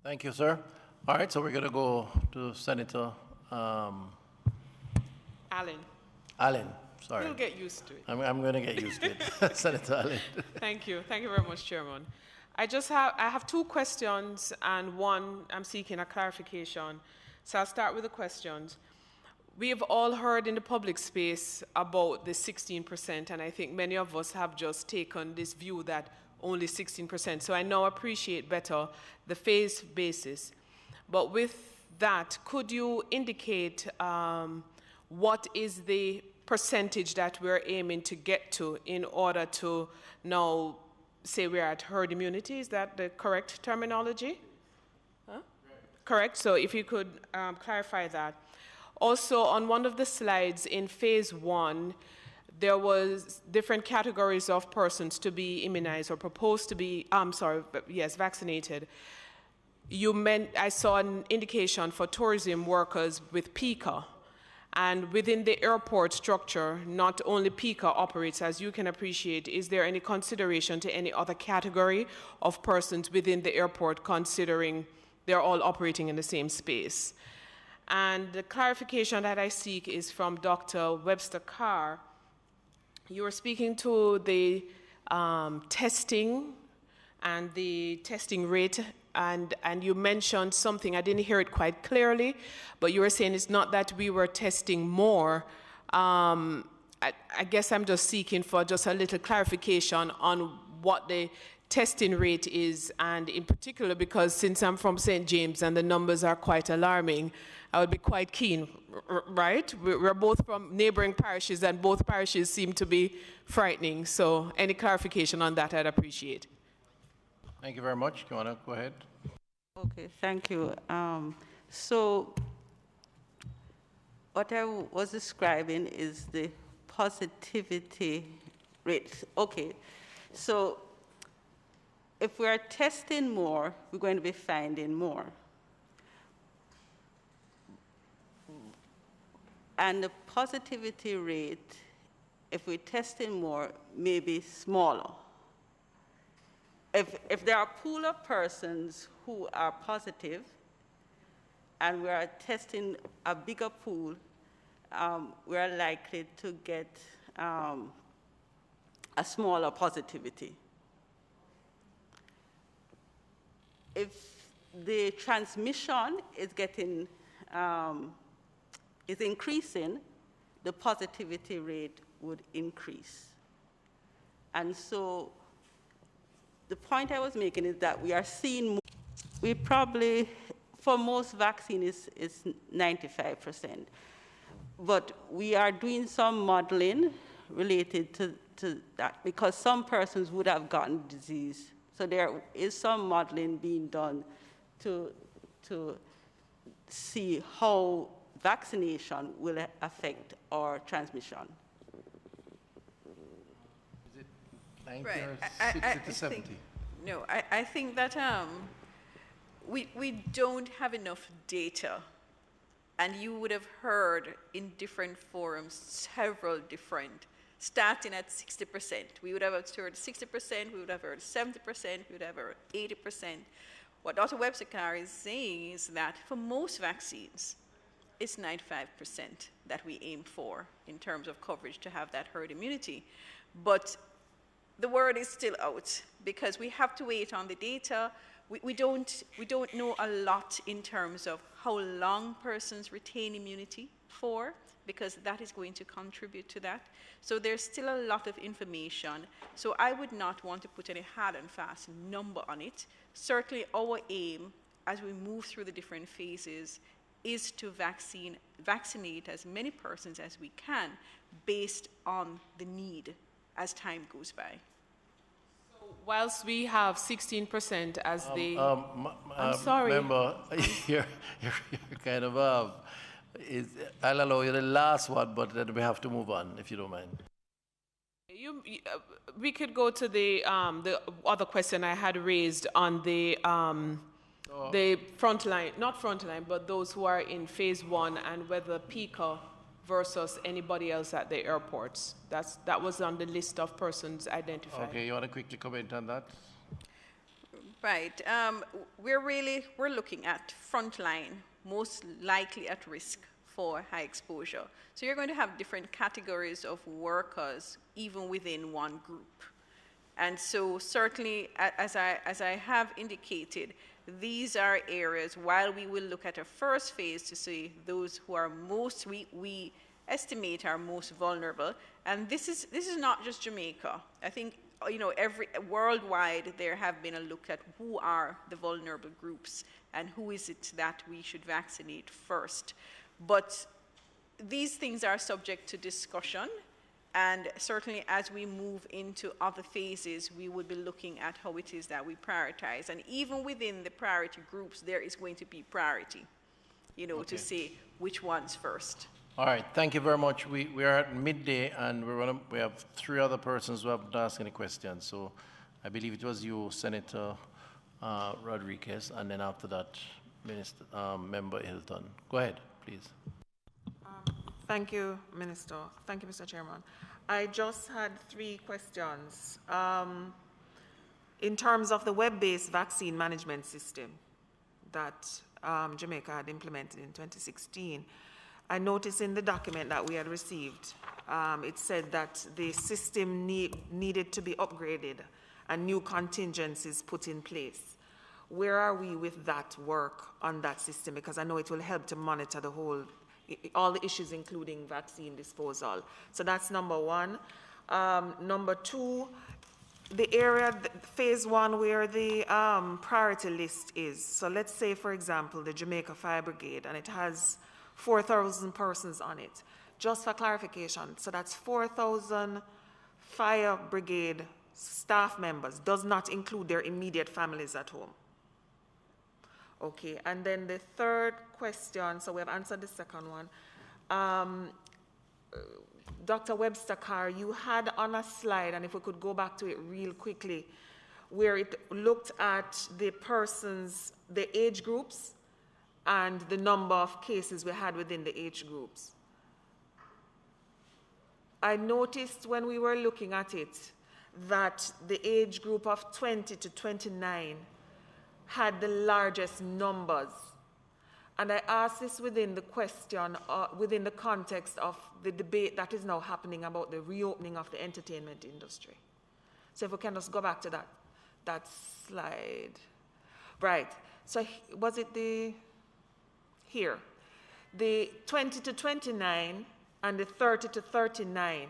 Thank you, sir. All right, so we're going to go to Senator Allen. Allen. Sorry. You'll get used to it. I'm going to get used to it. Senator Allen. Thank you. Thank you very much, Chairman. I have two questions, and one I'm seeking a clarification. So I'll start with the questions. We have all heard in the public space about the 16%, and I think many of us have just taken this view that only 16%. So I now appreciate better the phase basis. But with that, could you indicate what is the percentage that we're aiming to get to in order to now say we're at herd immunity? Is that the correct terminology? Huh? Correct. So if you could clarify that. Also, on one of the slides in phase 1, there was different categories of persons to be immunized or proposed to be, vaccinated. I saw an indication for tourism workers with PICA. And within the airport structure, not only PICA operates, as you can appreciate. Is there any consideration to any other category of persons within the airport, considering they're all operating in the same space? And the clarification that I seek is from Dr. Webster Carr. You were speaking to the testing and the testing rate, and you mentioned something, I didn't hear it quite clearly, but you were saying it's not that we were testing more. I guess I'm just seeking for just a little clarification on what the testing rate is, and in particular, because since I'm from St. James and the numbers are quite alarming, I would be quite keen, right? We're both from neighboring parishes, and both parishes seem to be frightening. So any clarification on that, I'd appreciate. Thank you very much. Do you want to go ahead? Okay, thank you. So what I was describing is the positivity rate. Okay, so if we are testing more, we're going to be finding more. And the positivity rate, if we're testing more, may be smaller. If there are a pool of persons who are positive and we are testing a bigger pool, we are likely to get a smaller positivity. If the transmission is increasing, the positivity rate would increase. And so the point I was making is that we are seeing more. We probably, for most vaccines, is 95%. But we are doing some modeling related to that, because some persons would have gotten disease. So there is some modeling being done to see how vaccination will affect our transmission. Is it 90 Right. or 60 to 70? I think that we don't have enough data. And you would have heard in different forums several different, starting at 60%. We would have heard 60%, we would have heard 70%, we would have heard 80%. What Dr. Webster Carr is saying is that for most vaccines, it's 95% that we aim for in terms of coverage to have that herd immunity. But the word is still out because we have to wait on the data. We don't know a lot in terms of how long persons retain immunity for, because that is going to contribute to that. So there's still a lot of information. So I would not want to put any hard and fast number on it. Certainly our aim as we move through the different phases is to vaccinate as many persons as we can based on the need as time goes by. Whilst we have 16% as the... I'm sorry. Remember, you're kind of... I'll allow you the last one, but then we have to move on, if you don't mind. We could go to the other question I had raised on the frontline, not frontline, but those who are in phase 1 and whether PICA versus anybody else at the airports. That was on the list of persons identified. Okay, you want to quickly comment on that? Right. We're looking at frontline, most likely at risk for high exposure. So you're going to have different categories of workers even within one group. And so certainly, as I have indicated, these are areas, while we will look at a first phase to see those who are most, we estimate are most vulnerable. And this is not just Jamaica. I think, you know, worldwide there have been a look at who are the vulnerable groups and who is it that we should vaccinate first. But these things are subject to discussion. And certainly as we move into other phases, we would be looking at how it is that we prioritize. And even within the priority groups, there is going to be priority, you know, to say which ones first. All right, thank you very much. We are at midday, and we have 3 other persons who haven't asked any questions. So I believe it was you, Senator Rodriguez, and then after that, Member Hilton. Go ahead, please. Thank you, Minister. Thank you, Mr. Chairman. I just had 3 questions. In terms of the web-based vaccine management system that Jamaica had implemented in 2016, I noticed in the document that we had received, it said that the system needed to be upgraded and new contingencies put in place. Where are we with that work on that system? Because I know it will help to monitor all the issues, including vaccine disposal. So that's number 1. Number 2, the area, phase 1, where the priority list is. So let's say, for example, the Jamaica Fire Brigade, and it has 4,000 persons on it. Just for clarification, so that's 4,000 Fire Brigade staff members, does not include their immediate families at home. Okay, and then the third question, so we have answered the second one. Dr. Webster-Carr, you had on a slide, and if we could go back to it real quickly, where it looked at the persons, the age groups, and the number of cases we had within the age groups. I noticed when we were looking at it that the age group of 20 to 29 had the largest numbers. And I asked this within the question, within the context of the debate that is now happening about the reopening of the entertainment industry. So if we can just go back to that slide. Right, so was it here? The 20 to 29 and the 30 to 39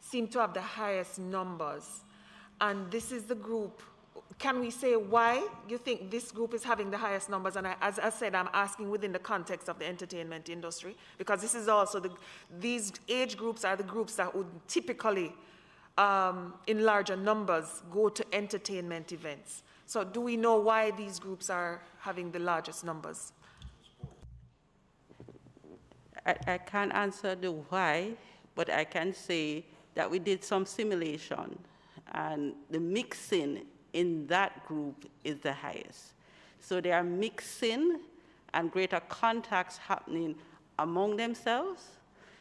seem to have the highest numbers. And this is the group. Can we say why you think this group is having the highest numbers? And as I said, I'm asking within the context of the entertainment industry, because this is also these age groups are the groups that would typically, in larger numbers, go to entertainment events. So do we know why these groups are having the largest numbers? I can't answer the why, but I can say that we did some simulation, and the mixing in that group is the highest. So they are mixing and greater contacts happening among themselves.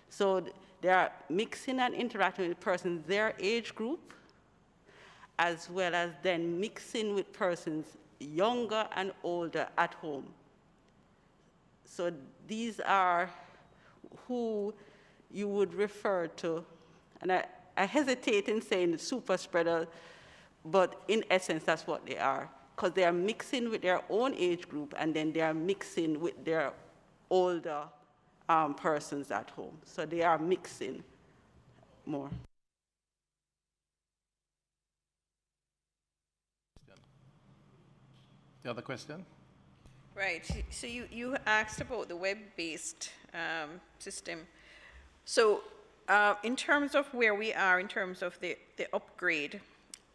So they are mixing and interacting with persons their age group, as well as then mixing with persons younger and older at home. So these are who you would refer to, and I hesitate in saying super spreader, but in essence, that's what they are, because they are mixing with their own age group, and then they are mixing with their older persons at home. So they are mixing more. The other question? Right, so you asked about the web-based system. So in terms of where we are, in terms of the upgrade,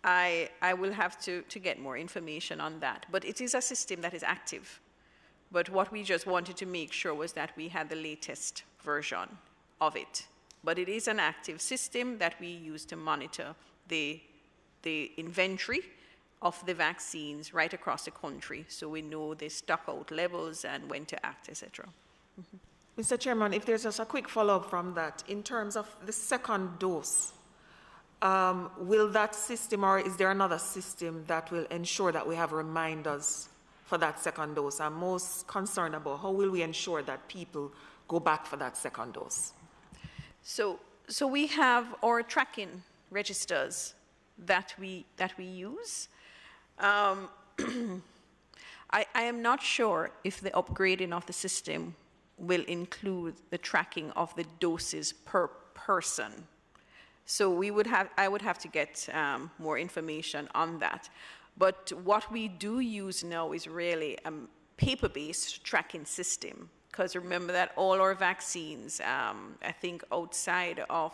I will have to get more information on that. But it is a system that is active. But what we just wanted to make sure was that we had the latest version of it. But it is an active system that we use to monitor the inventory of the vaccines right across the country, so we know the stock out levels and when to act, etc. Mr. Chairman, if there's just a quick follow-up from that, in terms of the second dose, will that system, or is there another system that will ensure that we have reminders for that second dose? I'm most concerned about how will we ensure that people go back for that second dose? So we have our tracking registers that we use. I am not sure if the upgrading of the system will include the tracking of the doses per person. So I would have to get more information on that. But what we do use now is really a paper-based tracking system, because remember that all our vaccines, I think outside of,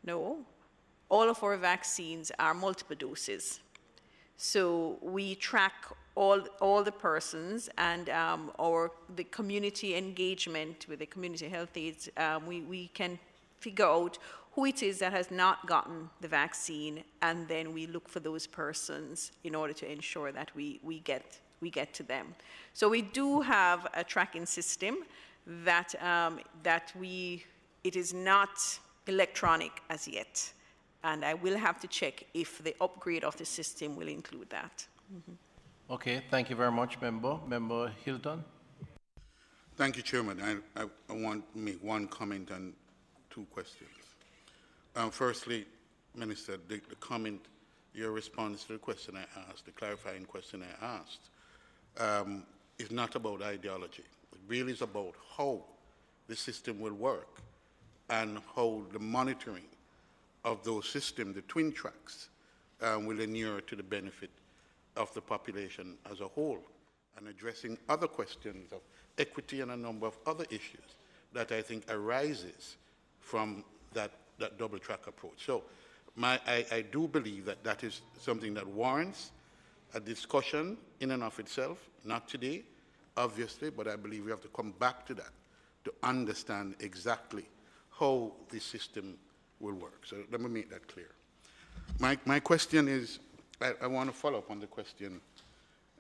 no, all of our vaccines are multiple doses. So we track all the persons, and the community engagement with the community health aides, we can figure out who it is that has not gotten the vaccine, and then we look for those persons in order to ensure that we get to them. So we do have a tracking system that it is not electronic as yet, and I will have to check if the upgrade of the system will include that. Mm-hmm. Okay, thank you very much, Member. Member Hilton. Thank you, Chairman. I want to make one comment and two questions. Firstly, Minister, the comment, your response to the question I asked, the clarifying question I asked, is not about ideology. It really is about how the system will work and how the monitoring of those systems, the twin tracks, will inure to the benefit of the population as a whole, and addressing other questions of equity and a number of other issues that I think arises from that double track approach. So I do believe that that is something that warrants a discussion in and of itself, not today, obviously, but I believe we have to come back to that to understand exactly how the system will work. So let me make that clear. My question is, I want to follow up on the question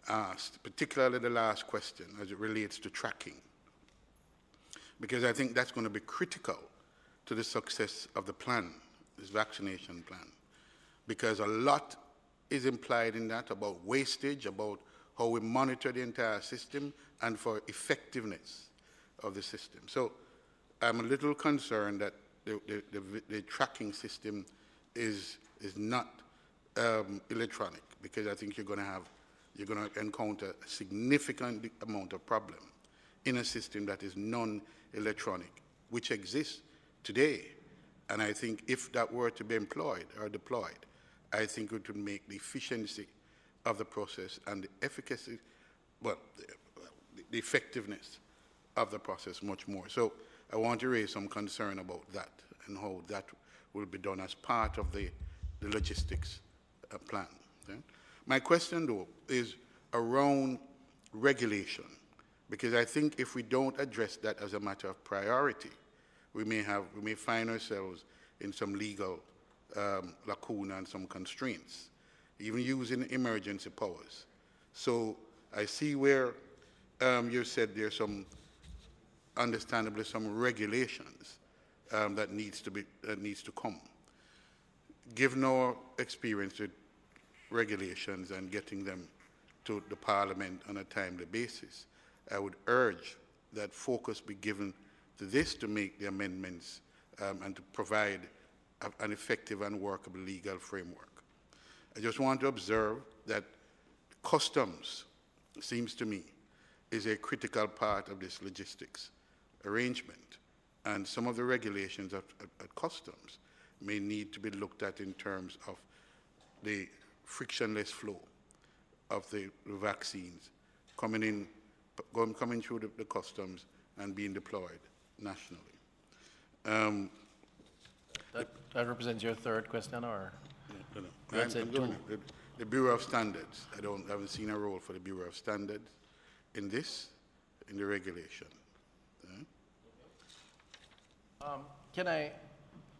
asked, particularly the last question as it relates to tracking, because I think that's going to be critical to the success of the plan, this vaccination plan, because a lot is implied in that about wastage, about how we monitor the entire system, and for effectiveness of the system. So I'm a little concerned that the tracking system is not electronic, because I think you're going to encounter a significant amount of problem in a system that is non-electronic, which exists today. And I think if that were to be employed or deployed, I think it would make the efficiency of the process and the efficacy, well, the effectiveness of the process much more. So I want to raise some concern about that and how that will be done as part of the logistics plan. Okay? My question, though, is around regulation, because I think if we don't address that as a matter of priority, we may find ourselves in some legal lacuna and some constraints, even using emergency powers. So I see where you said there's understandably some regulations that needs to come. Given our experience with regulations and getting them to the Parliament on a timely basis, I would urge that focus be given to this to make the amendments and to provide an effective and workable legal framework. I just want to observe that customs, seems to me, is a critical part of this logistics arrangement, and some of the regulations at customs may need to be looked at in terms of the frictionless flow of the vaccines coming through the customs and being deployed nationally. That represents your third question, or? No. The Bureau of Standards. I haven't seen a role for the Bureau of Standards in the regulation. Can I,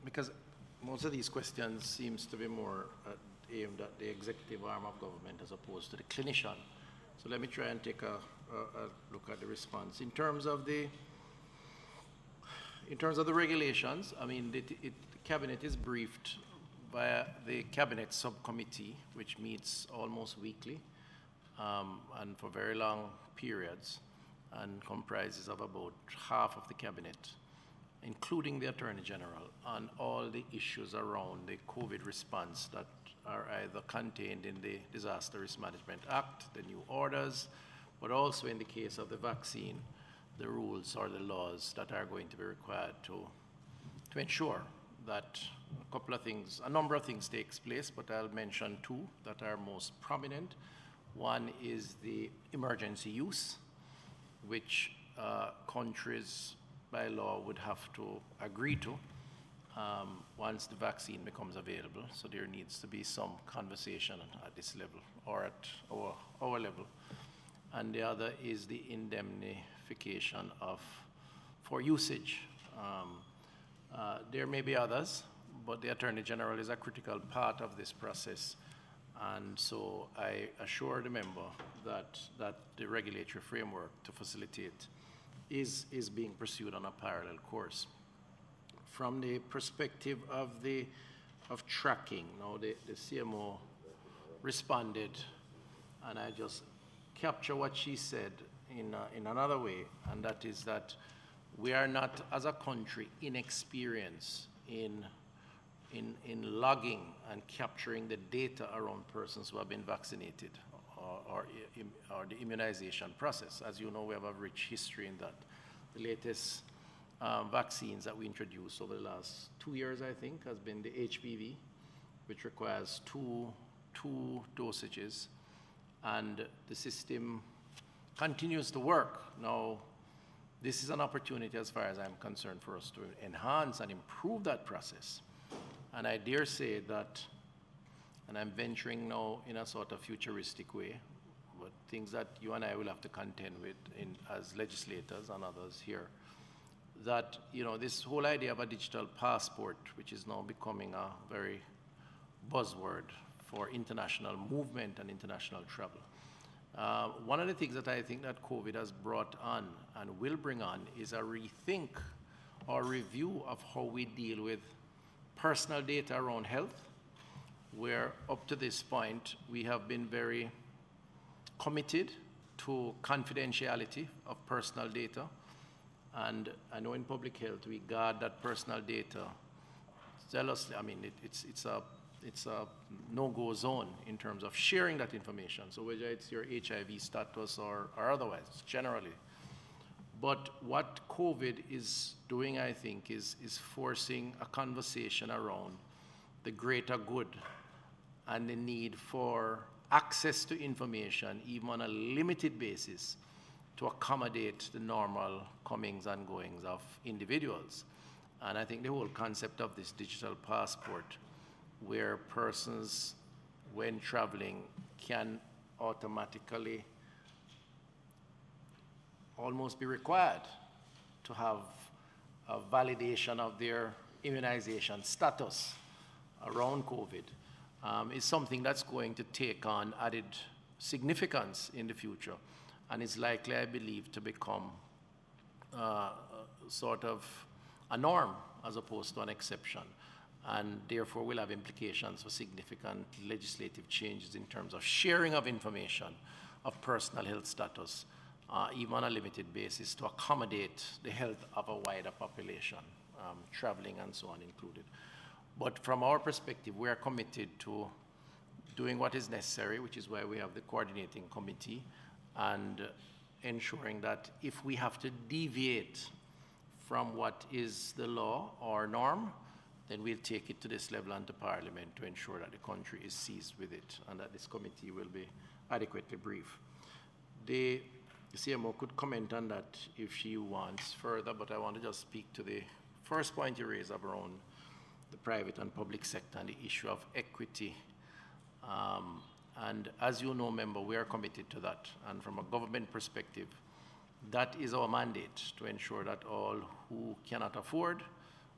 because most of these questions seems to be more aimed at the executive arm of government as opposed to the clinician. So let me try and take a look at the response. In terms of the in terms of the regulations, I mean, the Cabinet is briefed via the Cabinet Subcommittee, which meets almost weekly and for very long periods, and comprises of about half of the Cabinet, including the Attorney General, on all the issues around the COVID response that are either contained in the Disaster Risk Management Act, the new orders, but also in the case of the vaccine, the rules or the laws that are going to be required to ensure that a number of things takes place, but I'll mention two that are most prominent. One is the emergency use, which countries by law would have to agree to once the vaccine becomes available. So there needs to be some conversation at this level or at our level. And the other is the indemnification for usage. There may be others, but the Attorney General is a critical part of this process. And so I assure the member that the regulatory framework to facilitate is being pursued on a parallel course. From the perspective of tracking, now the CMO responded, and I just capture what she said in another way, and that is that we are not, as a country, inexperienced in logging and capturing the data around persons who have been vaccinated or the immunization process. As you know, we have a rich history in that. The latest vaccines that we introduced over the last 2 years, I think, has been the HPV, which requires two dosages, and the system continues to work. Now, this is an opportunity, as far as I'm concerned, for us to enhance and improve that process. And I dare say that, and I'm venturing now in a sort of futuristic way, but things that you and I will have to contend with as legislators and others here, that, this whole idea of a digital passport, which is now becoming a very buzzword for international movement and international travel. One of the things that I think that COVID has brought on and will bring on is a rethink or review of how we deal with personal data around health, where up to this point we have been very committed to confidentiality of personal data. And I know in public health we guard that personal data zealously. I mean, it's a no-go zone in terms of sharing that information. So whether it's your HIV status or otherwise, generally. But what COVID is doing, I think, is forcing a conversation around the greater good and the need for access to information, even on a limited basis, to accommodate the normal comings and goings of individuals. And I think the whole concept of this digital passport, where persons, when traveling, can automatically almost be required to have a validation of their immunization status around COVID, is something that's going to take on added significance in the future, and is likely, I believe, to become sort of a norm as opposed to an exception, and therefore will have implications for significant legislative changes in terms of sharing of information of personal health status, even on a limited basis, to accommodate the health of a wider population, traveling and so on included. But from our perspective, we are committed to doing what is necessary, which is why we have the coordinating committee, and ensuring that if we have to deviate from what is the law or norm, then we'll take it to this level and to Parliament to ensure that the country is seized with it and that this committee will be adequately briefed. The CMO could comment on that if she wants further, but I want to just speak to the first point you raised around the private and public sector and the issue of equity. And as you know, member, we are committed to that. And from a government perspective, that is our mandate, to ensure that all who cannot afford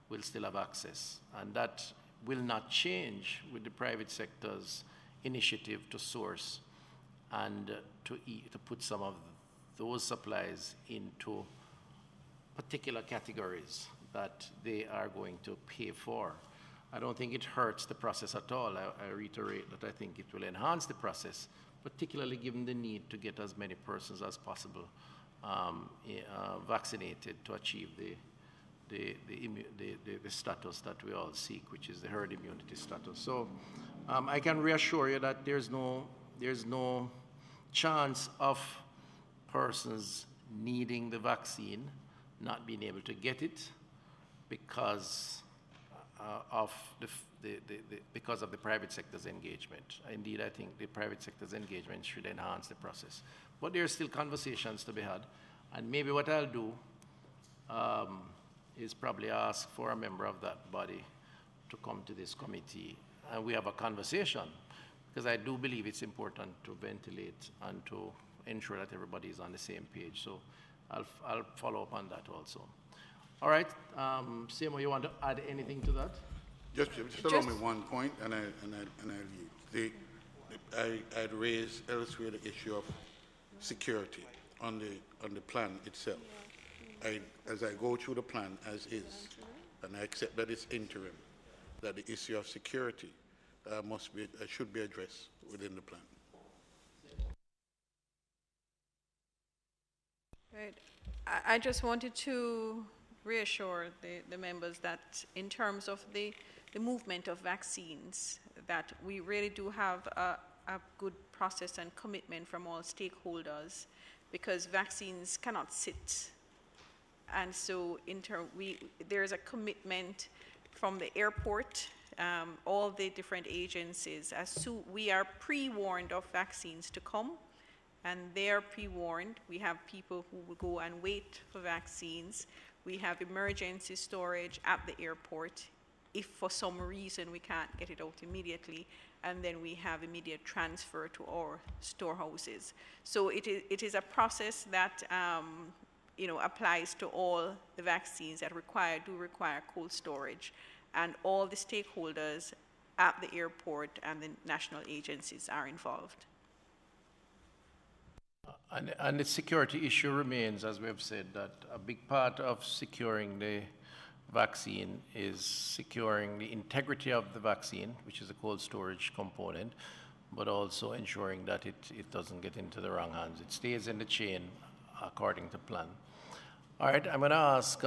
will still have access. And that will not change with the private sector's initiative to source and to put some of those supplies into particular categories that they are going to pay for. I don't think it hurts the process at all. I reiterate that I think it will enhance the process, particularly given the need to get as many persons as possible vaccinated to achieve the status that we all seek, which is the herd immunity status. So I can reassure you that there's no chance of persons needing the vaccine not being able to get it because of the private sector's engagement. Indeed, I think the private sector's engagement should enhance the process. But there are still conversations to be had. And maybe what I'll do is probably ask for a member of that body to come to this committee and we have a conversation, because I do believe it's important to ventilate and to ensure that everybody is on the same page. So I'll follow up on that also. All right, Seymour, you want to add anything to that? Just allow me one point, and I'll leave. I'd raised elsewhere the issue of security on the plan itself. As I go through the plan as is, and I accept that it's interim, that the issue of security should be addressed within the plan. Right. I just wanted to reassure the members that in terms of the movement of vaccines, that we really do have a good process and commitment from all stakeholders, because vaccines cannot sit. And so there's a commitment from the airport, all the different agencies. We are pre-warned of vaccines to come, and they are pre-warned. We have people who will go and wait for vaccines. We have emergency storage at the airport if for some reason we can't get it out immediately, and then we have immediate transfer to our storehouses. So it is a process that applies to all the vaccines that do require cold storage, and all the stakeholders at the airport and the national agencies are involved. And the security issue remains, as we have said, that a big part of securing the vaccine is securing the integrity of the vaccine, which is a cold storage component, but also ensuring that it doesn't get into the wrong hands. It stays in the chain according to plan. All right, I'm going to ask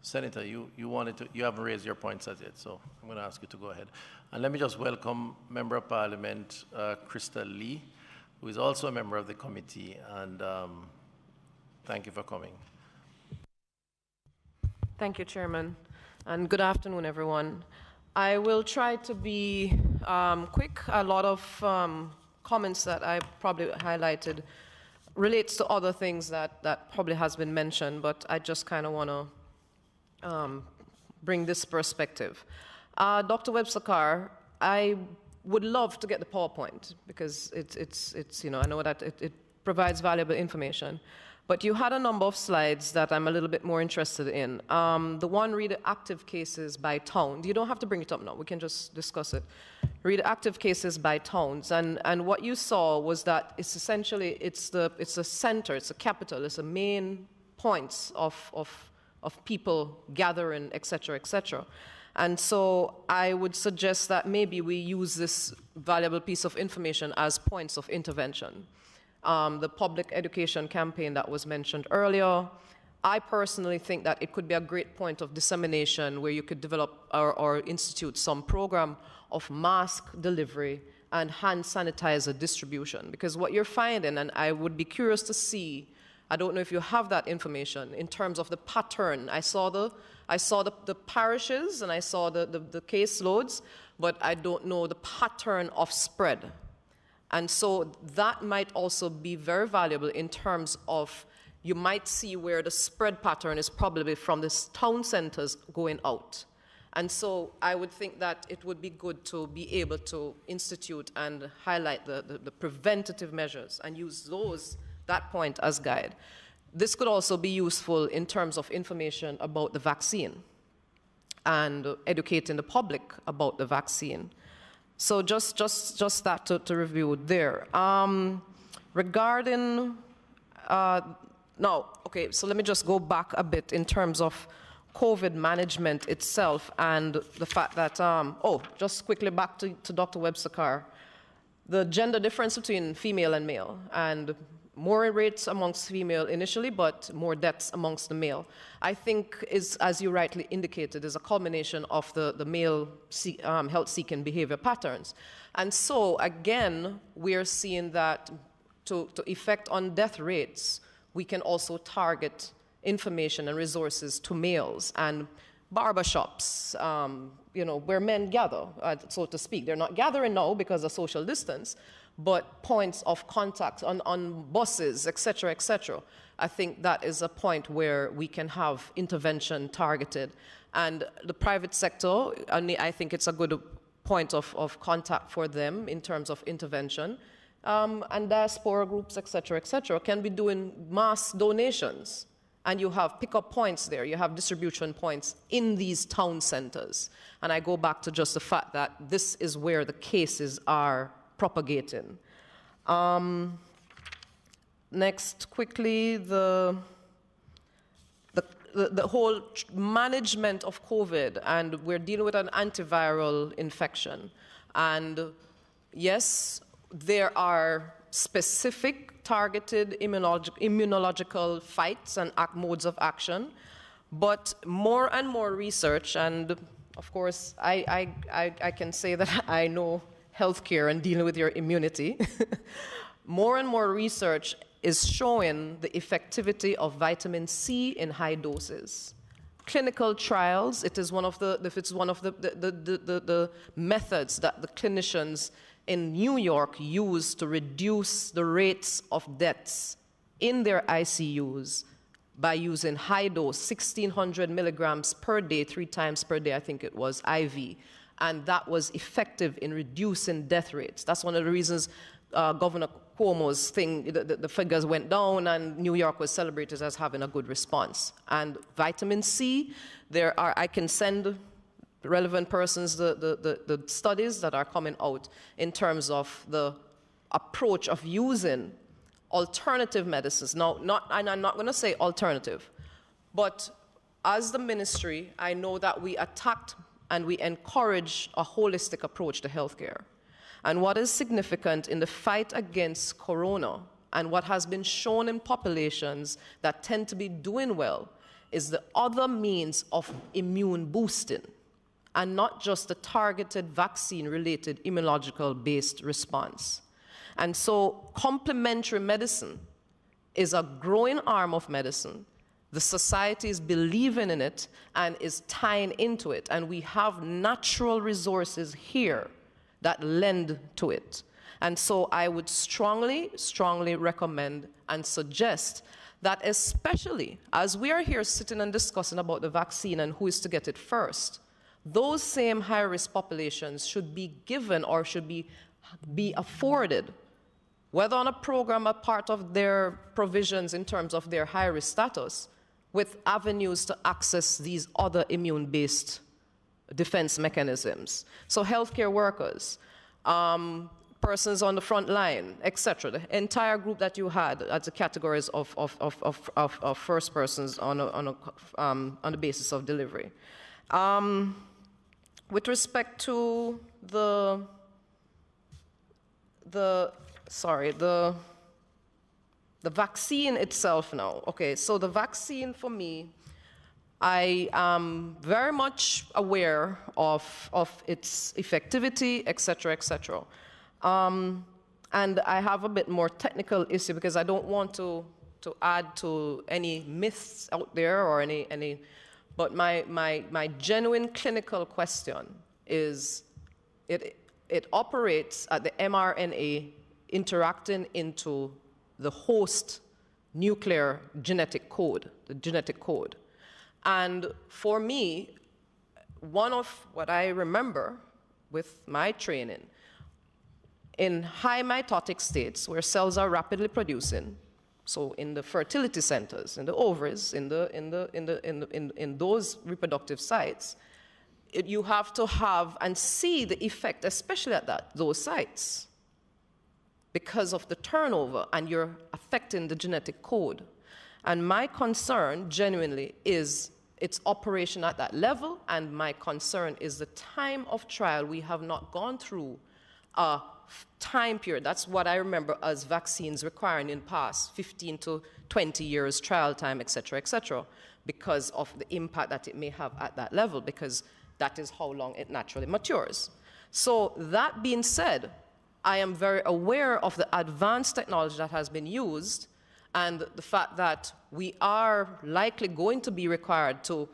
Senator, you haven't raised your points as yet, so I'm going to ask you to go ahead. And let me just welcome Member of Parliament Crystal Lee, who is also a member of the committee, and thank you for coming. Thank you, Chairman, and good afternoon, everyone. I will try to be quick. A lot of comments that I probably highlighted relates to other things that probably has been mentioned, but I just kind of want to bring this perspective. Dr. Webster-Carr, I would love to get the PowerPoint, because it's I know that it provides valuable information. But you had a number of slides that I'm a little bit more interested in. The one, read active cases by town. You don't have to bring it up now. We can just discuss it. Read active cases by towns. And what you saw was that it's essentially, it's a center, it's a capital, it's a main points of people gathering, et cetera, et cetera. And so I would suggest that maybe we use this valuable piece of information as points of intervention. The public education campaign that was mentioned earlier, I personally think that it could be a great point of dissemination where you could develop or institute some program of mask delivery and hand sanitizer distribution. Because what you're finding, and I would be curious to see, I don't know if you have that information in terms of the pattern. I saw the parishes and I saw the caseloads, but I don't know the pattern of spread. And so that might also be very valuable in terms of, you might see where the spread pattern is probably from the town centers going out. And so I would think that it would be good to be able to institute and highlight the preventative measures and use that point as guide. This could also be useful in terms of information about the vaccine and educating the public about the vaccine. So just that to review there. Regarding Now, okay, so let me just go back a bit in terms of COVID management itself and the fact that, just quickly back to Dr. Webster-Carr, the gender difference between female and male, and more rates amongst female initially, but more deaths amongst the male, I think is, as you rightly indicated, is a culmination of the male health-seeking behavior patterns. And so, again, we are seeing that to effect on death rates, we can also target information and resources to males and barbershops, where men gather, so to speak. They're not gathering now because of social distance, but points of contact on buses, et cetera, et cetera. I think that is a point where we can have intervention targeted. And the private sector, I think it's a good point of contact for them in terms of intervention. And diaspora groups, et cetera, can be doing mass donations. And you have pickup points there. You have distribution points in these town centers. And I go back to just the fact that this is where the cases are propagating. Next, quickly, the whole management of COVID, and we're dealing with an antiviral infection. And yes, there are specific targeted immunological fights and modes of action, but more and more research, and of course, I can say that I know healthcare and dealing with your immunity. More and more research is showing the effectivity of vitamin C in high doses. Clinical trials, it's one of the methods that the clinicians in New York use to reduce the rates of deaths in their ICUs by using high dose, 1,600 milligrams per day, 3 times per day, I think it was, IV. And that was effective in reducing death rates. That's one of the reasons Governor Cuomo's thing, the figures went down, and New York was celebrated as having a good response. And vitamin C, I can send relevant persons the studies that are coming out in terms of the approach of using alternative medicines. Now, and I'm not going to say alternative, but as the ministry, I know that we attacked and we encourage a holistic approach to healthcare. And what is significant in the fight against corona, and what has been shown in populations that tend to be doing well, is the other means of immune boosting, and not just the targeted vaccine-related immunological-based response. And so complementary medicine is a growing arm of medicine. The society is believing in it and is tying into it, and we have natural resources here that lend to it. And so I would strongly, strongly recommend and suggest that, especially as we are here sitting and discussing about the vaccine and who is to get it first, those same high-risk populations should be given or should be afforded, whether on a program or part of their provisions in terms of their high-risk status, with avenues to access these other immune-based defense mechanisms. So healthcare workers, persons on the front line, etc. The entire group that you had as the categories of first persons on the basis of delivery. With respect to the vaccine itself now. Okay, so the vaccine for me, I am very much aware of its effectivity, et cetera, et cetera. And I have a bit more technical issue because I don't want to add to any myths out there or any but my genuine clinical question is, it operates at the mRNA interacting into the host nuclear genetic code, the genetic code. And for me, one of what I remember with my training, in high mitotic states where cells are rapidly producing, so in the fertility centers, in the ovaries, in those reproductive sites, you have to have and see the effect, especially at those sites, because of the turnover, and you're affecting the genetic code. And my concern, genuinely, is its operation at that level, and my concern is the time of trial. We have not gone through a time period. That's what I remember as vaccines requiring in past 15 to 20 years trial time, et cetera, because of the impact that it may have at that level, because that is how long it naturally matures. So that being said, I am very aware of the advanced technology that has been used and the fact that we are likely going to be required to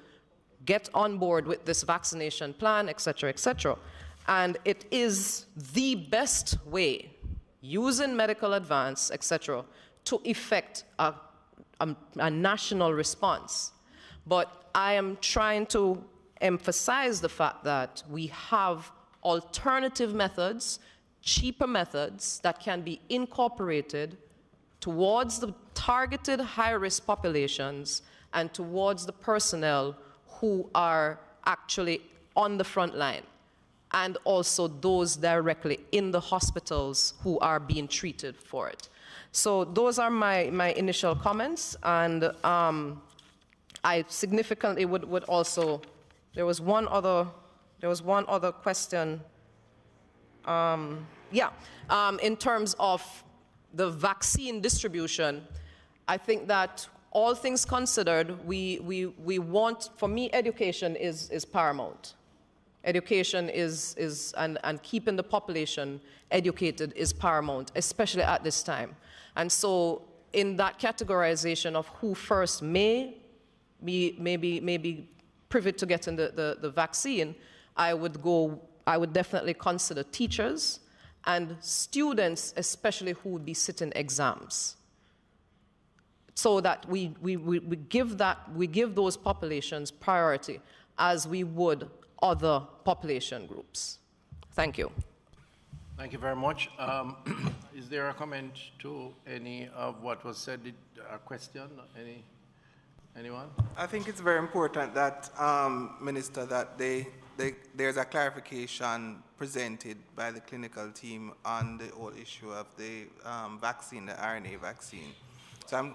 get on board with this vaccination plan, et cetera, and it is the best way, using medical advance, et cetera, to effect a national response. But I am trying to emphasize the fact that we have alternative methods, cheaper methods that can be incorporated towards the targeted high-risk populations and towards the personnel who are actually on the front line, and also those directly in the hospitals who are being treated for it. So those are my initial comments, and I significantly would also, there was one other question. In terms of the vaccine distribution, I think that all things considered, we want, for me, education is paramount. Education and keeping the population educated is paramount, especially at this time. And so in that categorization of who first may be privy to getting the vaccine, I would definitely consider teachers and students, especially who would be sitting exams, so that we give those populations priority as we would other population groups. Thank you. Thank you very much. Is there a comment to any of what was said? A question? Anyone? I think it's very important that, Minister, that there's a clarification presented by the clinical team on the whole issue of the vaccine, the RNA vaccine. So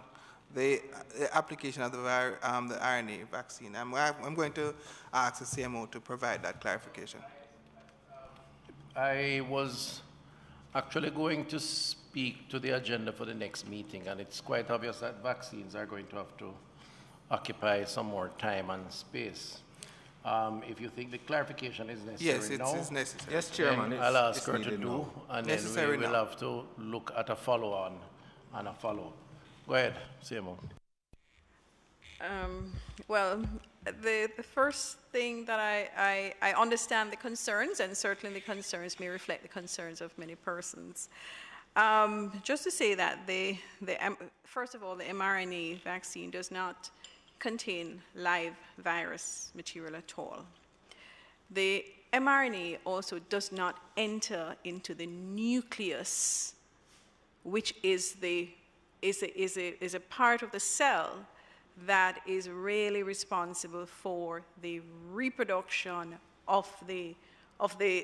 the application of the RNA vaccine. I'm going to ask the CMO to provide that clarification. I was actually going to speak to the agenda for the next meeting, and it's quite obvious that vaccines are going to have to occupy some more time and space. If you think the clarification is necessary now, yes, it's necessary. Yes, Chairman. I'll ask her to do, now. and then we will have to look at a follow-on and a follow-up. Go ahead, CMO. Well, the first thing that I understand the concerns, and certainly the concerns may reflect the concerns of many persons. Just to say that first of all, the mRNA vaccine does not contain live virus material at all. The mRNA also does not enter into the nucleus, which is a part of the cell that is really responsible for the reproduction of the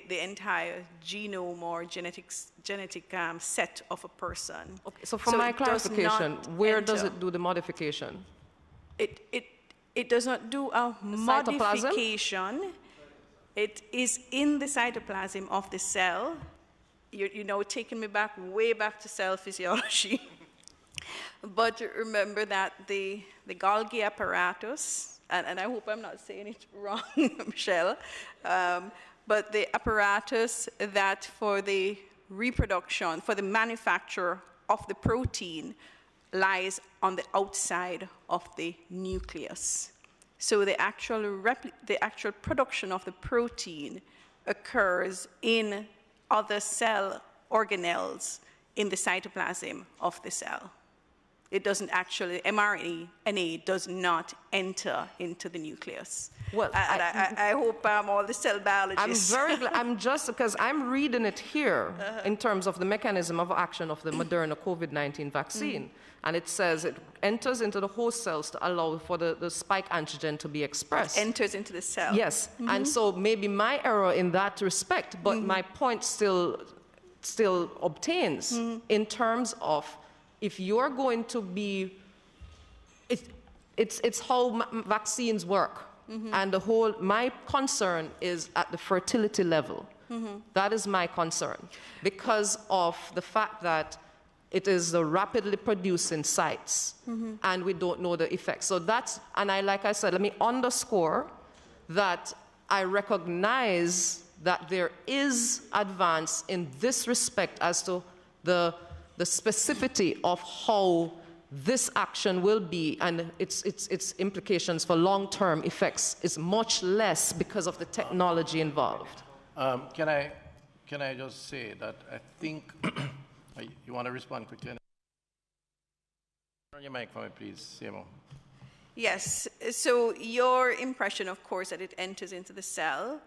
entire genome or genetic set of a person. Okay, so for my clarification, where does it do the modification? It does not do a modification. It is in the cytoplasm of the cell. You know, taking me way back to cell physiology. But remember that the Golgi apparatus, and I hope I'm not saying it wrong, Michelle, but the apparatus that for the reproduction, for the manufacture of the protein, lies on the outside of the nucleus. So the actual production of the protein occurs in other cell organelles in the cytoplasm of the cell. It doesn't actually, mRNA does not enter into the nucleus. Well, I hope all the cell biologists. I'm very glad, because I'm reading it here in terms of the mechanism of action of the Moderna COVID-19 vaccine. And it says it enters into the host cells to allow for the spike antigen to be expressed. Enters into the cell. Yes, and so maybe my error in that respect, but my point still obtains in terms of if you're going to be it's how vaccines work. And my concern is at the fertility level. That is my concern, because of the fact that it is the rapidly producing sites, and we don't know the effects. So that's, and like I said, let me underscore that I recognize that there is advance in this respect as to the specificity of how this action will be, and its implications for long-term effects is much less because of the technology involved. Can I just say that I think you want to respond quickly? Turn your mic for me, please, CMO. Yes. So your impression, of course, that it enters into the cell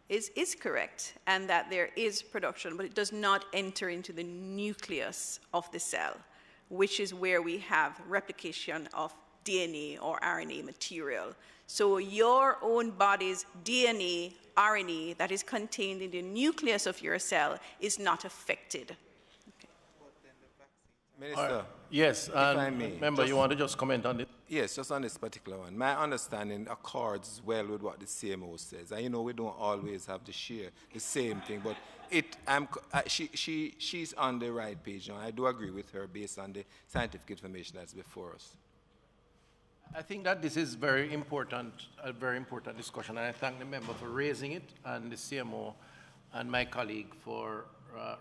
is correct, and that there is production, but it does not enter into the nucleus of the cell, which is where we have replication of DNA or RNA material. So your own body's DNA, RNA that is contained in the nucleus of your cell is not affected. Minister, yes, if I may. Remember, you want to just comment on it? Yes, just on this particular one. My understanding accords well with what the CMO says. And you know, we don't always have to share the same thing, but she's on the right page, and I do agree with her based on the scientific information that's before us. I think that this is a very important discussion, and I thank the member for raising it, and the CMO and my colleague for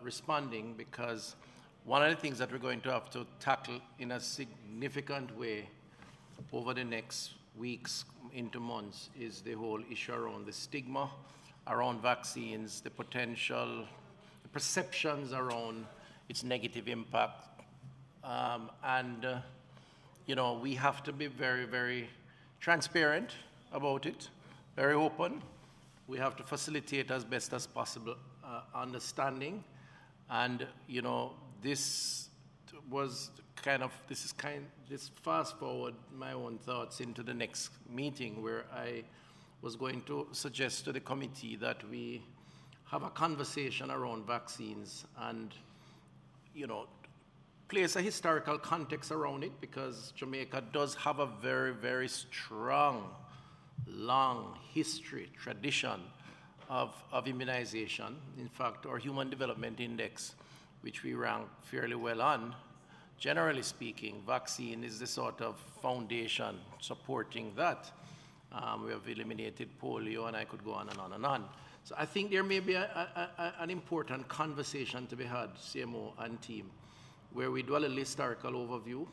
responding, because one of the things that we're going to have to tackle in a significant way over the next weeks into months is the whole issue around the stigma around vaccines, the potential, the perceptions around its negative impact, you know, we have to be very, very transparent about it, very open. We have to facilitate as best as possible understanding, and you know, this fast forward my own thoughts into the next meeting, where I was going to suggest to the committee that we have a conversation around vaccines and, you know, place a historical context around it, because Jamaica does have a very, very strong, long history, tradition of immunization. In fact, our Human Development Index, which we rank fairly well on, generally speaking, vaccine is the sort of foundation supporting that. We have eliminated polio, and I could go on and on and on. So I think there may be an important conversation to be had, CMO and team, where we do a little historical overview.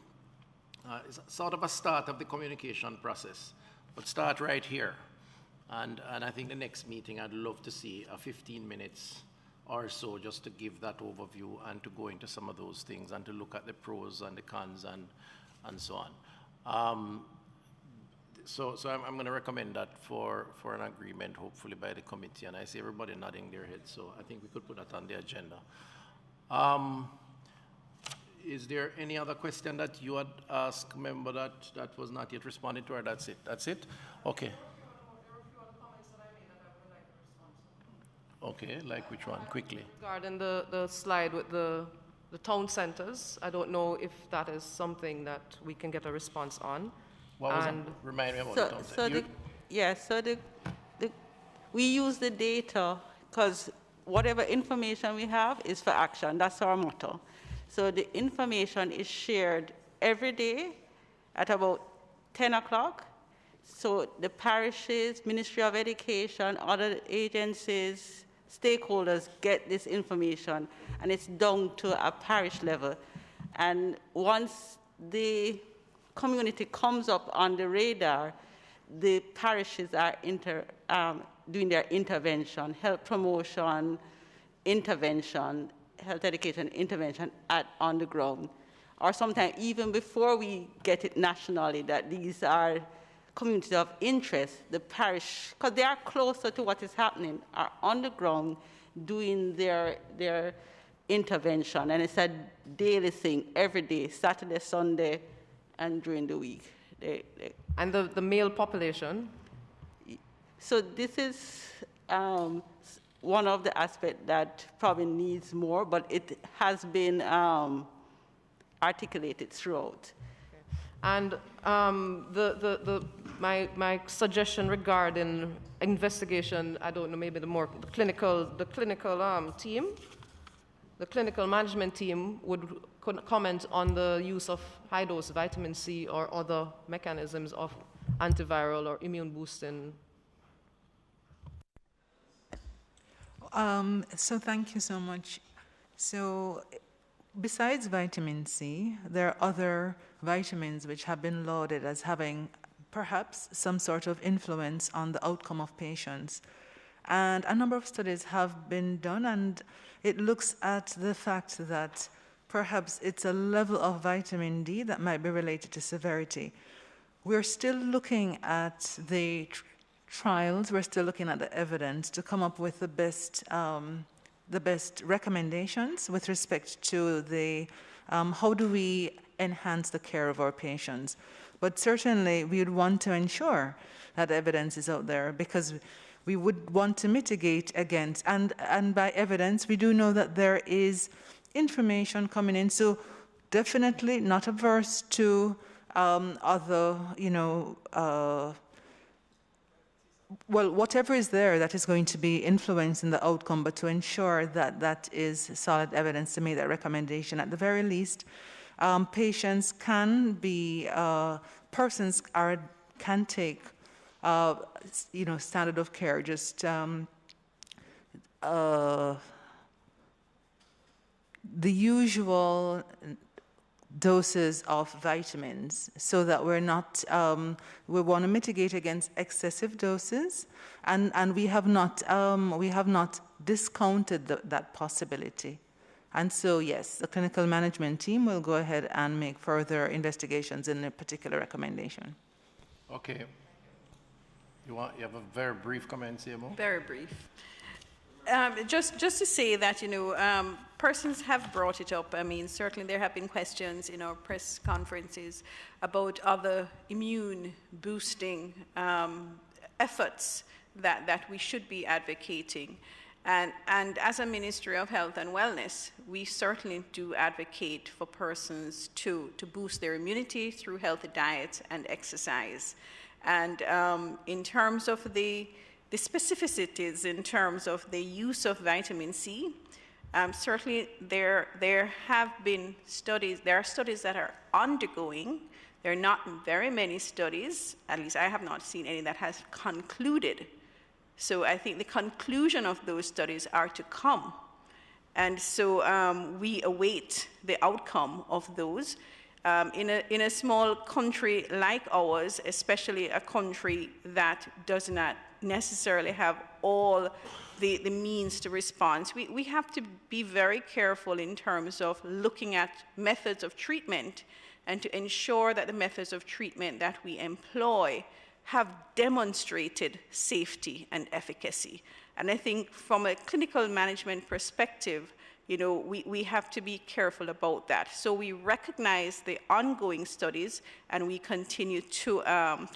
It's sort of a start of the communication process, but start right here. And I think the next meeting, I'd love to see a 15 minutes or so just to give that overview and to go into some of those things and to look at the pros and the cons and so on. So I'm going to recommend that for an agreement, hopefully by the committee. And I see everybody nodding their heads, so I think we could put that on the agenda. Is there any other question that you had asked, member, that was not yet responded to, or that's it? That's it? Okay. Okay, like which one? Quickly. Regarding the slide with the town centers, I don't know if that is something that we can get a response on. What was it? Remind me about the town centers. We use the data because whatever information we have is for action. That's our motto. So the information is shared every day at about 10 o'clock. So the parishes, Ministry of Education, other agencies, stakeholders get this information, and it's down to a parish level. And once the community comes up on the radar, the parishes are doing their intervention, health promotion, intervention, health education intervention on the ground. Or sometimes even before we get it nationally, that these are communities of interest, the parish, because they are closer to what is happening, are on the ground doing their intervention. And it's a daily thing, every day, Saturday, Sunday, and during the week. And the male population? So this is one of the aspects that probably needs more, but it has been articulated throughout. And my suggestion regarding investigation, I don't know, maybe the clinical team, the clinical management team would comment on the use of high-dose vitamin C or other mechanisms of antiviral or immune boosting. So thank you so much. So besides vitamin C, there are other vitamins which have been lauded as having perhaps some sort of influence on the outcome of patients. And a number of studies have been done, and it looks at the fact that perhaps it's a level of vitamin D that might be related to severity. We're still looking at the trials, we're still looking at the evidence to come up with the best recommendations with respect to the how do we enhance the care of our patients. But certainly we would want to ensure that evidence is out there, because we would want to mitigate against, and by evidence we do know that there is information coming in, so definitely not averse to other, well, whatever is there that is going to be influencing the outcome, but to ensure that that is solid evidence to make that recommendation. At the very least, patients can be, persons can take, standard of care, just the usual doses of vitamins, so that we're not, we want to mitigate against excessive doses, and we have not discounted that possibility. And so, yes, the clinical management team will go ahead and make further investigations in a particular recommendation. Okay. You have a very brief comment, CMO? Very brief. Just to say that, persons have brought it up. I mean, certainly there have been questions in our press conferences about other immune boosting efforts that we should be advocating. And as a Ministry of Health and Wellness, we certainly do advocate for persons to boost their immunity through healthy diet and exercise. And in terms of the specificities in terms of the use of vitamin C, certainly there have been studies, there are studies that are undergoing. There are not very many studies, at least I have not seen any that has concluded. So I think the conclusion of those studies are to come. And so we await the outcome of those. In a small country like ours, especially a country that does not necessarily have all the means to respond, we have to be very careful in terms of looking at methods of treatment and to ensure that the methods of treatment that we employ have demonstrated safety and efficacy. And I think from a clinical management perspective, we have to be careful about that. So we recognize the ongoing studies, and we continue to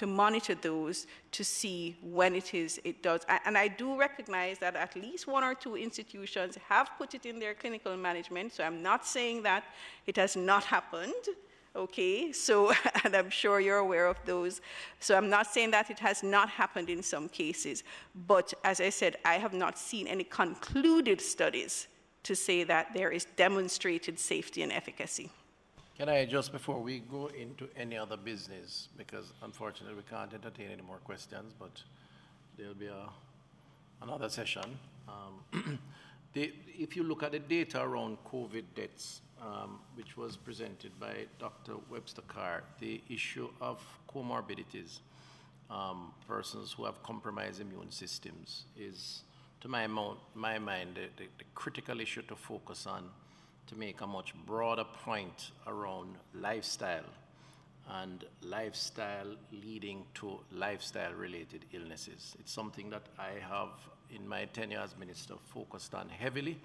monitor those to see when it does. And I do recognize that at least one or two institutions have put it in their clinical management, so I'm not saying that it has not happened. Okay, so, and I'm sure you're aware of those. So I'm not saying that it has not happened in some cases, but as I said, I have not seen any concluded studies to say that there is demonstrated safety and efficacy. Can I, just before we go into any other business, because unfortunately we can't entertain any more questions, but there'll be another session. If you look at the data around COVID deaths, which was presented by Dr. Webster Carr, the issue of comorbidities, persons who have compromised immune systems, is, to my mind, the critical issue to focus on, to make a much broader point around lifestyle, and lifestyle leading to lifestyle-related illnesses. It's something that I have, in my tenure as minister, focused on heavily,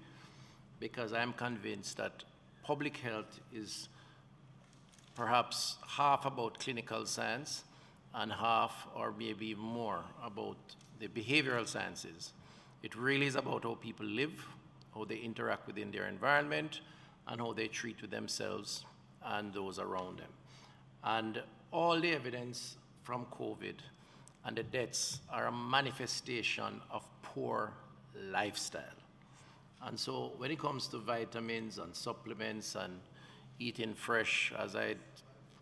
because I'm convinced that public health is perhaps half about clinical science and half, or maybe more, about the behavioral sciences. It really is about how people live, how they interact within their environment, and how they treat with themselves and those around them. And all the evidence from COVID and the deaths are a manifestation of poor lifestyle. And so when it comes to vitamins and supplements and eating fresh, as I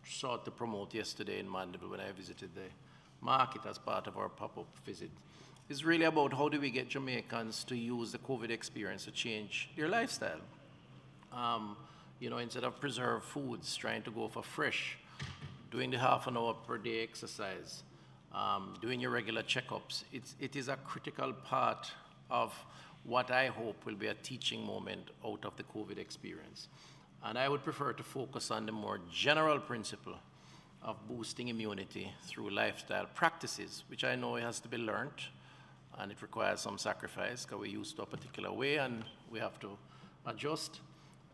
sought to promote yesterday in Mandeville when I visited the market as part of our pop-up visit, it's really about how do we get Jamaicans to use the COVID experience to change their lifestyle. You know, instead of preserved foods, trying to go for fresh, doing the half an hour per day exercise, doing your regular checkups. It is a critical part of what I hope will be a teaching moment out of the COVID experience. And I would prefer to focus on the more general principle of boosting immunity through lifestyle practices, which I know has to be learned, and it requires some sacrifice because we're used to a particular way and we have to adjust.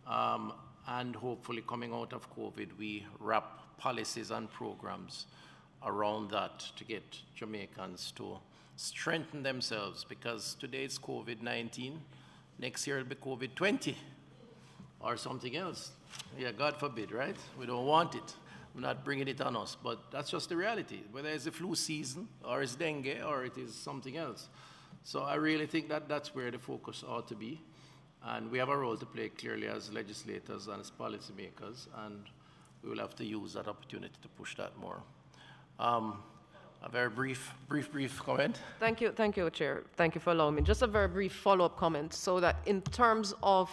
And hopefully coming out of COVID, we wrap policies and programs around that to get Jamaicans to strengthen themselves, because today it's COVID-19, next year it'll be COVID-20 or something else. Yeah, God forbid, right? We don't want it. We're not bringing it on us, but that's just the reality, whether it's the flu season or it's dengue or it is something else. So I really think that that's where the focus ought to be. And we have a role to play clearly as legislators and as policymakers, and we will have to use that opportunity to push that more. A very brief comment. Thank you, Chair. Thank you for allowing me. Just a very brief follow-up comment, so that in terms of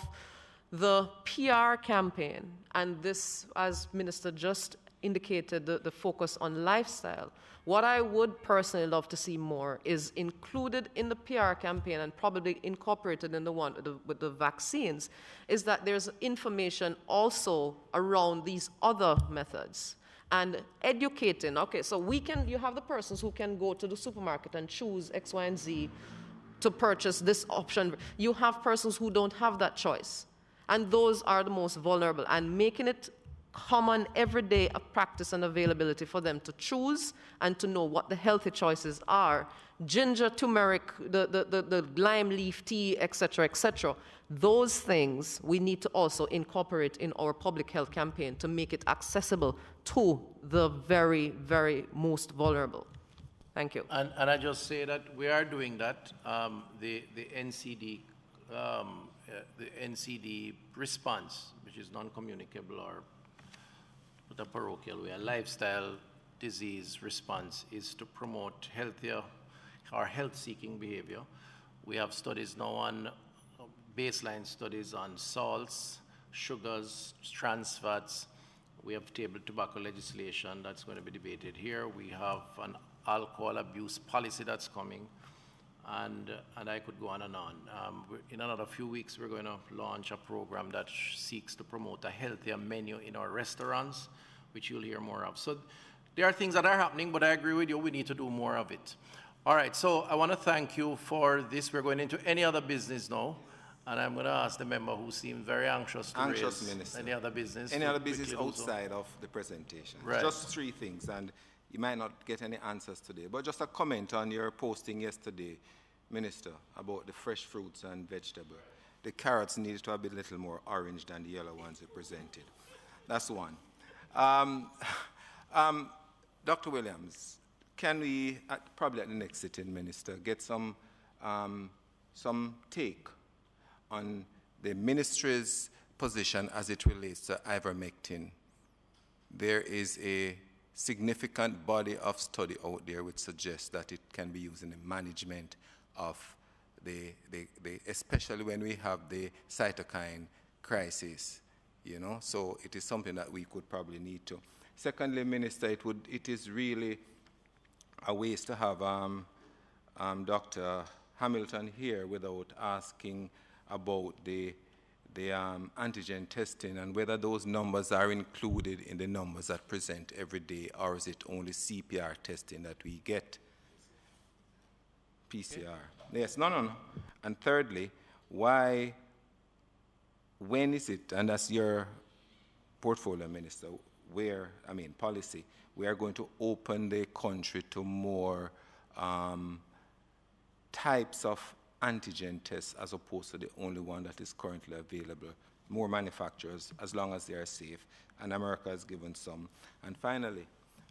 the PR campaign, and this, as Minister just indicated, the focus on lifestyle, what I would personally love to see more is included in the PR campaign and probably incorporated in the one with the vaccines, is that there's information also around these other methods. And educating, okay, so you have the persons who can go to the supermarket and choose X, Y, and Z to purchase this option. You have persons who don't have that choice. And those are the most vulnerable. And making it common everyday practice and availability for them to choose and to know what the healthy choices are. Ginger, turmeric, the lime leaf tea, etc., those things we need to also incorporate in our public health campaign to make it accessible to the very, very most vulnerable. Thank you. And I just say that we are doing that. The NCD response, which is non-communicable or with a parochial way, a lifestyle disease response, is to promote healthier or health-seeking behavior. We have studies now on baseline studies on salts, sugars, trans fats. We have tabled tobacco legislation that's going to be debated here. We have an alcohol abuse policy that's coming, and I could go on and on. In another few weeks, we're going to launch a program that seeks to promote a healthier menu in our restaurants, which you'll hear more of. So there are things that are happening, but I agree with you, we need to do more of it. All right, so I want to thank you for this. We're going into any other business now. And I'm going to ask the member who seemed very anxious to raise Minister. Any other business. Any other business outside of the presentation. Right. Just 3 things, and you might not get any answers today. But just a comment on your posting yesterday, Minister, about the fresh fruits and vegetables. The carrots needed to have a little more orange than the yellow ones you presented. That's one. Dr. Williams, can we, probably at the next sitting, Minister, get some take on the ministry's position as it relates to ivermectin? There is a significant body of study out there which suggests that it can be used in the management of especially when we have the cytokine crisis, you know, so it is something that we could probably need to. Secondly, Minister, it is really a waste to have Dr. Hamilton here without asking about the antigen testing and whether those numbers are included in the numbers that present every day, or is it only CPR testing that we get? PCR. Yes, no. And thirdly, when is it, and that's your portfolio, Minister, policy, we are going to open the country to more types of antigen tests as opposed to the only one that is currently available more manufacturers as long as they are safe, and America has given some. And finally,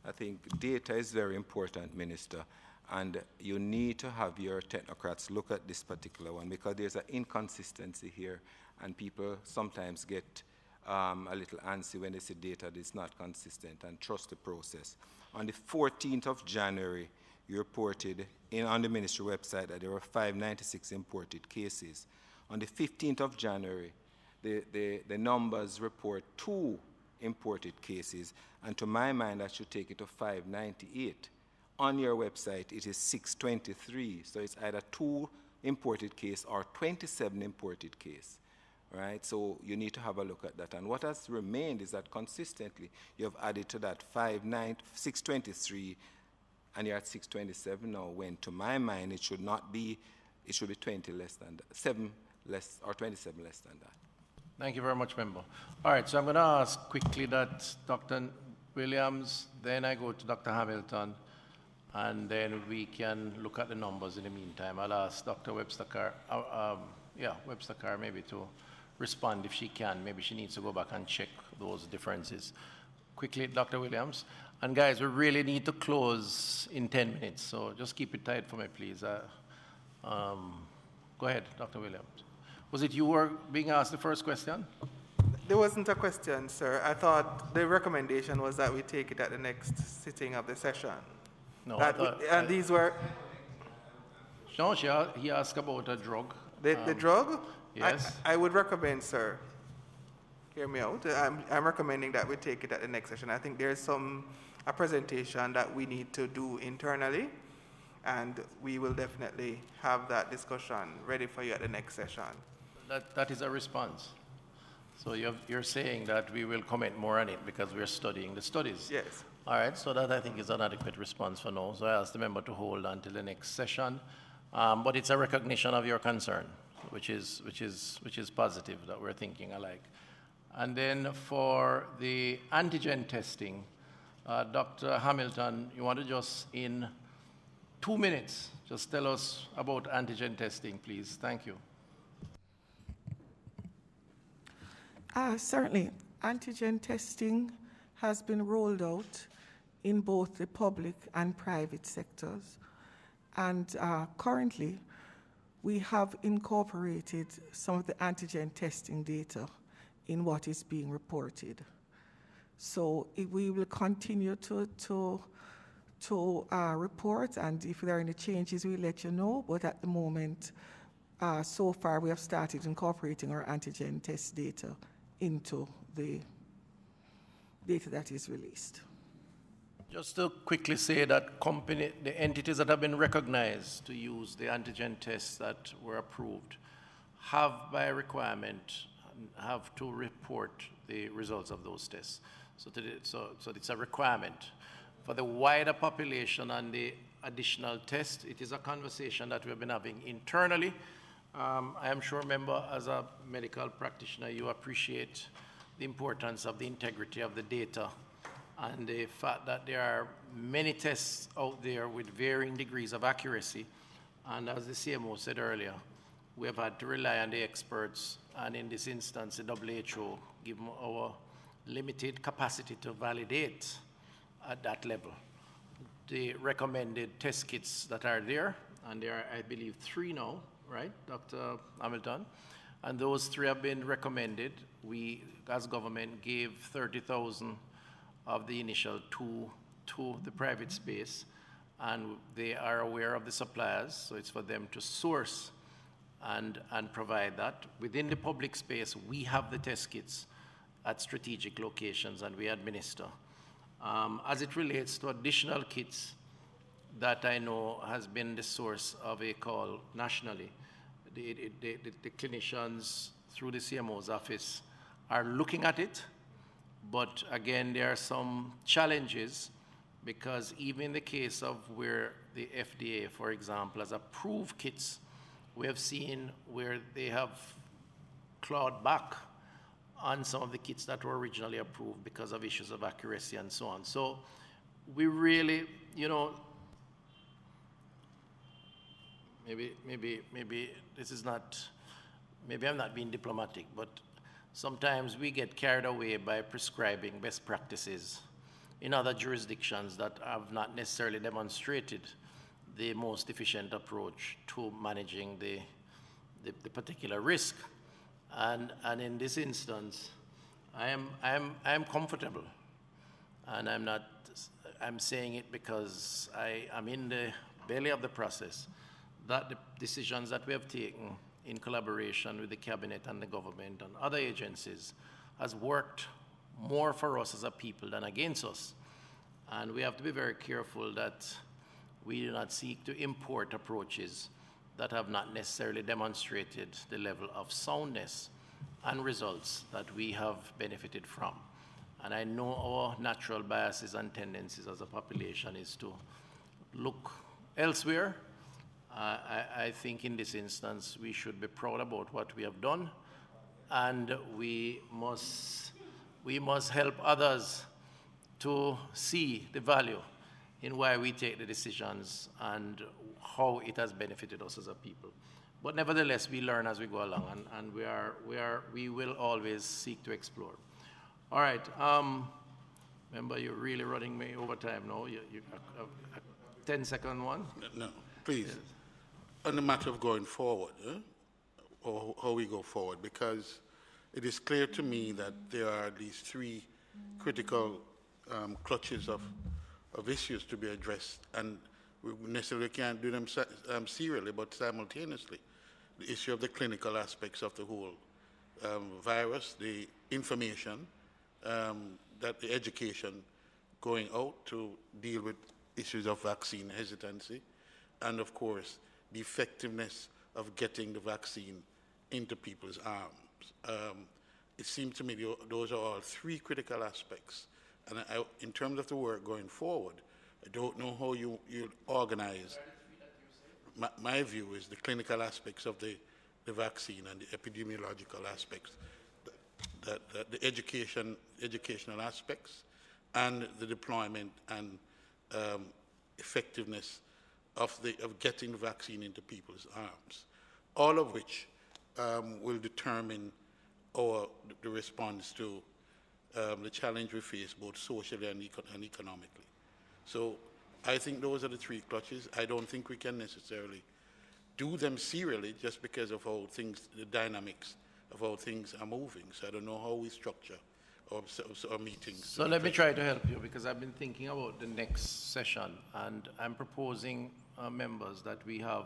I think data is very important, Minister, and you need to have your technocrats look at this particular one because there's an inconsistency here, and people sometimes get a little antsy when they see data that is not consistent, and trust the process. On the 14th of January, you reported on the ministry website that there were 596 imported cases. On the 15th of January, the numbers report 2 imported cases, and to my mind, that should take it to 598. On your website, it is 623, so it's either 2 imported cases or 27 imported cases. Right, so you need to have a look at that. And what has remained is that consistently you have added to that 623, and you're at 627 now, when to my mind it should not be, it should be 20 less than that, 7 less, or 27 less than that. Thank you very much, Member. All right, so I'm going to ask quickly that Dr. Williams, then I go to Dr. Hamilton, and then we can look at the numbers in the meantime. I'll ask Dr. Webster-Carr, Webster-Carr maybe to respond if she can. Maybe she needs to go back and check those differences. Quickly, Dr. Williams. And guys, we really need to close in 10 minutes, so just keep it tight for me, please. Go ahead, Dr. Williams. Was it you who were being asked the first question? There wasn't a question, sir. I thought the recommendation was that we take it at the next sitting of the session. No, these were... No, he asked about a drug. The drug? Yes. I would recommend, sir, hear me out. I'm recommending that we take it at the next session. I think there's a presentation that we need to do internally, and we will definitely have that discussion ready for you at the next session. That is a response. So you're saying that we will comment more on it because we're studying the studies. Yes. All right, so that I think is an adequate response for now. So I ask the member to hold until the next session. But it's a recognition of your concern, which is positive that we're thinking alike. And then for the antigen testing, Dr. Hamilton, you want to just in 2 minutes, just tell us about antigen testing, please. Thank you. Certainly, antigen testing has been rolled out in both the public and private sectors. And currently, we have incorporated some of the antigen testing data in what is being reported. So we will continue to report, and if there are any changes, we'll let you know. But at the moment, so far, we have started incorporating our antigen test data into the data that is released. Just to quickly say that the entities that have been recognized to use the antigen tests that were approved have by requirement have to report the results of those tests. So it's a requirement. For the wider population and the additional test, it is a conversation that we've been having internally. I am sure, member, as a medical practitioner, you appreciate the importance of the integrity of the data and the fact that there are many tests out there with varying degrees of accuracy. And as the CMO said earlier, we have had to rely on the experts, and in this instance, the WHO, given our limited capacity to validate at that level. The recommended test kits that are there, and there are, I believe, 3 now, right, Dr. Hamilton? And those 3 have been recommended. We, as government, gave 30,000 of the initial to the private space, and they are aware of the suppliers, so it's for them to source and provide that. Within the public space, we have the test kits at strategic locations, and we administer. As it relates to additional kits that I know has been the source of a call nationally, the clinicians through the CMO's office are looking at it. But again, there are some challenges because even in the case of where the FDA, for example, has approved kits, we have seen where they have clawed back on some of the kits that were originally approved because of issues of accuracy and so on. So we really, maybe this is not, maybe I'm not being diplomatic, but sometimes we get carried away by prescribing best practices in other jurisdictions that have not necessarily demonstrated the most efficient approach to managing the particular risk. And in this instance, I am comfortable, and I'm saying it because I am in the belly of the process, that the decisions that we have taken in collaboration with the cabinet and the government and other agencies has worked more for us as a people than against us. And we have to be very careful that we do not seek to import approaches that have not necessarily demonstrated the level of soundness and results that we have benefited from. And I know our natural biases and tendencies as a population is to look elsewhere. I think in this instance we should be proud about what we have done, and we must help others to see the value in why we take the decisions and how it has benefited us as a people. But nevertheless, we learn as we go along, and we will always seek to explore. All right. Remember, you're really running me over time now. A 10-second one? No, please. Yes. On the matter of going forward, or how we go forward, because it is clear to me that there are these three critical clutches of issues to be addressed, and we necessarily can't do them serially, but simultaneously. The issue of the clinical aspects of the whole virus, the information, that the education going out to deal with issues of vaccine hesitancy, and of course, the effectiveness of getting the vaccine into people's arms. It seems to me those are all three critical aspects. And in terms of the work going forward, I don't know how you organize. My view is the clinical aspects of the vaccine and the epidemiological aspects, the educational aspects, and the deployment and effectiveness of getting the vaccine into people's arms, all of which will determine the response to the challenge we face both socially and economically. So I think those are the three clutches. I don't think we can necessarily do them serially just because of how the dynamics of how things are moving. So I don't know how we structure our meetings. So let me try to help you, because I've been thinking about the next session, and I'm proposing members that we have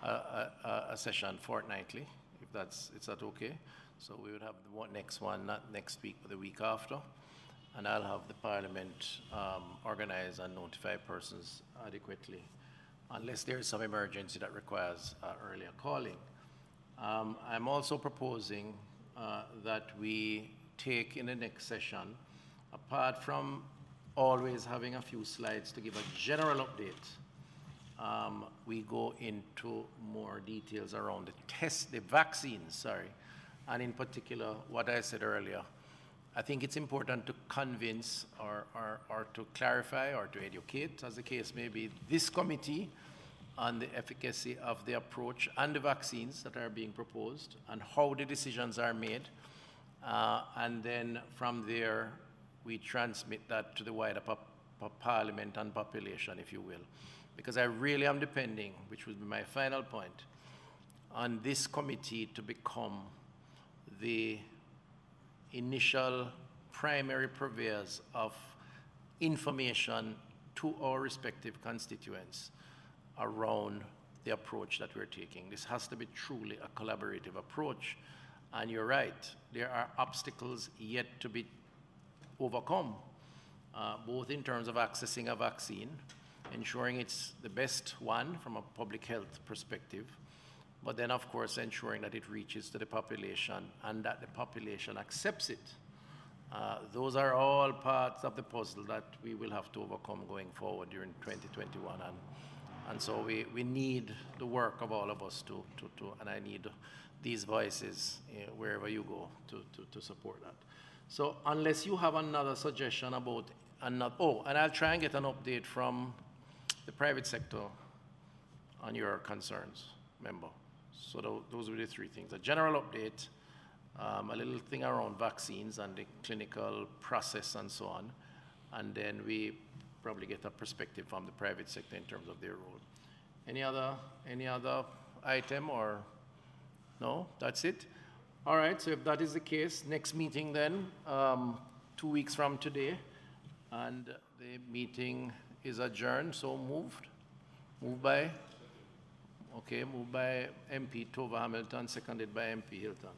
a session fortnightly, is that okay? So we would have the next one, not next week, but the week after. And I'll have the Parliament organize and notify persons adequately, unless there is some emergency that requires earlier calling. I'm also proposing that we take in the next session, apart from always having a few slides to give a general update, we go into more details around the vaccines, and in particular, what I said earlier. I think it's important to convince or to clarify or to educate, as the case may be, this committee on the efficacy of the approach and the vaccines that are being proposed and how the decisions are made. And then from there, we transmit that to the wider Parliament and population, if you will. Because I really am depending, which would be my final point, on this committee to become the initial primary purveyors of information to our respective constituents around the approach that we're taking. This has to be truly a collaborative approach. And you're right, there are obstacles yet to be overcome, both in terms of accessing a vaccine, ensuring it's the best one from a public health perspective, but then, of course, ensuring that it reaches to the population and that the population accepts it. Those are all parts of the puzzle that we will have to overcome going forward during 2021. And so we need the work of all of us and I need these voices wherever you go to support that. So unless you have another suggestion about and I'll try and get an update from the private sector on your concerns, member. So those are the three things: a general update, a little thing around vaccines and the clinical process and so on. And then we probably get a perspective from the private sector in terms of their role. Any other item or no? That's it? All right, so if that is the case, next meeting then, 2 weeks from today, and the meeting is adjourned, so moved. Moved by? Okay, moved by MP Tova Hamilton, seconded by MP Hilton.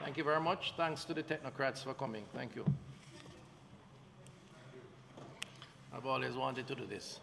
Thank you very much. Thanks to the technocrats for coming. Thank you. I've always wanted to do this.